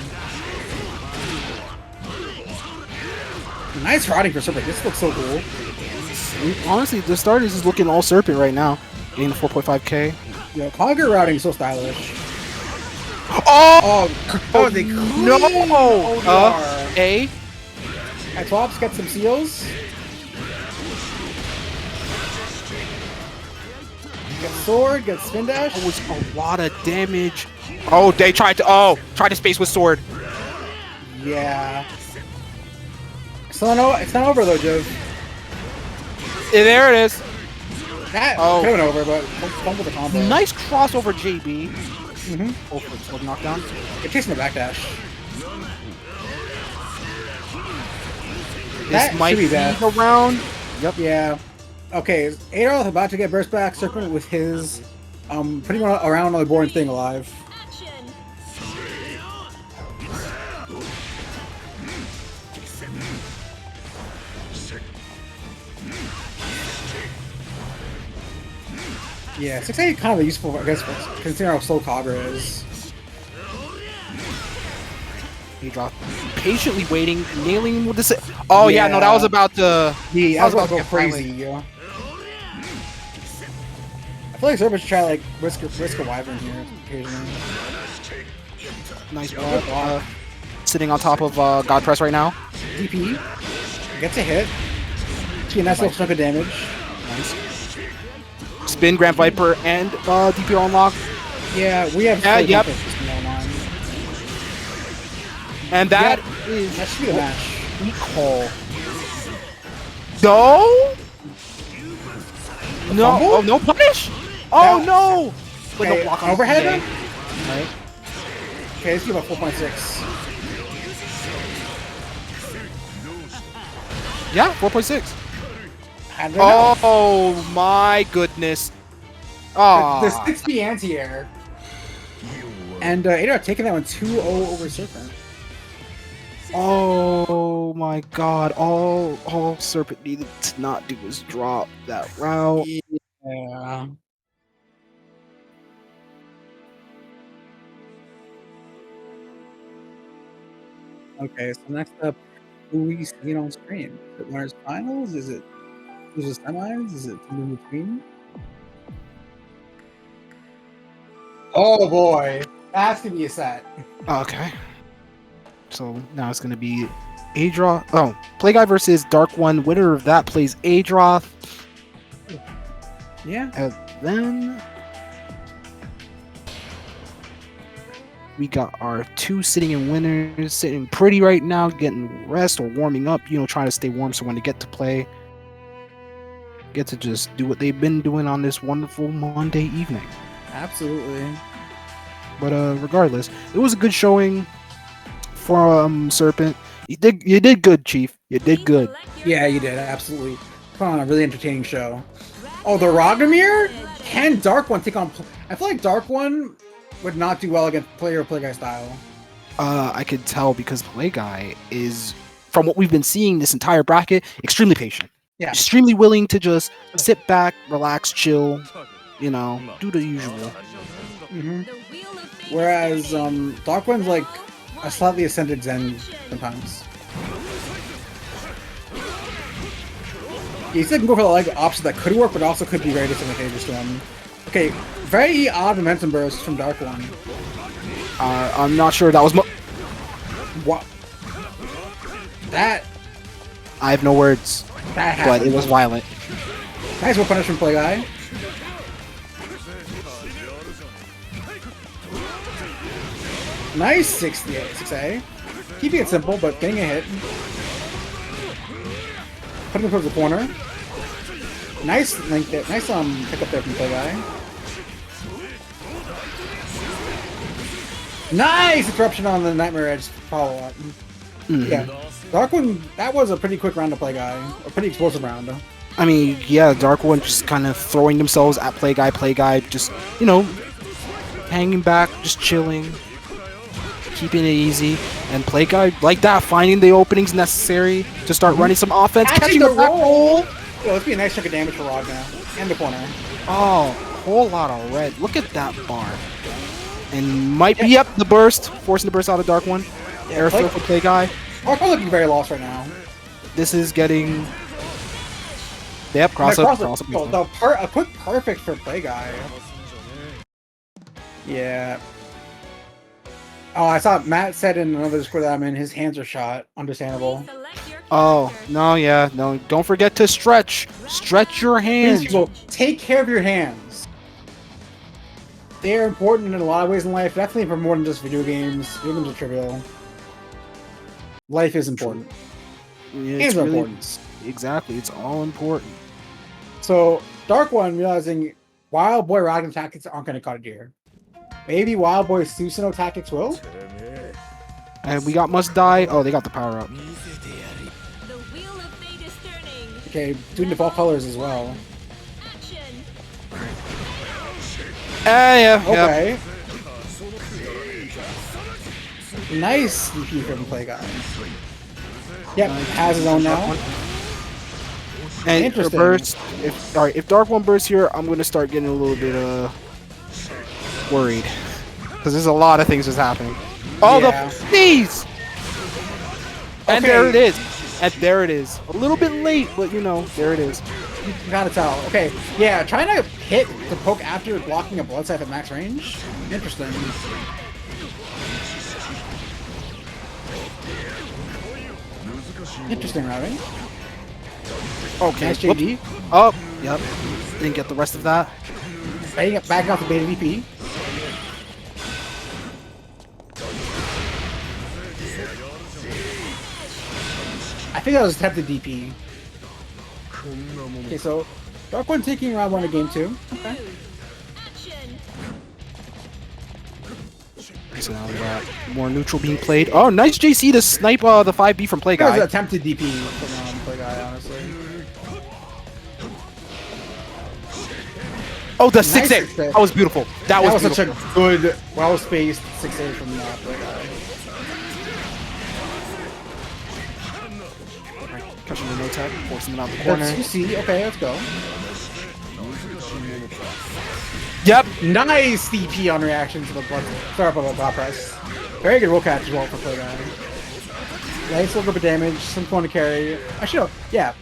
Nice routing for Serpent. This looks so cool. Honestly, the starters is looking all Serpent right now. Getting the 4.5K. Yo, Cogger routing is so stylish. Oh! Oh, they No! ODR. A. At Swaps, get some seals. Get sword, get spin dash. That was a lot of damage. Oh, they tried to space with sword. Yeah. It's not over though, Joe. There it is. That Oh. could have been over, but fumble the combo. Nice crossover, JB. Mm-hmm. Oh, for sword knockdown. You're chasing the backdash. This That might should be be bad. around. Yep. Yeah. Okay, Adroth about to get burst back. Serpent with his putting around another boring thing alive. Action. Yeah, 6A kind of useful, I guess, considering how slow Cobra is. Adroth patiently waiting, nailing him with the. Oh yeah, no, that was about to. Yeah, I was about to go get crazy. violent. Yeah. I feel like Serpent should try like risk a wyvern here occasionally. Nice block. Sitting on top of God Press right now. DP gets a hit. TNS looks chunk of damage. Nice. Spin, Grand Viper, and DP are unlocked. Yeah, we have. Yeah, full yep. defense in L9. And that Yeah, is that should be the match. we call. No. No. fumble? Oh, no punish. Oh That- no. With Okay, the block on overhead? PA. Right. Okay, let's give a 4.6. Yeah, 4.6. I don't know. Oh my goodness. Oh. The 60 anti-air. And Adroth taking that one 2-0 over Serpent. Oh my god. All Serpent needed to not do was drop that route. Yeah. Okay, so next up, who we see on screen? Is it winners finals? Is it losers semis? Is it in between? Oh boy, that has to be a set. Okay. So now it's gonna be Adroth. Oh, Play Guy versus DarkOne. Winner of that plays Adroth. Yeah. And then we got our 2 sitting in winners, sitting pretty right now, getting rest or warming up, trying to stay warm so when they get to play, get to just do what they've been doing on this wonderful Monday evening. Absolutely. But regardless, it was a good showing for Serpent. You did good, Chief. You did good. Yeah, you did. Absolutely. Put on a really entertaining show. Oh, the Rogomir? Can DarkOne take on... I feel like DarkOne would not do well against Play Guy style. I could tell because Play Guy is, from what we've been seeing this entire bracket, extremely patient. Yeah. Extremely willing to just sit back, relax, chill, do the usual. Mm-hmm. Whereas DarkOne's like a slightly ascended Zen sometimes. He still can go for the leg option that could work, but also could be very disadvantageous to him. Okay, very odd momentum burst from DarkOne. I'm not sure that was What? That... I have no words, That but happened. it was violent. Nice whip punish from Play Guy. Nice 6A. Keeping it simple, but getting a hit. Putting him towards the corner. Nice link there. Nice pick up there from Play Guy. Nice interruption on the Nightmare Edge follow up. Yeah. DarkOne, that was a pretty quick round to Play Guy. A pretty explosive round. I mean, yeah, DarkOne just kind of throwing themselves at Play Guy, just, hanging back, just chilling, keeping it easy, and Play Guy, like that, finding the openings necessary to start running some offense, catching the roll! Yo, let's be a nice chunk of damage for Rog now. And the corner. Oh, whole lot of red. Look at that bar. And might be, yep, the burst, forcing the burst out of DarkOne. Yeah, Air throw for Play Guy. Rog's looking very lost right now. This is getting... Yep, cross up. A quick perfect for Play Guy. Yeah. Oh, I saw Matt said in another Discord that his hands are shot. Understandable. Oh, no, yeah, no. Don't forget to stretch. Stretch your hands. Please, people, take care of your hands. They are important in a lot of ways in life. Definitely for more than just video games. Video games are trivial. Life is important. Yeah, Hands are really, important. Exactly, it's all important. So, DarkOne realizing Wild Boy Ragnar tactics aren't going to cut it here. Maybe Wild Boy Susanoo tactics will? And we got Must Die. Oh, they got the power up. The wheel of fate is turning. Okay, doing default colors as well. Action. Yeah. Okay. Nice DP from Play Guy. Yep, has his own now. And Interesting. burst. If DarkOne bursts here, I'm gonna start getting a little bit worried because there's a lot of things that's happening. Oh, Yeah. the sneeze! And Okay. there it is. And there it is. A little bit late, but there it is. You gotta tell. Okay, yeah, trying to hit to poke after blocking a blood scythe at max range. Interesting. Interesting routing. Okay. Nice JD. Oh, yep. Didn't get the rest of that. Backing off the beta DP. I think that was attempted DP. Okay, so DarkOne taking round 1 of game 2. Okay. Action. So now we got more neutral being played. Oh, nice JC to snipe the 5B from Play That was Guy. an attempted DP from Play Guy, honestly. Oh, the Nice 6A. 6A. That was beautiful. That was such a beautiful. good, well-spaced 6A from Play Guy. Catching the no tag, forcing them out the corner. That's 2C. Okay, let's go. Yep. Nice DP on reaction to the blood. Sorry about the blood press. Very good roll catch as well for Play Guy. Nice little bit of damage. Some fun to carry. Actually, no. Yeah.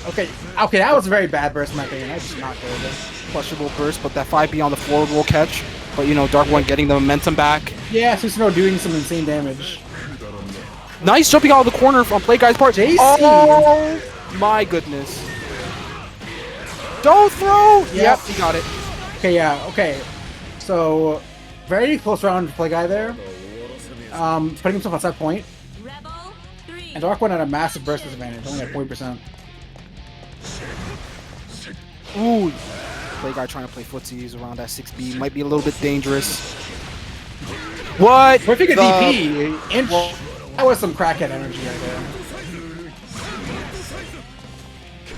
Okay. Okay, that was a very bad burst in my opinion. That's just not good. Questionable burst, but that 5B on the forward roll catch. But DarkOne getting the momentum back. Yeah, Susanoo doing some insane damage. Nice jumping out of the corner from Play Guy's part. JC. Oh my goodness. Don't throw. Yep, he got it. Okay, yeah, okay. So, very close round to Play Guy there. Putting himself on set point. Rebel 3. And DarkOne had a massive burst disadvantage, only at 40%. Ooh. Play Guy trying to play footsies around that 6B might be a little bit dangerous. What? Perfect DP. Inch. That was some crackhead energy right there.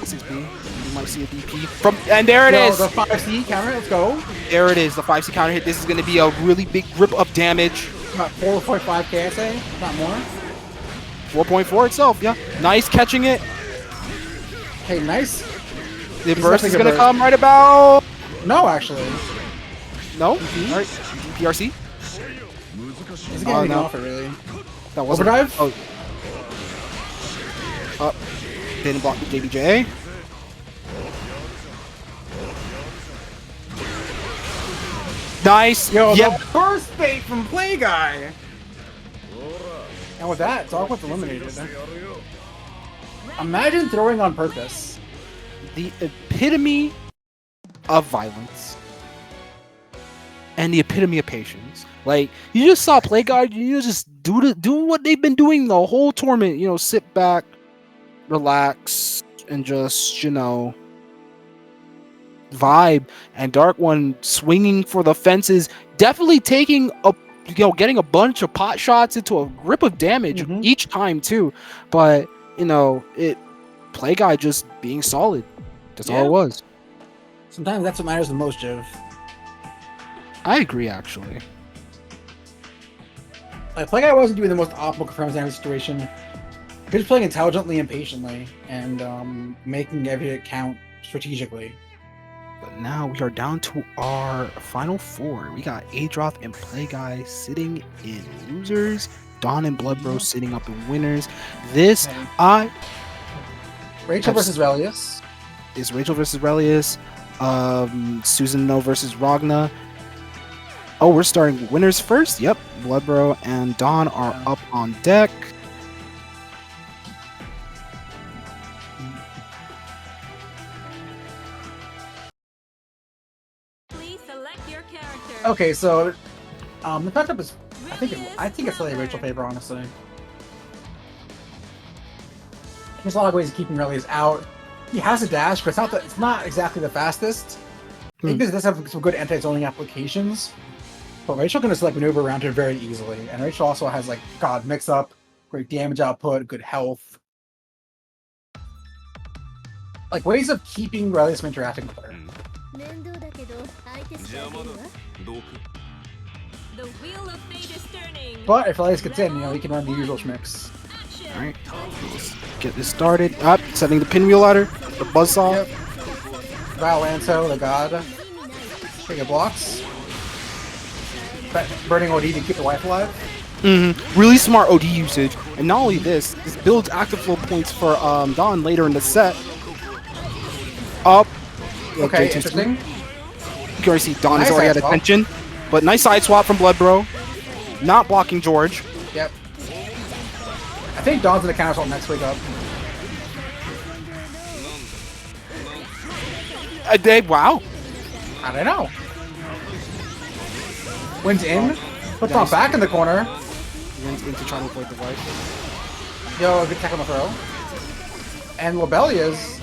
6B. You might see a DP from, and there it is. The 5C counter. Let's go. There it is. The 5C counter hit. This is going to be a really big rip of damage. About 4.5 KSA, not more. 4.4 itself. Yeah. Nice catching it. Okay, nice. The He's burst is definitely going to gonna come right about. No, actually. No. All DP? right. PRC. He's getting no. off it really. That wasn't. Overdrive? Oh. Didn't block the JBJ. Nice. Yo, Yep. the burst bait from Play Guy. And with that, DarkOne's eliminated. Imagine throwing on purpose. The epitome of violence and the epitome of patience. Like, you just saw Play Guy, you just do what they've been doing the whole tournament. You know, sit back, relax, and just, you know, vibe. And DarkOne swinging for the fences, definitely taking a, you know, getting a bunch of pot shots into a grip of damage each time too. But you know, Play Guy just being solid. That's all it was. Sometimes that's what matters the most, Jiv. I agree, actually. Like, Play Guy wasn't doing the most optimal confirms in every situation. He was playing intelligently and patiently, and making every hit count strategically. But now we are down to our final four. We got Adroth and Play Guy sitting in losers. Dawn and BloodBro sitting up in winners. This Rachel versus Relius. Is Rachel versus Relius. Susan No versus Ragna. Oh, we're starting winners first. Yep, BloodBro and Dawn are up on deck. Please select your character. Okay, so the matchup is I think it's really Rachel favor, honestly. There's a lot of ways of keeping Relius out. He has a dash, but it's not exactly the fastest. I think this does have some good anti-zoning applications. But Rachel can just like maneuver around her very easily. And Rachel also has like mix up, great damage output, good health. Like ways of keeping Relius from interacting with her. The wheel of fate is turning. But if Relius gets in, you know, he can run the usual schmicks. Alright, let's get this started. Up, setting the pinwheel ladder, the buzzsaw. Yep. Valanto, the god. Take it blocks. Burning OD to keep the wife alive. Really smart OD usage. And not only this builds active flow points for Dawn later in the set. Up. Okay, interesting. You can already see Dawn is Nice already side at swap. attention. But nice side swap from BloodBro. Not blocking George. Yep. I think Dawn's gonna counter assault next week up. Wow. I don't know. Wins in. Puts on back in the corner. Wins into trying to avoid the wife. Yo, good tech on the throw. And Lobelia's.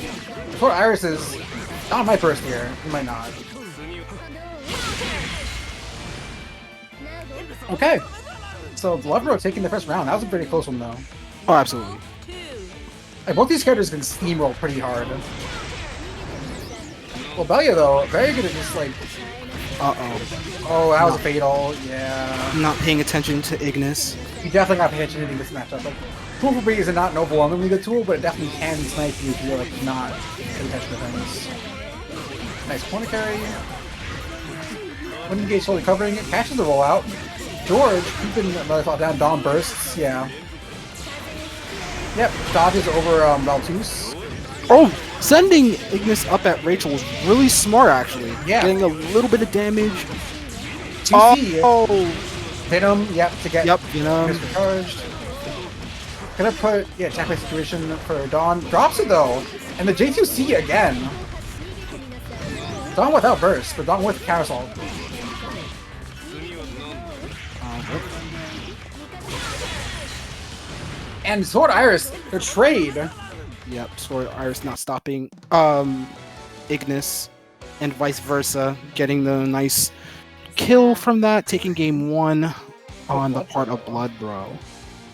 Before Iris is. Dawn might burst here. He might not. Okay. So BloodBro taking the first round. That was a pretty close one though. Oh, absolutely. Like both these characters can steamroll pretty hard. Lobelia though, very good at just like. Oh, that was a fatal. Yeah. Not paying attention to Ignis. You definitely got to pay attention to this matchup. Like, Tool for Breed is not an overwhelmingly good tool, but it definitely can snipe you if you're like not paying attention to things. Nice corner carry. Wouldn't engage slowly covering it. Catches the rollout. George keeping another fall down. Dawn bursts. Yeah. Yep. Dodges over Valtus. Oh, sending Ignis up at Rachel was really smart, actually. Yeah. Getting a little bit of damage. 2C. Oh. Venom. Yep. To get. Yep. You know. Charged. Gonna put, yeah, checkmate situation for Dawn. Drops it though. And the J2C again. Dawn without burst, but Dawn with carousel. And Sword Iris, the trade. Yep, Sword Iris not stopping Ignis, and vice versa, getting the nice kill from that, taking game 1 on the part of bloodbro.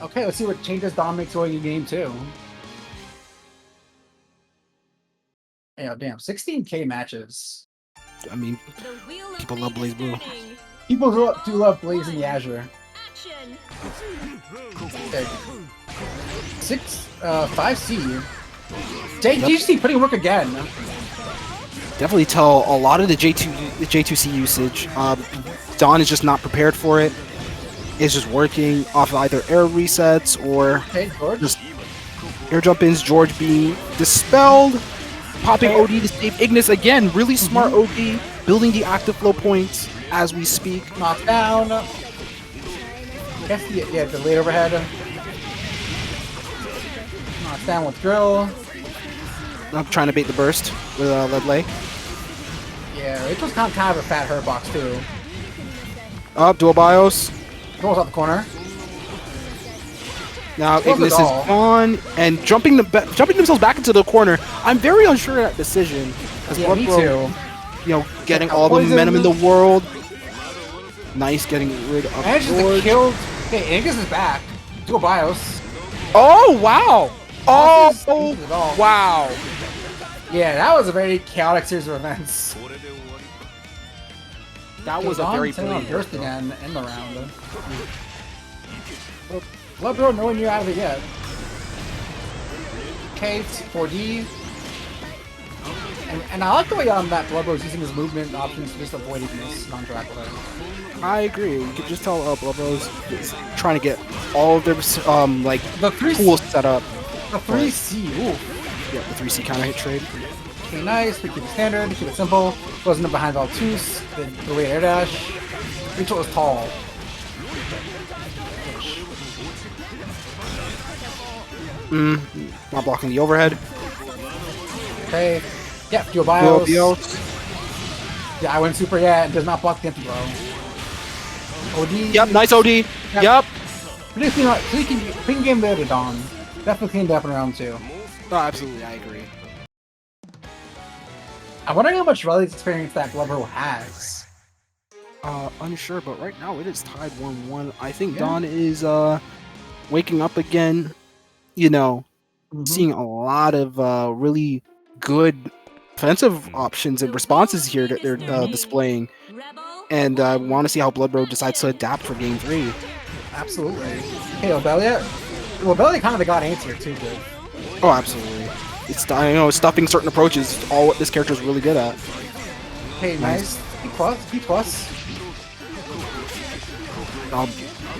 Okay, let's see what changes Dawn makes going in game 2. Yeah, damn, 16k matches. I mean, The wheel of people love fate is BlazBlue. turning. People who do love Blaze in the Azure. Action. Okay. 5C. JGC putting work again. Definitely tell a lot of the J2C usage. Dawn is just not prepared for it. It's just working off of either air resets or Okay, George. just air jump ins. George being dispelled, popping OD to save Ignis again. Really smart OD, building the active flow points as we speak. Knocked down. Guess the late overhead. Knocked down with drill. I'm trying to bait the burst with Ledley. Yeah, Rachel's kind of a fat hurt box too. Up, dual bios. Goes out the corner. Now Close Ignis it is all. gone and jumping themselves back into the corner. I'm very unsure of that decision. As Yeah, me bloodbro, too. you know, getting Yeah, all the poison. momentum in the world. Nice getting rid of Manages to George. kill. Okay, Angus is back. Dual bios. Oh wow! Bosses Oh uses it all. wow! Yeah, that was a very chaotic series of events. That was a Dawn very sitting on brilliant burst again in the round. bloodbro, no one knew out of it yet. Kate, 4D. And I like the way that bloodbro is using his movement options to just avoid Ignis non-interact with her. I agree. You could just tell bloodbro's trying to get all of their like The 3C, tools set up. the 3C, ooh. Yeah, the 3C counter hit trade. Okay, nice. We keep it standard, keep it simple. Goes in behind Valtus, the way air dash. Rachel is tall. Not blocking the overhead. Okay. Yeah, dual bios. Bios. Yeah, I went super, yeah, and does not block the empty blow. OD. Yep, nice OD. Yep. Pretty clean game there to Dawn. Definitely cleaned up in round 2. Oh, absolutely, I agree. I'm wondering how much Raleig's experience that bloodbro has. Unsure, but right now it is tied 1-1. I think Yeah. Dawn is waking up again. You know, seeing a lot of really good offensive options and responses here that they're displaying. Rebel. And I want to see how bloodbro decides to adapt for game 3. Absolutely. Hey, Lobelia. Lobelia kind of the god answer too, dude. Oh, absolutely. It's stuffing certain approaches is all what this character is really good at. Hey, nice. B+, B+.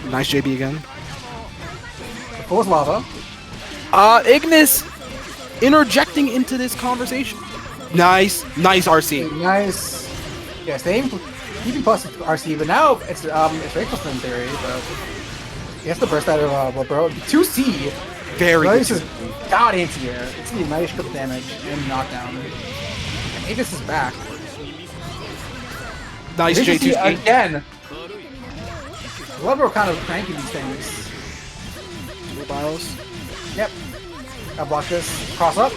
Nice JB again. Full lava. Ignis interjecting into this conversation. Nice RC. Nice. Yeah, same. DB plus RC, but now it's Rachel's in theory, but he has to burst out of bloodbro. 2C. Very Nice good. is god anti-air. It's gonna be nice crit damage and knockdown. And Aegis is back. Nice J2C J2C. again. Bloodbro kind of cranking these things. Bios. Yep. I block this. Cross up.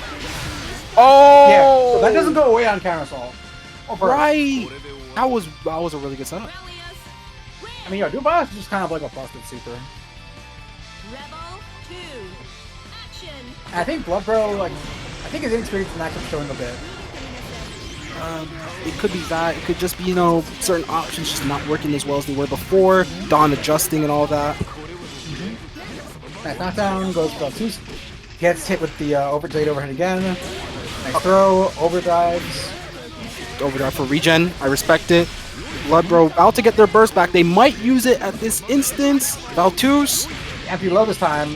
Oh! Yeah. So that doesn't go away on carousel. Oh, burst. Right. That was a really good setup. I mean, dual bios is just kind of like a busted super. Rebel 2. Action. And I think bloodbro, I think his inexperience in that keeps showing a bit. It could be that. It could just be, certain options just not working as well as they were before. Dawn adjusting and all that. Nice knockdown, goes for two. Gets hit with the overhead again. Nice throw, overdrives. Overdrive for regen. I respect it. bloodbro about to get their burst back. They might use it at this instance. Valtus. Empty low this time.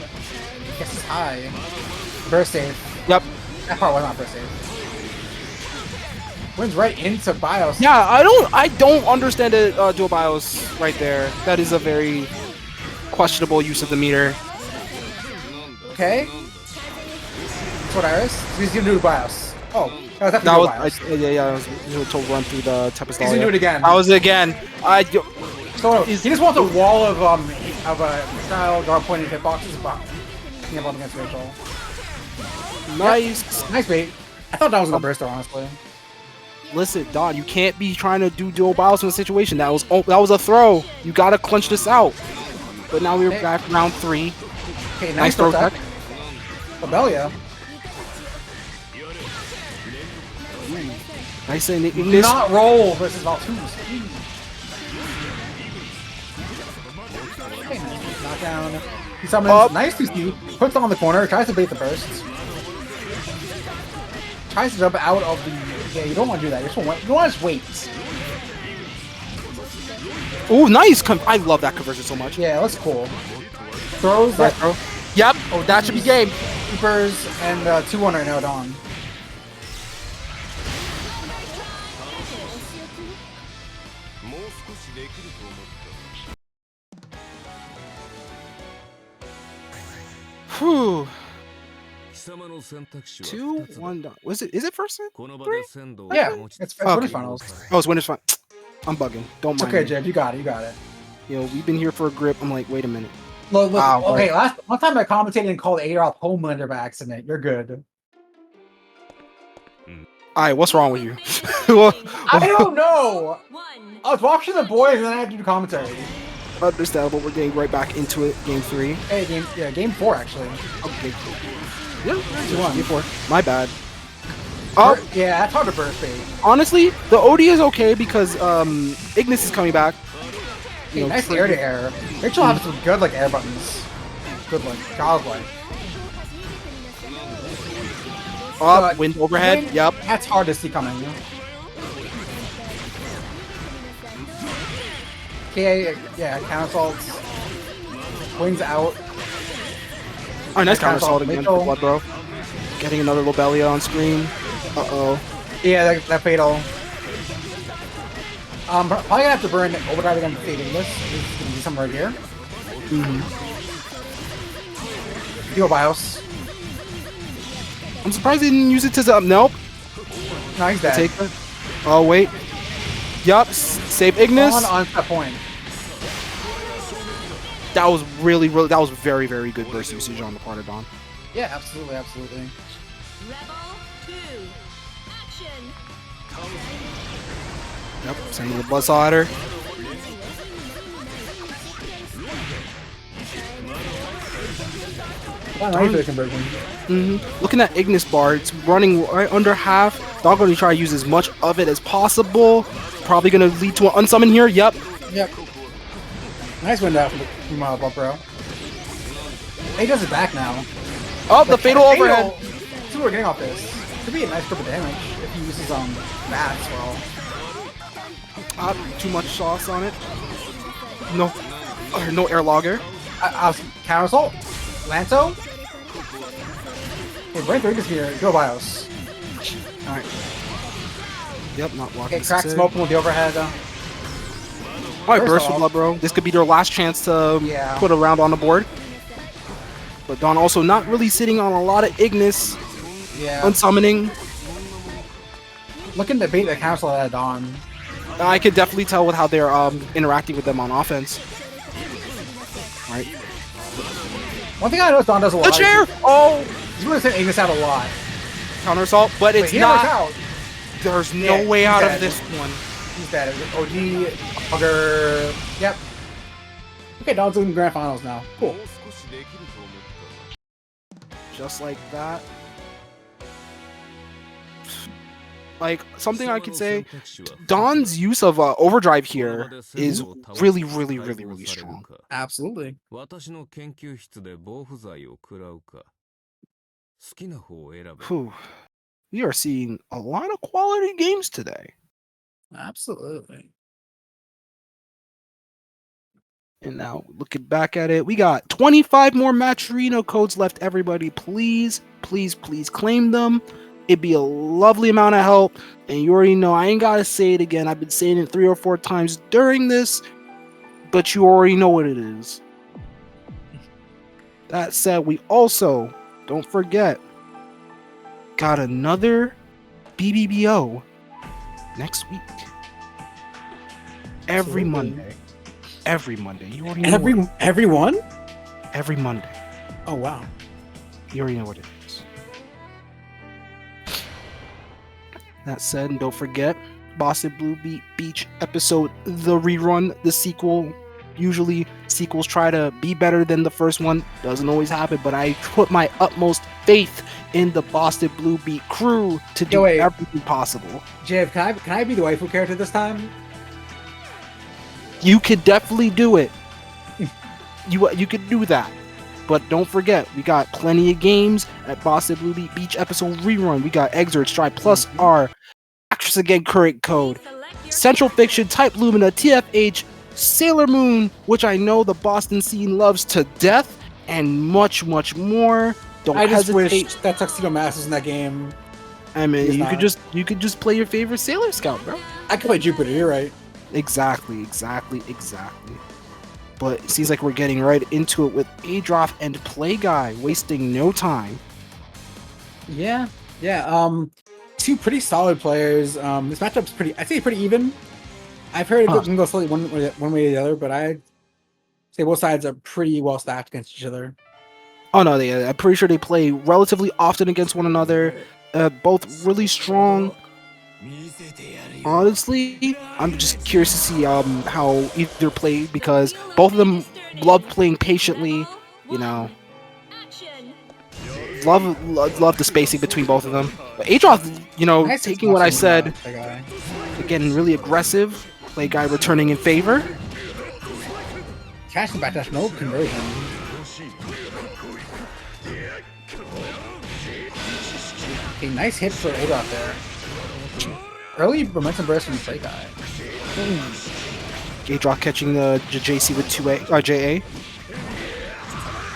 Guess it's high. Burst save. Yep. That part was not burst save. Wins right into BIOS. Yeah, I don't understand it, dual BIOS right there. That is a very questionable use of the meter. Okay. Sword Iris. He's gonna do the BIOS. Oh, that was That was BIOS. I was to run through the Tempest. He's gonna do it again. I was again. So he just wants a wall of style guard pointed hitboxes, but he can't against Rachel. Nice. Yep. Nice bait. I thought that was gonna burst her, honestly. Listen, Don, you can't be trying to do dual bios in a situation. That was a throw. You gotta clinch this out. But now we're back round 3. Okay, nice throw tech. Abelia. Nice and Do not roll versus Valtus. Okay, nice knockdown. He summons. Nice to see. Puts on the corner. Tries to bait the bursts. Tries to jump out of the. Yeah, you don't want to do that. You want to just wait. Oh, nice! I love that conversion so much. Yeah, that's cool. Throws that. Throw. Yep. Oh, that should be game. Keepers and 2-1 right now, Dawn. Whew. 2-1 down. Was it? Is it first set? 3? Yeah, it's winners finals. Oh, it's winners final. I'm bugging. Don't mind. Okay, me. Jeb, you got it. You got it. Yo, we've been here for a grip. I'm like, wait a minute. Look, okay, one time I commentated and called Adroth Homelander by accident. You're good. Alright, what's wrong with you? I don't know. I was watching the boys and then I had to do commentary. Understandable. We're getting right back into it. Game 3. Hey, game 4 actually. Okay. Yeah, 2-1. Game 4. My bad. Oh, yeah, that's hard to burst bait. Honestly, the OD is okay because Ignis is coming back. Hey, nice air to air. Rachel has some good air buttons. Good godlike. Up, wind overhead. Wind, yep. That's hard to see coming. You know? Okay, yeah, counter assaults. Wings out. Oh, nice counter assault again for bloodbro. Getting another Lobelia on screen. Uh-oh. Yeah, that fatal. Probably gonna have to burn overdrive again to fade English. It's gonna be somewhere right here. Heal BIOS. I'm surprised they didn't use it to nope. No, he's dead. Take it. Oh wait. Yup. Save Ignis. On that point. That was really that was very good burst usage on the part of Don. Yeah, absolutely. Rebel 2. Action. Yep. Sending the buzzsaw at her. Looking at Ignis bar, it's running right under half. Dog going to try to use as much of it as possible. Probably going to lead to an unsummon here. Yep. Nice window from bro. He does it back now. Oh, the fatal overhead. See what we're getting off this. Could be a nice grip of damage if he uses bats well. Too much sauce on it. No air logger. Counter assault. Lanto. Okay, brain 3 this here. Go BIOS. Alright. Yep, not blocking. Okay, crack smoking with the overhead. Alright, burst for bloodbro. This could be their last chance to put a round on the board. But Dawn also not really sitting on a lot of Ignis. Yeah. Unsummoning. Looking to bait the council at Dawn. I could definitely tell with how they're interacting with them on offense. Right. One thing I noticed Dawn does a lot. The chair! Oh! He's going to send Ignis out a lot. Counter assault, but it's not. Out. There's no way out of this one. He's dead. OG, Hugger. Yep. Okay, Dawn's in the grand finals now. Cool. Just like that. Like, something I could say, Dawn's use of overdrive here is really strong. Absolutely. Whew. We are seeing a lot of quality games today. Absolutely. And now, looking back at it, we got 25 more Matcherino codes left, everybody. Please claim them. It'd be a lovely amount of help. And you already know, I ain't got to say it again. I've been saying it 3 or 4 times during this, but you already know what it is. That said, we also, don't forget, got another BBBO next week. Every Absolutely. Monday. Every Monday. You already know what- Everyone? every Monday. Oh wow. You already know what it is. That said, don't forget, BostonBlueBeat Beach episode, the rerun, the sequel. Usually sequels try to be better than the first one. Doesn't always happen, but I put my utmost faith in the BostonBlueBeat crew to do wait. everything possible. Jeff, can I be the waifu character this time? You could definitely do it. You could do that. But don't forget, we got plenty of games at BostonBlueBeat Beach episode rerun. We got Exert, Stride Plus R, Actress Again Current Code, Central Fiction, Type Lumina, TFH, Sailor Moon, which I know the Boston scene loves to death, and much, much more. Don't I just hesitate. wish that Tuxedo Mask was in that game. I mean, He's you not. could just play your favorite Sailor Scout, bro. I could play Jupiter, you're right. Exactly. But it seems like we're getting right into it with Adroth and Play Guy, wasting no time. Yeah. Two pretty solid players. This matchup's I'd say pretty even. I've heard it can go slightly one way or the other, but I'd say both sides are pretty well stacked against each other. Oh no, I'm pretty sure they play relatively often against one another. Both really strong. Honestly, I'm just curious to see how either play, because both of them love playing patiently. You know, love the spacing between both of them. But Adroth, Nice taking what I said, that guy. again, really aggressive. Play Guy returning in favor. Cash and backdash, no conversion. Okay, nice hit for Adroth there. Early momentum burst from Play Guy. Adroth catching the JC with 2A, JA.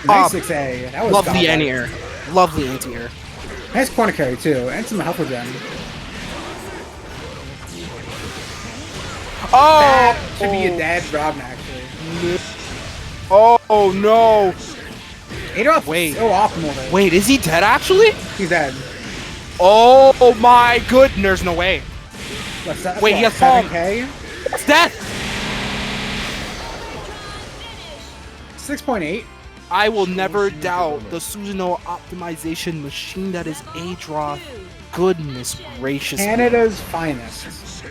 Nice 6A. That was Lovely godlike. anti-air. Lovely anti-air. Nice corner carry too, and some help regen. Oh! That should be a dead Robin actually. Oh no! Adroth Wait. so optimal there. Wait, is he dead actually? He's dead. Oh my goodness, there's no way. Wait, he has fallen. 7K? It's death! 6.8. I will never doubt the Susanoo optimization machine that is Adroth. Goodness gracious. Canada's finest.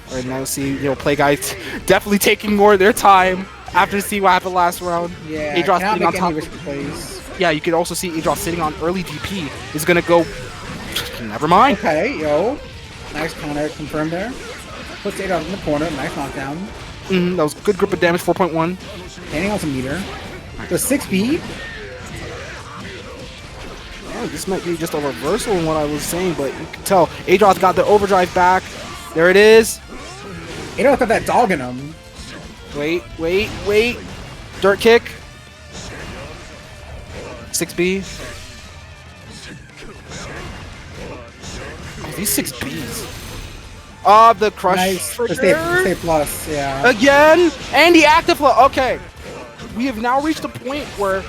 Alright, now see, Play Guys definitely taking more of their time after seeing what happened last round. Yeah, Adroth cannot sitting on make top any of, risky plays. yeah, you can also see Adroth sitting on early DP is gonna go. Never mind. Okay, yo. Nice counter confirmed there. Puts Adroth in the corner, nice knockdown. That was good grip of damage, 4.1. Standing on some meter. The 6B. Oh, this might be just a reversal in what I was saying, but you can tell Adroth got the overdrive back. There it is. Adroth got that dog in him. Wait. Dirt kick. 6B. Oh, these 6Bs. The crush. Nice. The trigger. stay plus, yeah. Again, and the active flow. Okay, we have now reached a point where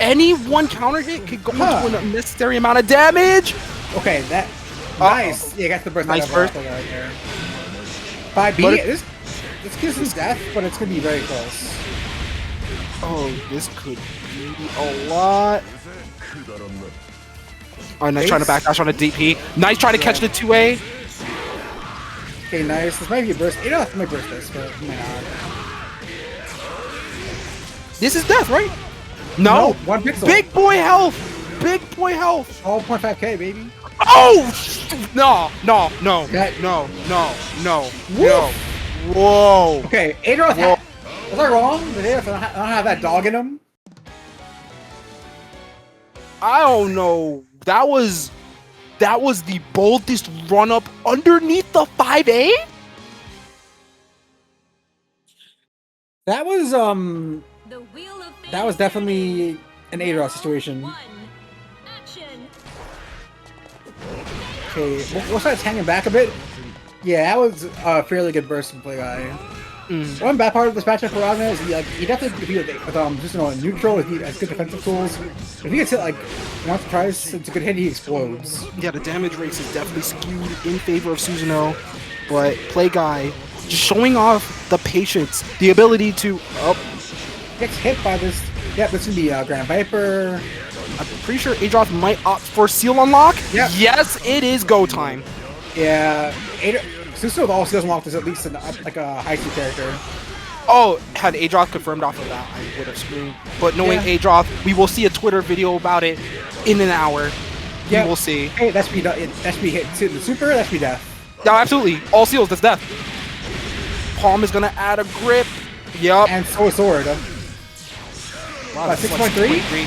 any one counter hit could go into an unnecessary amount of damage. Okay, that. Nice. Yeah, got the burst. Nice burst. Right there. 5B. This gives him death, but it's gonna be very close. Oh, this could be a lot. Oh, nice trying to backdash on a DP. Nice trying to catch the 2A. Okay, nice. This might be a burst. Adroth might burst this, but it might not. This is death, right? No. 1 pixel. Big boy health. Big boy health. All 0.5K, baby. Oh! No. That- No. Woo! Whoa. Okay, Adroth had. Was I wrong? Did Adroth not have that dog in him? I don't know. That was the boldest run up underneath the 5A? That was The Wheel of Fate that was definitely an Adroth situation. One. Action. Okay, we'll start hanging back a bit. Yeah, that was a fairly good burst from Play Guy. One bad part of this matchup for Ragnar is he definitely if he with just neutral, if he has good defensive tools. If he gets hit like once or twice, it's a good hit. He explodes. Yeah, the damage rates is definitely skewed in favor of Susanoo, but Play Guy just showing off the patience, the ability to. Gets hit by this. Yeah, this is the Grand Viper. I'm pretty sure Adroth might opt for Seal Unlock. Yep. Yes, it is go time. Yeah, Susanoo with all seals unlocked is at least like a high speed character. Oh, had Adroth confirmed off of that, I would have screamed. But knowing Adroth, we will see a Twitter video about it in an hour. Yeah, we will see. Hey, that should be hit to the super. That should be death. No, absolutely. All seals. That's death. Palm is gonna add a grip. Yup. And so is sword. Wow, 6.3.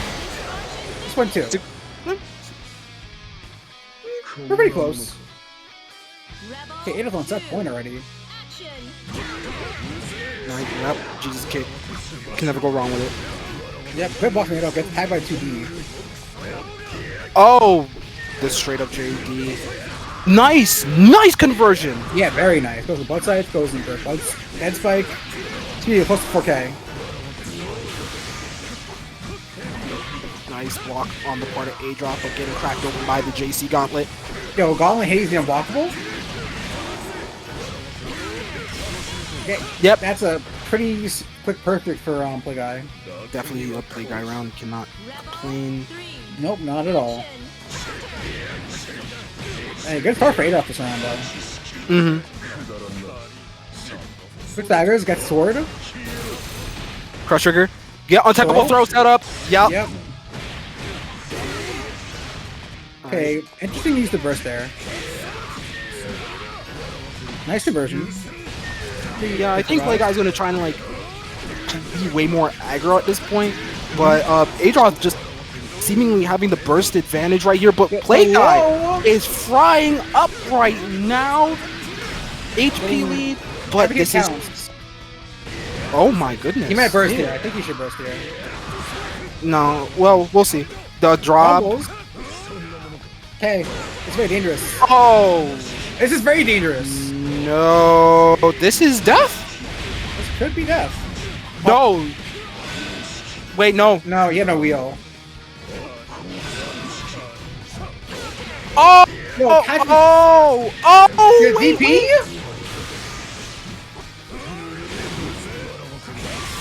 6.2. We're pretty close. Okay, Adroth on set point already. Yep, Jesus kick. Can never go wrong with it. Yep, quit blocking Adroth. Gets tagged by 2D. Oh, the straight up JD. Nice, nice conversion. Yeah, very nice. Goes to both sides. Goes into head spike. Speed close to 4K. Nice block on the part of Adroth, but getting cracked open by the JC gauntlet. Yo, Gauntlet Haze the unblockable. Okay, Yep. That's a pretty quick perfect for Play Guy. Definitely a Play Guy round. Cannot complain. Nope, not at all. Hey, good start for Adroth this round though. Quick daggers, got sword. Crush trigger. Get untechable throw set up. Yep. Okay, interesting use the burst there. Nice conversion. Yeah, I think Play Guy's gonna try and like be way more aggro at this point, but Adroth just seemingly having the burst advantage right here, but Play Guy is frying up right now. HP lead, but this is. Oh my goodness. He might burst here. I think he should burst here. No, well, we'll see. The drop. Okay, it's very dangerous. Oh! This is very dangerous. No, this is death? This could be death. No. Wait, no. No, he had no wheel. Oh! Yo, Oh! Wait, DP?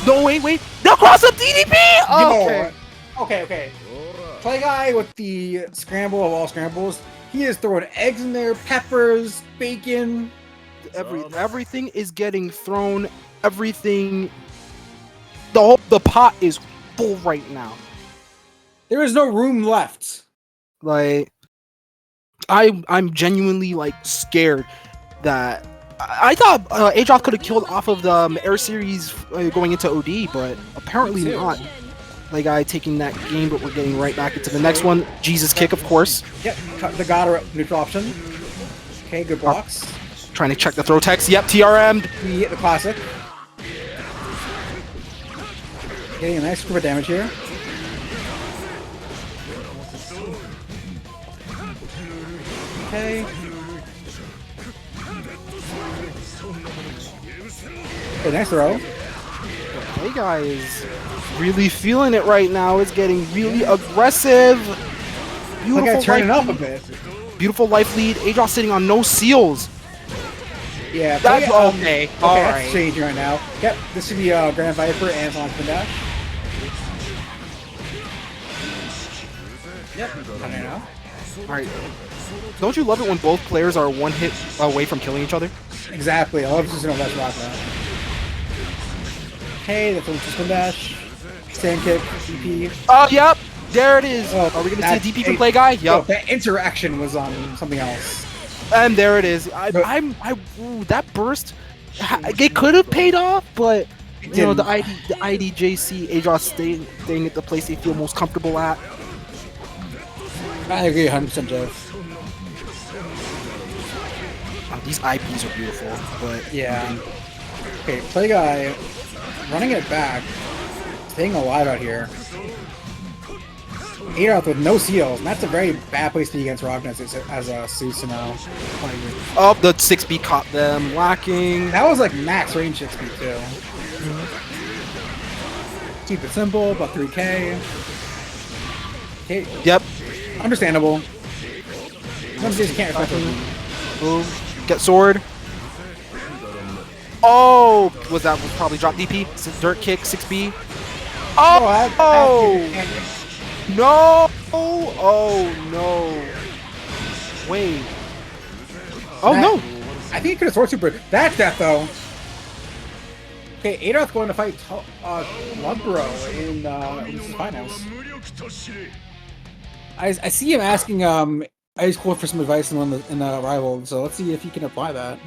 No, wait. No, cross up DDP! Okay. Play Guy with the scramble of all scrambles. He is throwing eggs in there, peppers, bacon. Everything is getting thrown. Everything. The pot is full right now. There is no room left. Like, I'm genuinely like scared that I thought Adroth could have killed off of the Air Series going into OD, but apparently not. Like Guy taking that game, but we're getting right back into the next one. Jesus kick, of course. Yep, the God neutral option. Okay, good blocks. Trying to check the throw text. Yep, TRM'd. We hit the classic. Getting a nice square damage here. Okay. Okay, nice throw. Play Guy is really feeling it right now. It's getting really aggressive. Beautiful. Turning up a bit. Beautiful life lead. Adroth sitting on no seals. Yeah, that's okay. All right. That's changing right now. Yep, this should be Grand Viper and Launch Dash. Yep, I know. All right. Don't you love it when both players are one hit away from killing each other? Exactly. I love just that rock now. Okay, that's a spin dash. Stand kick, DP. Oh, yep. There it is. Are we gonna see a DP from Play Guy? Yep. That interaction was on something else. And there it is. Ooh, that burst. It could have paid off, but you know the IDJC Adroth staying at the place they feel most comfortable at. I agree 100%, Jeff. These IPs are beautiful, but yeah. Okay, Play Guy running it back, staying alive out here. Adroth with no seals, and that's a very bad place to be against Rognus as a Susanoo. Oh, the 6B caught them lacking. That was like max range 6B too. Keep it simple, about 3k. Okay. Yep. Understandable. Sometimes you just can't reflect them. Boom. Get sword. Oh, was that probably drop DP? It's a dirt kick, 6B. Oh! No! Oh no! Wait. Oh no! I think he could have sword super. That's death though. Okay, Adroth going to fight bloodbro in the finals. I see him asking Ice Cold for some advice in the rival, so let's see if he can apply that.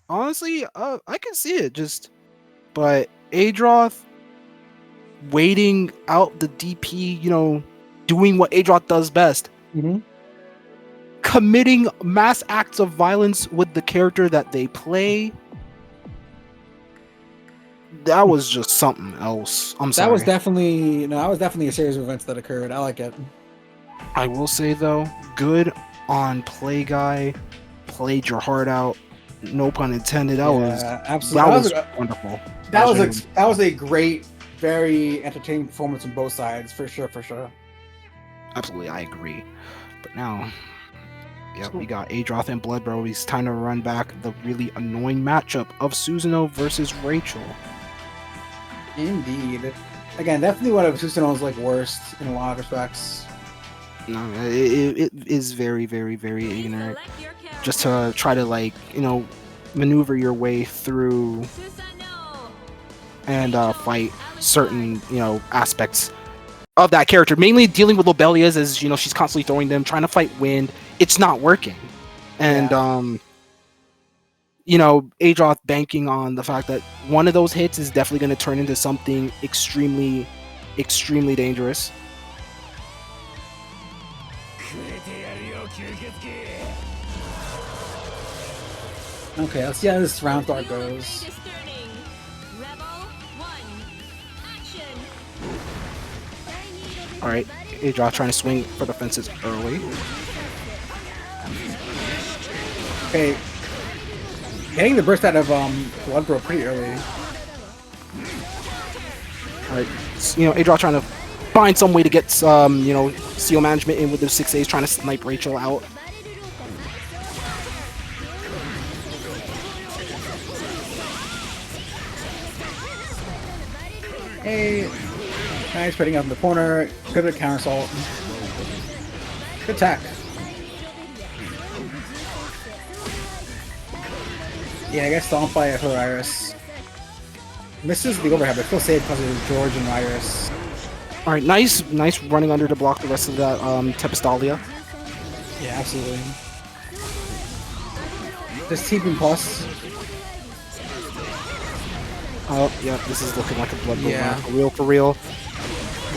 Honestly, I can see it. But Adroth waiting out the DP, you know, doing what Adroth does best. Committing mass acts of violence with the character that they play. That was just something else. I'm sorry. That was definitely a series of events that occurred. I like it. I will say though, good on Play Guy. Played your heart out. No pun intended. That was wonderful. That was a great, very entertaining performance on both sides, for sure. Absolutely, I agree. But now, yeah, we got Adroth and bloodbro. It's time to run back the really annoying matchup of Susanoo versus Rachel. Indeed. Again, definitely one of Susanoo's like worst in a lot of respects. No, it is very, very, very ignorant. Just to try to, like, you know, maneuver your way through and fight certain, you know, aspects of that character. Mainly dealing with Lobelias, as you know, she's constantly throwing them, trying to fight wind. It's not working, and you know, Adroth banking on the fact that one of those hits is definitely going to turn into something extremely, extremely dangerous. Okay, let's see how this round start goes. Alright, Adroth trying to swing for the fences early. Okay. Getting the burst out of bloodbro pretty early. Alright, you know, Adroth trying to find some way to get some, you know, seal management in with the 6As, trying to snipe Rachel out. Hey, nice putting up in the corner. Good at counter assault. Good attack. Yeah, I guess stomp by her Iris. Misses the overhead, but still saved because of George and Iris. Alright, nice running under to block the rest of that Tepistalia. Yeah, absolutely. Just TP plus. Oh, yeah, this is looking like a blood Yeah. for real.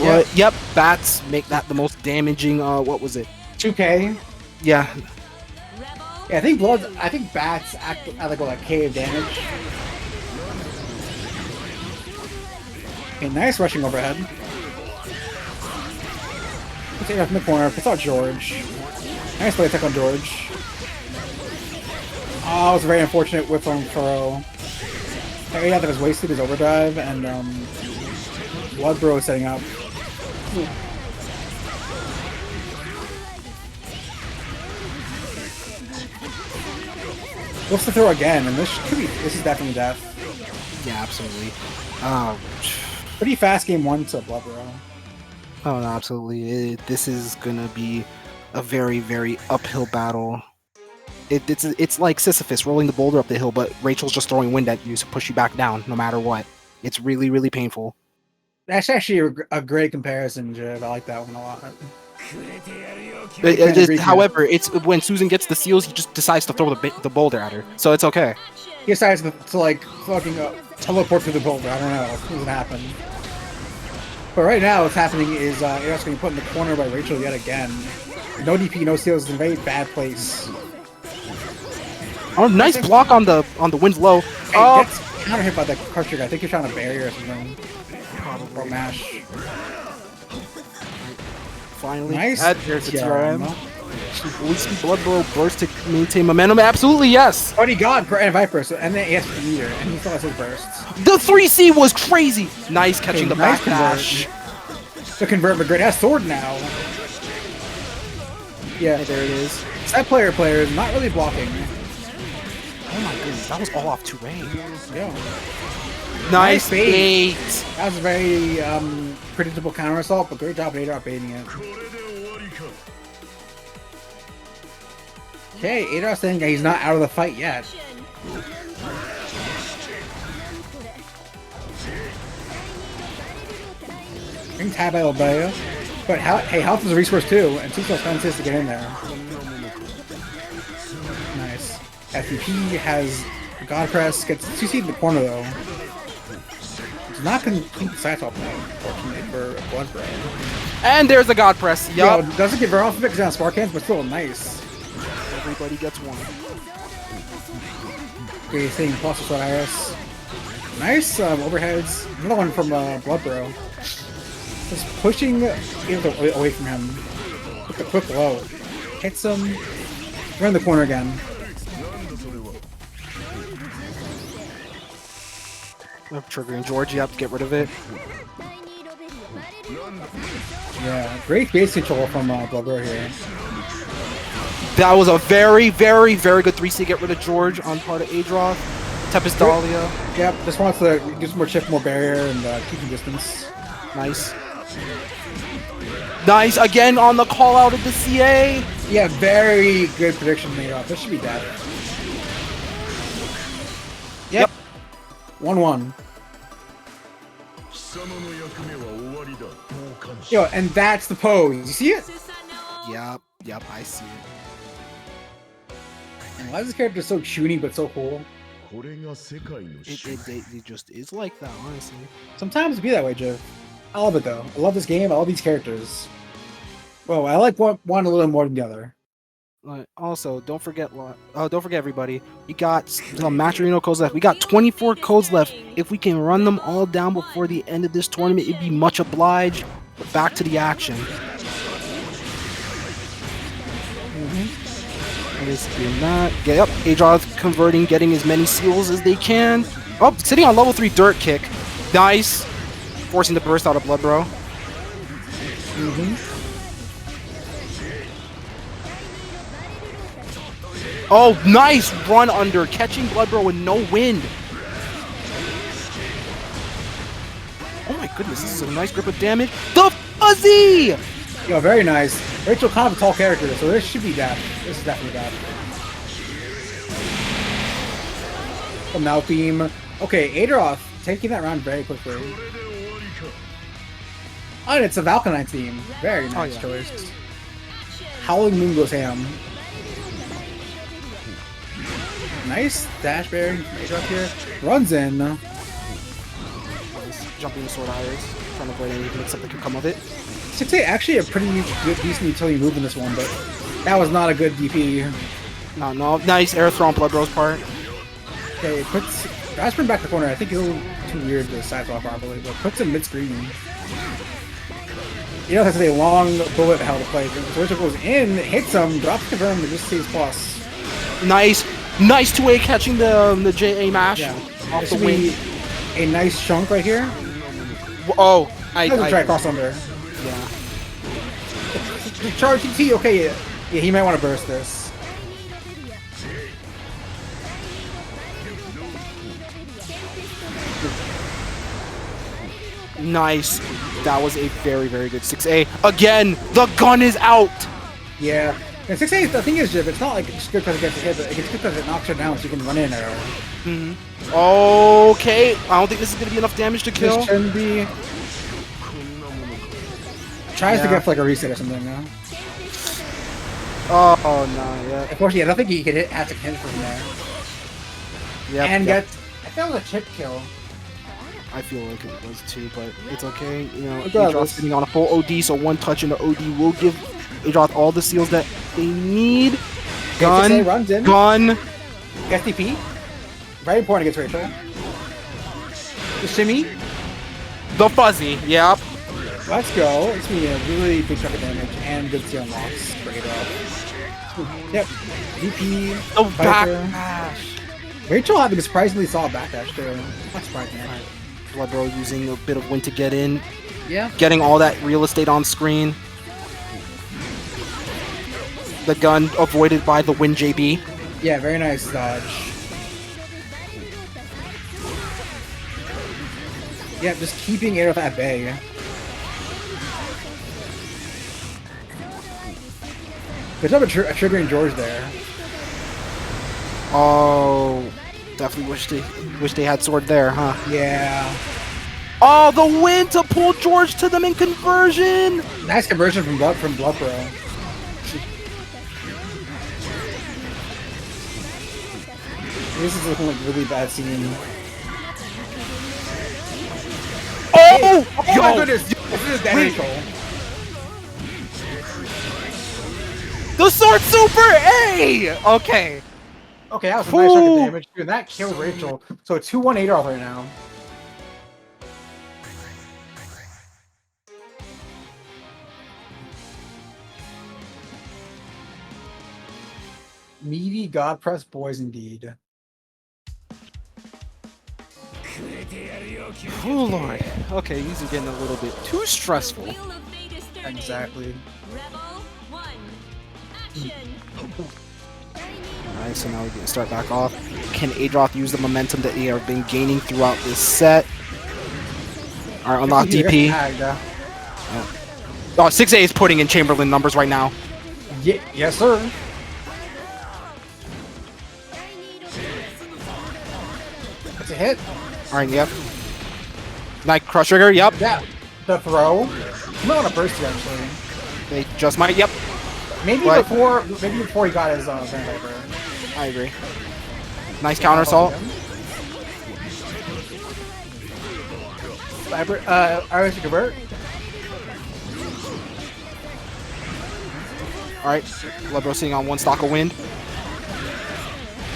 Yep. Yep, bats make that the most damaging, what was it? 2k. Yeah. Yeah, I think bats act at like K of damage. Okay, nice rushing overhead. Take it up in the corner, puts out George. Nice play attack on George. Oh, it was very unfortunate whip on Furrow. Yeah, that was wasted his overdrive, and bloodbro is setting up. Looks to throw again, and this is definitely death. Yeah, absolutely. Pretty fast game one to bloodbro. Oh, no, absolutely. This is gonna be a very, very uphill battle. It's like Sisyphus rolling the boulder up the hill, but Rachel's just throwing wind at you to push you back down, no matter what. It's really, really painful. That's actually a great comparison, Jib. I like that one a lot. However, it's when Susan gets the seals, he just decides to throw the boulder at her, so it's okay. He decides to like fucking teleport through the boulder. I don't know. It doesn't happen. But right now, what's happening is Adroth's getting put in the corner by Rachel yet again. No DP, no seals, in a very bad place. Oh, nice block on the wind low. Hey, gets counter hit by the crusher guy. I think you're trying to barrier or something. Or mash. Finally. Nice. There's the TRM. TRM. We see bloodbro burst to maintain momentum. Absolutely, yes. Oh, he got and Viper, so, and then he has the meter, and he still has his bursts. The 3C was crazy. Nice catching the Nice backdash. The convert, but great has sword now. Yeah, There it is. that player is not really blocking. Oh my goodness, that was all off 2A. Yeah. Nice bait. bait. That was a very predictable counter assault, but great job Adroth baiting it. Okay, Adroth saying he's not out of the fight yet. Bring tab out of Bayo. But hey, health is a resource too, and 2 expenses to get in there. Nice. FVP has God Press, gets 2C in the corner though. It's not complete the side top though, unfortunately for bloodbro. And there's the God Press. Yup. Yo, doesn't give her off because down spark hands, but still nice. Everybody gets one. Okay, saying plus or Iris. Nice overheads. Another one from bloodbro. Just pushing away from him. With the quick low. Hits him. Run the corner again. Triggering George, you have to get rid of it. Yeah, great base control from bloodbro here. That was a very, very, very good 3C to get rid of George on part of Adroth. Tempest Dahlia. Yep, just wants to do some more shift, more barrier, and keep the distance. Nice. Nice, again on the call out of the CA. Yeah, very good prediction made off. This should be dead. Yep. 1-1. Yo, and that's the pose. You see it? Yep, I see it. And why is this character so chuny but so cool? It just is like that, honestly. Sometimes it be that way, Joe. I love it though. I love this game. I love these characters. Well, I like one a little more than the other. Also, don't forget everybody. We got some Matcherino codes left. We got 24 codes left. If we can run them all down before the end of this tournament, it'd be much obliged. But back to the action. Doing that. Yep, Adroth converting, getting as many seals as they can. Oh, sitting on level 3 dirt kick. Nice. Forcing the burst out of bloodbro. Oh, nice run under, catching bloodbro with no wind. Oh my goodness, this is a nice grip of damage. The fuzzy! Yo, very nice. Rachel kind of a tall character, so this should be dash. This is definitely dash. From now beam. Okay, Adroth taking that round very quickly. Oh, and it's a Valkanite team. Very nice choice. Howling Moon goes ham. Nice dash bear. Adroth here. Runs in. Nice. Jumping the sword iris. Trying to avoid any mix-up that could come of it. 6-8 actually a pretty good, decent utility move in this one, but that was not a good DP. No, nice air throw on bloodbro's part. Okay, it puts Rasper back the corner. I think it's a little too weird to side swap properly, but puts him mid-screen. You know, that's a long bullet hell to play. So Richard goes in, hits him, drops confirm, and just stays plus. Nice 2A catching the JA mash off the wing. A nice chunk right here. Oh, I try cross under. Yeah. Charge TT, okay, yeah, he might want to burst this. Nice. That was a very, very good 6A. Again, the gun is out. Yeah. And 6A, the thing is, Jib, it's not like it's good because it gets a hit, but it's good because it knocks her down so you can run in there. Okay. I don't think this is going to be enough damage to kill. This shouldn't be. Tries to get like a reset or something now. Oh no, yeah. Unfortunately, I don't think he could hit has to hit from there. Yeah. And get. I thought it was a chip kill. I feel like it was too, but it's okay. You know, Adroth Adroth's sitting on a full OD, so one touch in the OD will give Adroth all the seals that they need. Gun. Runs in. Gun. SDP. Very important against Rachel. The shimmy. The fuzzy. Yep. Let's go. It's gonna be a really big chunk of damage and good CL unlocks for Adroth. Yep. VP. Oh, Viper. backdash. Rachel having a surprisingly solid backdash too. That's surprising. Bloodbro using a bit of wind to get in. Yeah. Getting all that real estate on screen. The gun avoided by the wind JB. Yeah, very nice dodge. Yeah, just keeping Adroth at bay. Good job of triggering George there. Oh, definitely wish they had sword there, huh? Yeah. Oh, the win to pull George to them in conversion. Nice conversion from BloodBro. This is looking like a really bad scene. Oh, Oh my goodness! This is damage control. The sword super! Hey! Okay. Okay, that was a nice chunk of damage. Dude, that killed Rachel. So 2-1 Adroth right now. Meaty God press boys indeed. Oh lord. Okay, these are getting a little bit too stressful. Wheel of Fate is turning. Exactly. Rebel 1. Action. Alright, so now we're gonna start back off. Can Adroth use the momentum that they have been gaining throughout this set? Alright, unlock DP. Oh, 6A is putting in Chamberlain numbers right now. Yeah, yes, sir. That's a hit. Alright, yep. Night crush trigger, yep. Yeah, the throw. I'm not on a burst here, actually. They just might, yep. Maybe What? before he got his Viper. I agree. Nice counter assault. Viper, Iris to convert. Alright, Bloodbro sitting on one stock of wind.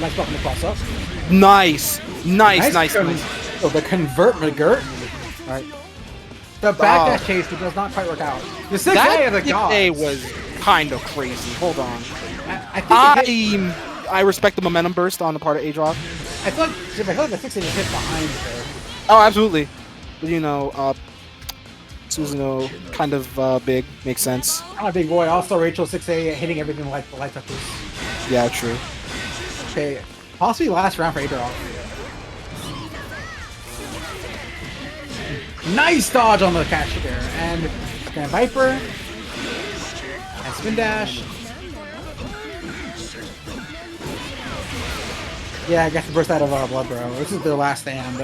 Nice block in the cross up. Nice! Nice. Oh, the convert McGirt. Alright. The backdash chase does not quite work out. The 6A That of the gods. 6A was kind of crazy. Hold on. I think I respect the momentum burst on the part of Adroth. I feel like the 6A is hit behind her. Oh, absolutely. But you know, Susanoo kind of big. Makes sense. Kind of big boy. Also, Rachel 6A hitting everything like the light touches. Yeah, true. Okay, possibly last round for Adroth. Nice dodge on the catch there, and Viper, and spin dash. Yeah, I guess to burst out of BloodBro. This is their last stand.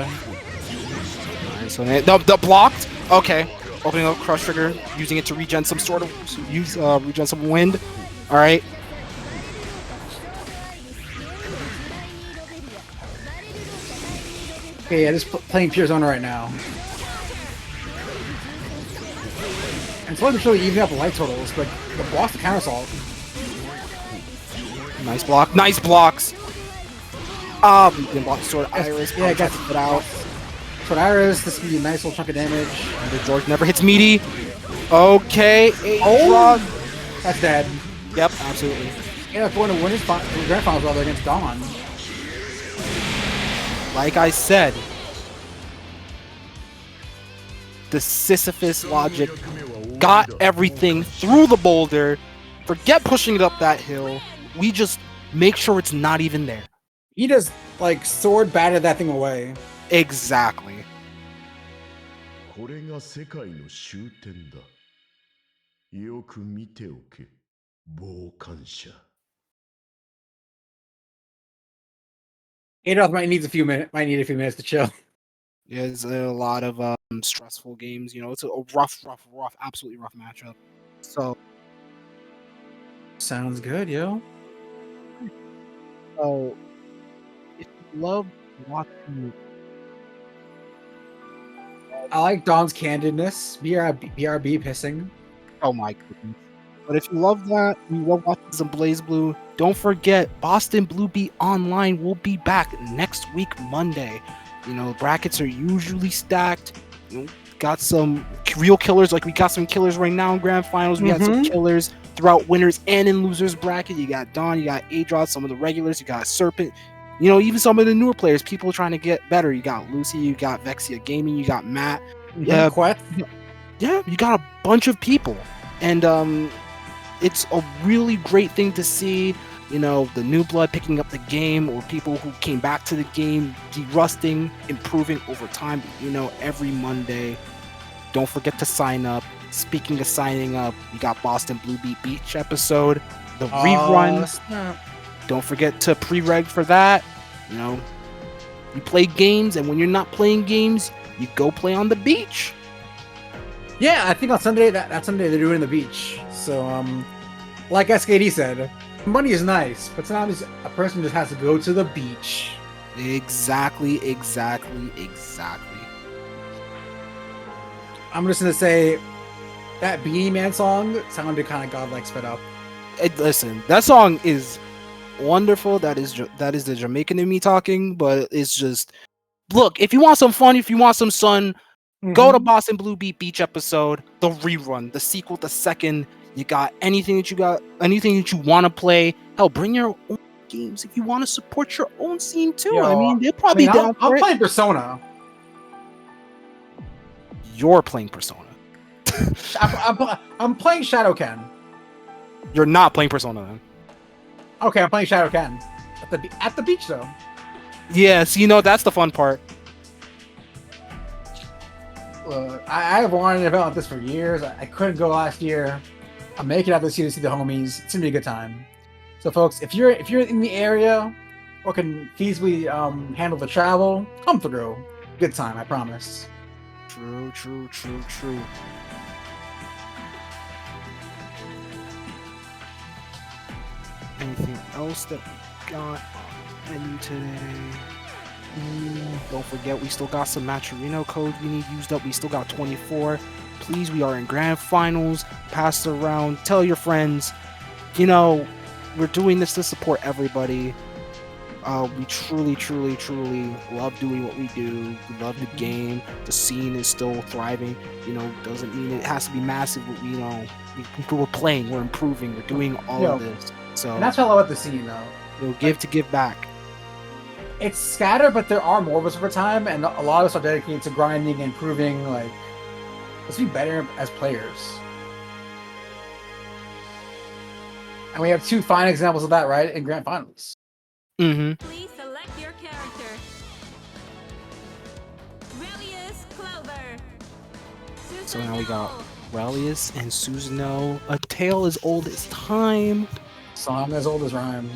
Alright, so the blocked. Okay, opening up crush trigger, using it to regen some sort of regen some wind. All right. Okay, yeah, just playing pure zone right now. And slowly but surely evening up the light totals, but the boss the counter assault. Nice block. Nice blocks. We can block Sword Iris. Yeah, got it out. Sword Iris, this can be a nice little chunk of damage. And the George never hits meaty. Okay. Oh! That's dead. Yep, absolutely. Yeah, going to win his grand finals rather against Dawn. Like I said, the Sisyphus logic got everything through the boulder. Forget pushing it up that hill. We just make sure it's not even there. He just, like, sword batted that thing away. Exactly. これが世界の終点だ。よく見ておけ、傍観者。Adroth might need a few minutes to chill. Yeah, it's a lot of stressful games. You know, it's a rough, absolutely rough matchup. So, Sounds good, yo. so if you love watching, I like Dawn's candidness. BRB pissing. oh my goodness. But if you love that, you love watching some BlazBlue, don't forget BostonBlueBeat Online will be back next week, Monday. You know, brackets are usually stacked. You know, got some real killers. Like we got some killers right now in grand finals. We had some killers throughout winners and in losers bracket. You got Dawn, you got Adroth, some of the regulars, you got Serpent. You know, even some of the newer players, people trying to get better. You got Lucy, you got Vexia Gaming, you got Matt. Yeah, you got a bunch of people, and it's a really great thing to see. You know, the new blood picking up the game, or people who came back to the game, de-rusting, improving over time. You know, every Monday, don't forget to sign up. Speaking of signing up, we got BostonBlueBeat Beach episode, the rerun. Don't forget to pre-reg for that. You know, you play games, and when you're not playing games, you go play on the beach. Yeah, I think on Sunday, that Sunday they're doing the beach. So, like SKD said, money is nice, but sometimes a person just has to go to the beach. Exactly. I'm just gonna say that Beanie Man song sounded kind of godlike sped up. Listen, that song is wonderful. That is the Jamaican in me talking, but it's just, look, if you want some fun, if you want some sun, go to BostonBlueBeat Beach episode, the rerun, the sequel, the second. You got anything that you want to play. Hell, bring your own games if you want to support your own scene too. Yo, I mean, they're probably down for I'm it. playing Persona. You're playing Persona. I'm playing Shadow Ken. You're not playing Persona then. Okay, I'm playing Shadow Ken at the beach though. Yes, you know that's the fun part. I have wanted an event like this for years. I couldn't go last year. I'm making it out this year to see the homies. It's gonna be a good time. So, folks, if you're in the area or can feasibly handle the travel, come through. Good time, I promise. True. Anything else that we got on menu today? Don't forget, we still got some Maturino codes we need used up. We still got 24. Please, we are in grand finals. Pass it around. Tell your friends. You know, we're doing this to support everybody. We truly love doing what we do. We love the game. The scene is still thriving. You know, doesn't mean it has to be massive. But we're playing. We're improving. We're doing all of this. So and that's what I love about the scene, though. We'll give to give back. It's scattered, but there are more of us over time, and a lot of us are dedicated to grinding and improving. Like, let's be better as players. And we have two fine examples of that, right, in grand finals. Please select your character. Relius Clover. So now we got Relius and Susanoo. A tale as old as time. Song as old as rhyme.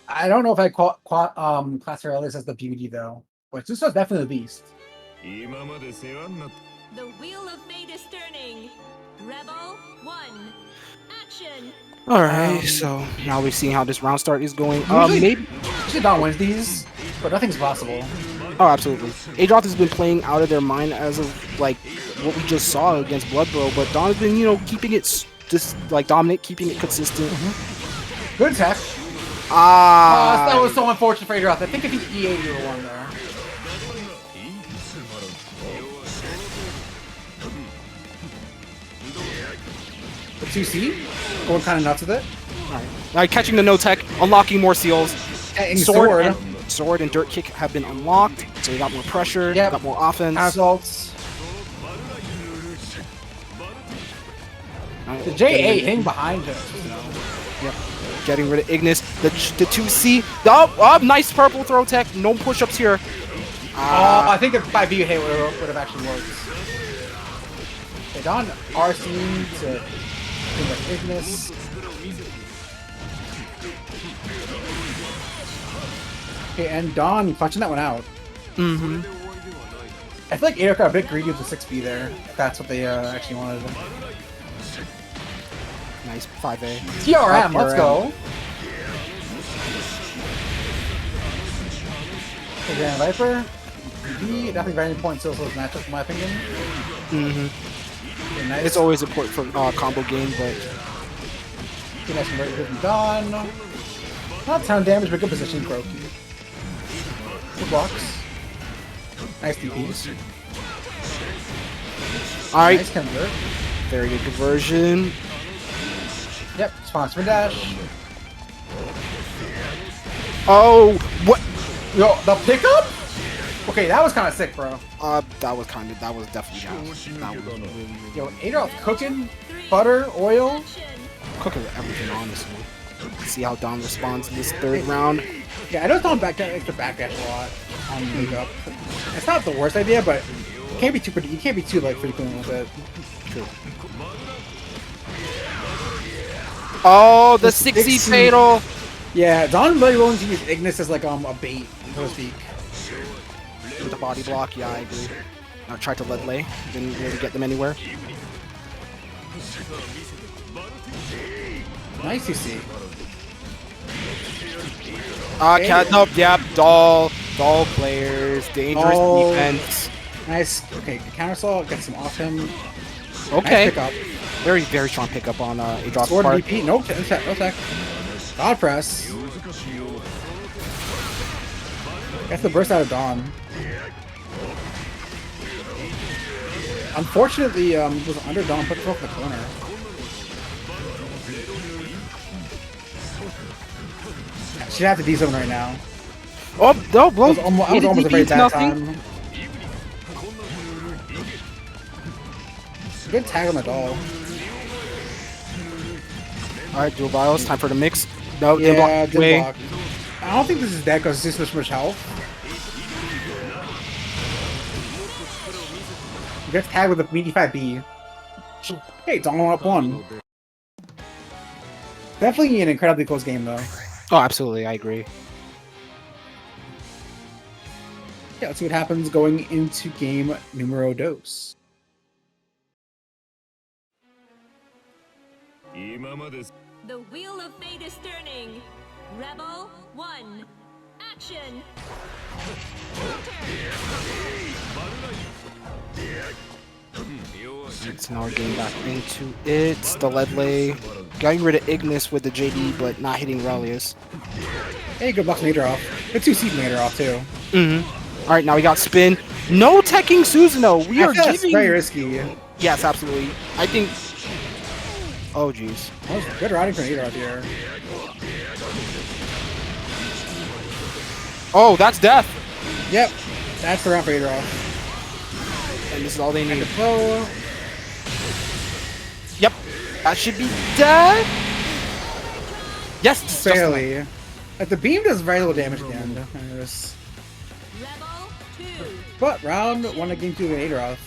I don't know if I class Relius as the beauty though, but this was definitely the beast. The wheel of fate is turning. Rebel 1. Action. All right, so now we're seeing how this round start is going. Maybe Dawn wins these, but nothing's possible. Oh, absolutely. Adroth has been playing out of their mind as of like what we just saw against bloodbro, but Dawn has been, you know, keeping it just like dominant, keeping it consistent. Good attack. That was so unfortunate for Adroth. I think if he E8, you would have won there. The 2C? Going kind of nuts with it. Alright, catching the no-tech, unlocking more seals. Sword and Dirt Kick have been unlocked, so you got more pressure, got more offense. Assaults. The J8 hitting behind him. Yep. Getting rid of Ignis. The 2C. Oh, nice purple throw tech. No push-ups here. I think if 5V hit would have actually worked. Okay, Dawn RC to Ignis. Okay, and Dawn punching that one out. I feel like Adroth got a bit greedy with the 6B there, if that's what they actually wanted. Nice 5A. TRM, let's go. Okay, Grand Viper. BB, definitely very important still for this matchup, in my opinion. Okay, nice. It's always important for combo game, but... Okay, nice converted good from Dawn. Not a ton of damage, but good position for Oki. Good blocks. Nice DPs. All right, Nice convert. very good conversion. Yep, sponsor dash. Oh, what? Yo, the pickup? Okay, that was kind of sick, bro. That was definitely gas. That was really Yo, Adroth cooking butter, oil. cooking with everything, honestly. See how Don responds in this third round. Yeah, I know Don likes to backdash a lot on pickup. It's not the worst idea, but you can't be too like frequent with it. True. Oh, the 60 fatal. Yeah, Don really willing to use Ignis as like a bait, so to speak. With the body block, yeah, I agree. I tried to lead lay, didn't really get them anywhere. Nice to see. Cat, nope, yep, doll players, dangerous defense. Nice. Okay, counter assault, get some off him. Okay, Nice pickup. very strong pickup on Adroth's Sword part. DP. Nope, no tech. God press. That's the burst out of Dawn. Unfortunately, was under Dawn, put himself in the corner. She'd have to do something right now. Oh, no, That was almost a very bad time. Good tag on the doll. Alright, dual bios, time for the mix. No, Yeah, didn't block. block. I don't think this is dead because it's just so much health. You get tagged with a meaty 5B. Hey, Dawn up 1. Definitely an incredibly close game, though. Oh, absolutely, I agree. Yeah, let's see what happens going into game numero dos. The wheel of fate is turning. Rebel 1. Action. So now we're getting back into it. The lead lay. Getting rid of Ignis with the JD, but not hitting Relius. Hey, good luck from Adroth. Good 2C from Adroth, too. Mm-hmm. Alright, now we got spin. No teching Susanoo. We are That's giving... very risky. Yes, absolutely. I think... Oh, jeez. That was good riding from Adroth here. Oh, that's death. Yep, that's the round for Adroth. And this is all they need. Oh, Yep. That should be dead. Yes, it's just barely. Like, the beam does very little damage at the end. Rebel 2. But round 1 of game 2 of Adroth.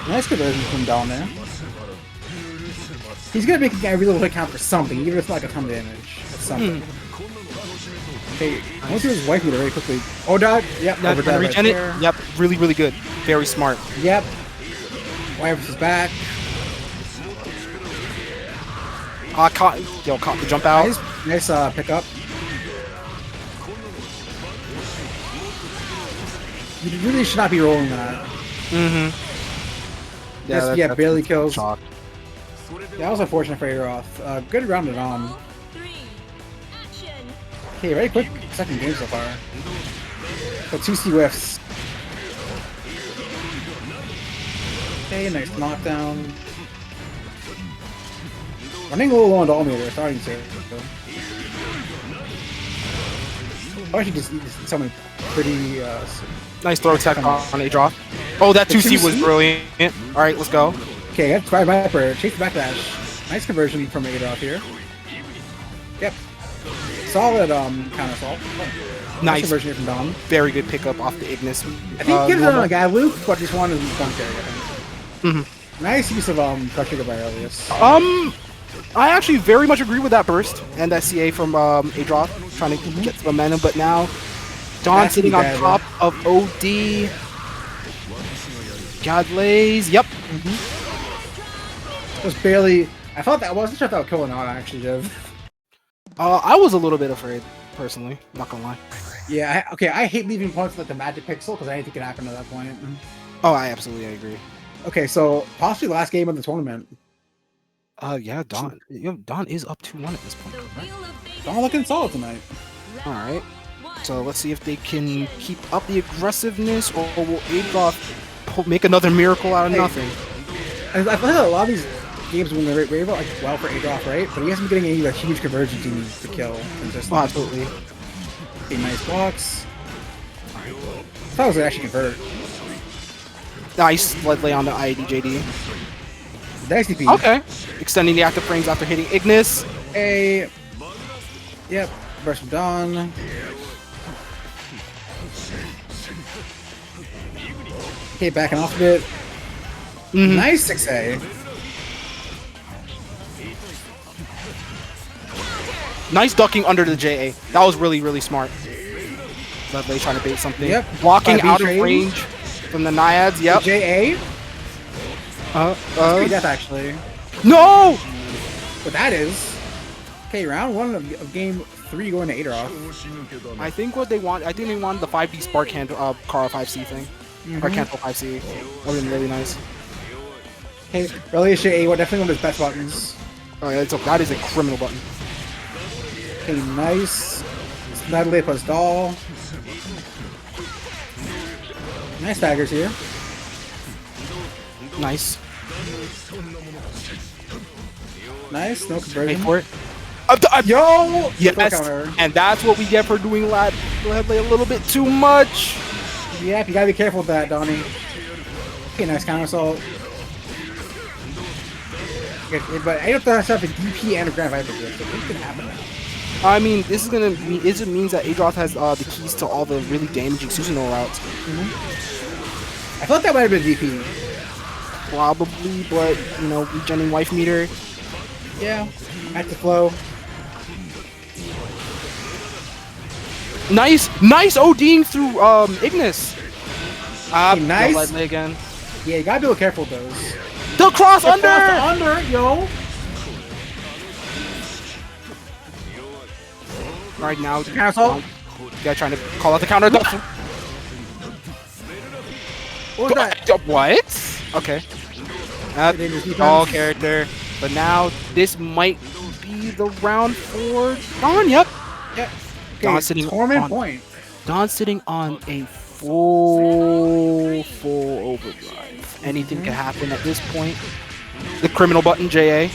Nice conversion from down there. He's gonna make every little hit count for something, even if it's not like a ton of damage. It's something. Okay, I want to do his wife really quickly. Oh, dog. Yep, Not overdrive gonna right regen it. there. Yep, really good. Very smart. Yep. Wife is back. Caught the jump out. Nice pickup. You really should not be rolling that. Mm-hmm. Yeah, barely kills. Shock. That was unfortunate for Adroth. Good rounded on. Rebel 3. Action. Okay, very quick second game so far. So 2C whiffs. Okay, nice knockdown. Running a little low on the Almeter, starting to. I should just eat something pretty. Nice throw tech on Adroth. Oh, that 2C was brilliant. Alright, let's go. Okay, that's Fire Viper. Chase the backdash. Nice conversion from Adroth here. Yep. Solid counter assault. Nice conversion here from Dom. Very good pickup off the Ignis. I think he gives it on a guy loop, but just wanted to dunk carry, I think. Mm-hmm. Nice use of crush trigger by Elias. I actually very much agree with that burst and that CA from Adroth trying to get some momentum, but now Dawn sitting on top of OD. Godlays, yep. Was barely. I thought that I wasn't sure if that would kill or not. Actually, Jiv. I was a little bit afraid, personally. Not gonna lie. Yeah. I hate leaving points like the magic pixel because anything can happen at that point. Oh, I absolutely agree. Okay, so possibly last game of the tournament. Yeah, Dawn. Dawn is up 2-1 at this point. The wheel of fate Dawn is looking turning. solid tonight. Rebel All right. 1. So let's see if they can keep up the aggressiveness, or will Adroth make another miracle out of nothing? I feel like a lot of these games when they're able like well for Adroth, right? But he hasn't been getting any like huge conversions he needs to kill. Oh, absolutely. Okay, nice blocks. I thought it was gonna actually convert. Nice blood lay on the IDJD. Nice DP. Okay. Extending the active frames after hitting Ignis. Hey. Yep. Burst from Dawn. Okay, backing off a bit. Nice 6A. Nice ducking under the JA. That was really, really smart. Bloodlay trying to bait something. Yep. Blocking out of trade. range from the Naiads. Yep. JA. Pretty death actually. No! But that is. Okay, round 1 of game 3 going to Adroth. I think what they want, I think they wanted the 5D Spark Kara 5C thing. Or Cancel 5C. That would have been really nice. Okay, Relish A, definitely one of his best buttons. Oh yeah, that is a criminal button. Okay, nice. Natalie plus doll. Nice daggers here. Nice. Nice, no Wait conversion. for it. Yo! Yes, and that's what we get for doing Ladley a little bit too much. Yep, you gotta be careful with that, Donnie. Okay, nice counter assault. Okay, but I don't have to have a DP and a Grand Viper here, so what can happen now? I mean, this is gonna mean it means that Adroth has the keys to all the really damaging Susanoo routes. I thought that might have been DP. Probably, but you know, regenning wife meter. Yeah, active flow. Nice ODing through Ignis. Nice. Ladley again. Yeah, you gotta be a little careful with those. The cross under. Under, yo. Right now, Counter assault. guy trying to call out the counter. What was that? What? Okay. All character. But now this might be the round for Dawn. Yep. Yep. Dawn Okay, sitting Torment on, point. Dawn sitting on a full overdrive. Anything can happen at this point. The criminal button, JA.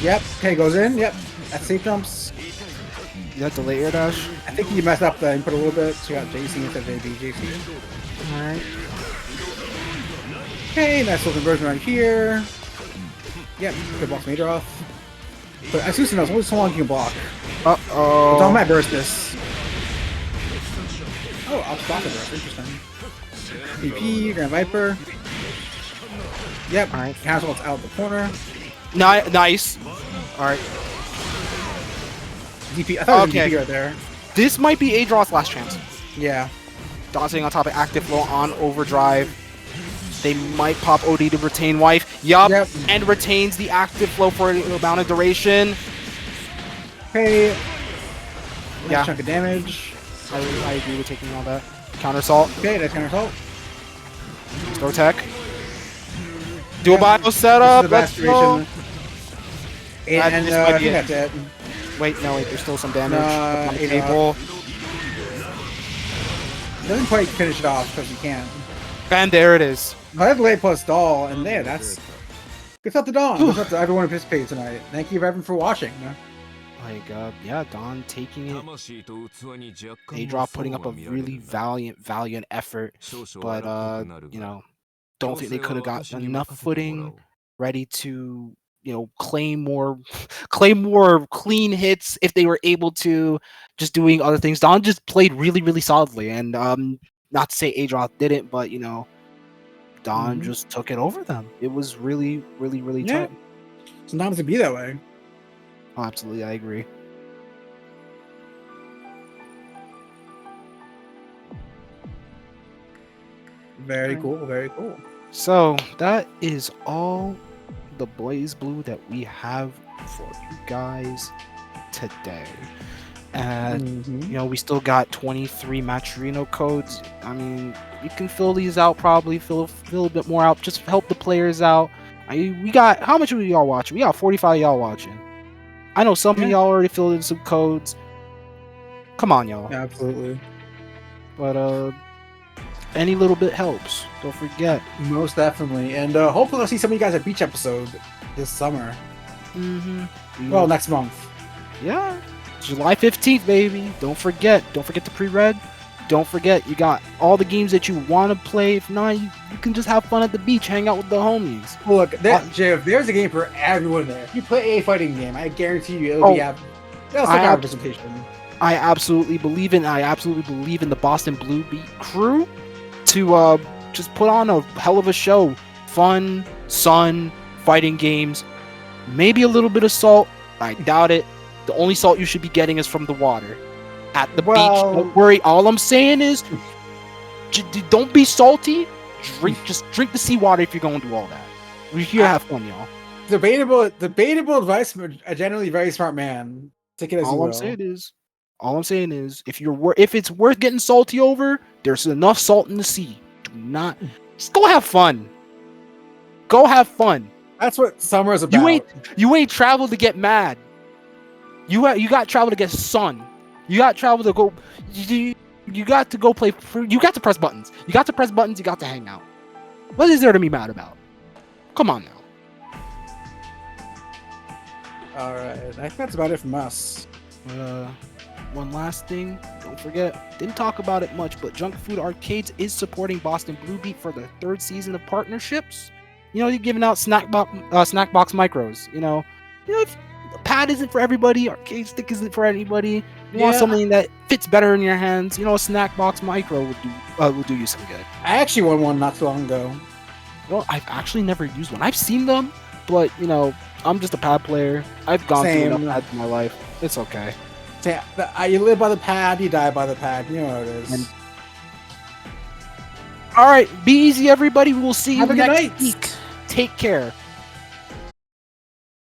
Yep. Okay, goes in. Yep. That's safe jumps. You got delay air dash. I think you messed up the input a little bit, so you got JC instead of JC. Alright. Okay, nice little conversion right here. Yep, good block from Adroth. But as Susan knows, only so long you can block. Uh-oh. Don't might burst this. Oh, I'll stop the burst. Interesting. VP, Grand Viper. Yep, Alright. Casual's out the corner. Nice. Alright. DP, I thought it was Okay. DP right there. This might be Adroth's last chance. Yeah. Dawn sitting on top of active flow on overdrive. They might pop OD to retain wife. Yup. Yep. And retains the active flow for an amount of duration. Okay. Nice Yeah. chunk of damage. I agree with taking all that. Counter assault. Okay, that's counter assault. Throw tech. Dual bio setup. Let's go. And This I might be think it. that's it. Wait, no, wait. There's still some damage Nah, on the Adroth. table. Doesn't quite finish it off because you can't. And there it is. I have late plus doll, and there, that's good stuff to Dawn. Good stuff to everyone who participated tonight. Thank you everyone for watching. Like, yeah, Dawn taking it. Adroth putting up a really valiant effort, but you know, don't think they could have got enough footing ready to, you know, claim more clean hits if they were able to, just doing other things. Dawn just played really solidly, and not to say Adroth didn't, but you know, Dawn just took it over them. It was really tight. Sometimes it be that way. Oh, absolutely, I agree. Very cool, very cool. So that is all the BlazBlue that we have for you guys today. And you know, we still got 23 Maturino codes. I mean, you can fill these out, probably fill a bit more out, just help the players out. We got, how much of y'all watching? We got 45 y'all watching. I know some of y'all already filled in some codes. Come on, y'all. Yeah, absolutely. But any little bit helps. Don't forget. Most definitely. And hopefully I'll see some of you guys at Beach episode this summer. Well, next month. Yeah. July 15th, baby. Don't forget. Don't forget the pre-read. Don't forget, you got all the games that you want to play. If not, you can just have fun at the beach, hang out with the homies. Look, Jeff, there's a game for everyone there. If you play a fighting game, I guarantee you it'll be representation. I absolutely believe in the BostonBlueBeat crew to just put on a hell of a show. Fun, sun, fighting games, maybe a little bit of salt. I doubt it. The only salt you should be getting is from the water. At the beach, don't worry. All I'm saying is, don't be salty. Just drink the seawater if you're going to do all that. We're here to have fun, y'all. Debatable advice from a generally very smart man. Take it as you will. All I'm saying is, if it's worth getting salty over, there's enough salt in the sea. Do not just go have fun. Go have fun. That's what summer is about. You ain't traveled to get mad. You got travel to get sun. You got travel to go. You got to go play. You got to press buttons. You got to press buttons. You got to hang out. What is there to be mad about? Come on now. All right, I think that's about it from us. One last thing. Don't forget. Didn't talk about it much, but Junk Food Arcades is supporting BostonBlueBeat for the 3rd season of partnerships. You know, you're giving out snack box micros. You know, if the pad isn't for everybody, arcade stick isn't for anybody. You want something that fits better in your hands. You know, a snack box micro will do you some good. I actually won one not too long ago. Well, I've actually never used one. I've seen them, but you know, I'm just a pad player. I've gone through enough pads in my life. It's okay. You live by the pad, you die by the pad. You know how it is. All right, be easy, everybody. We will see you next week. Take care.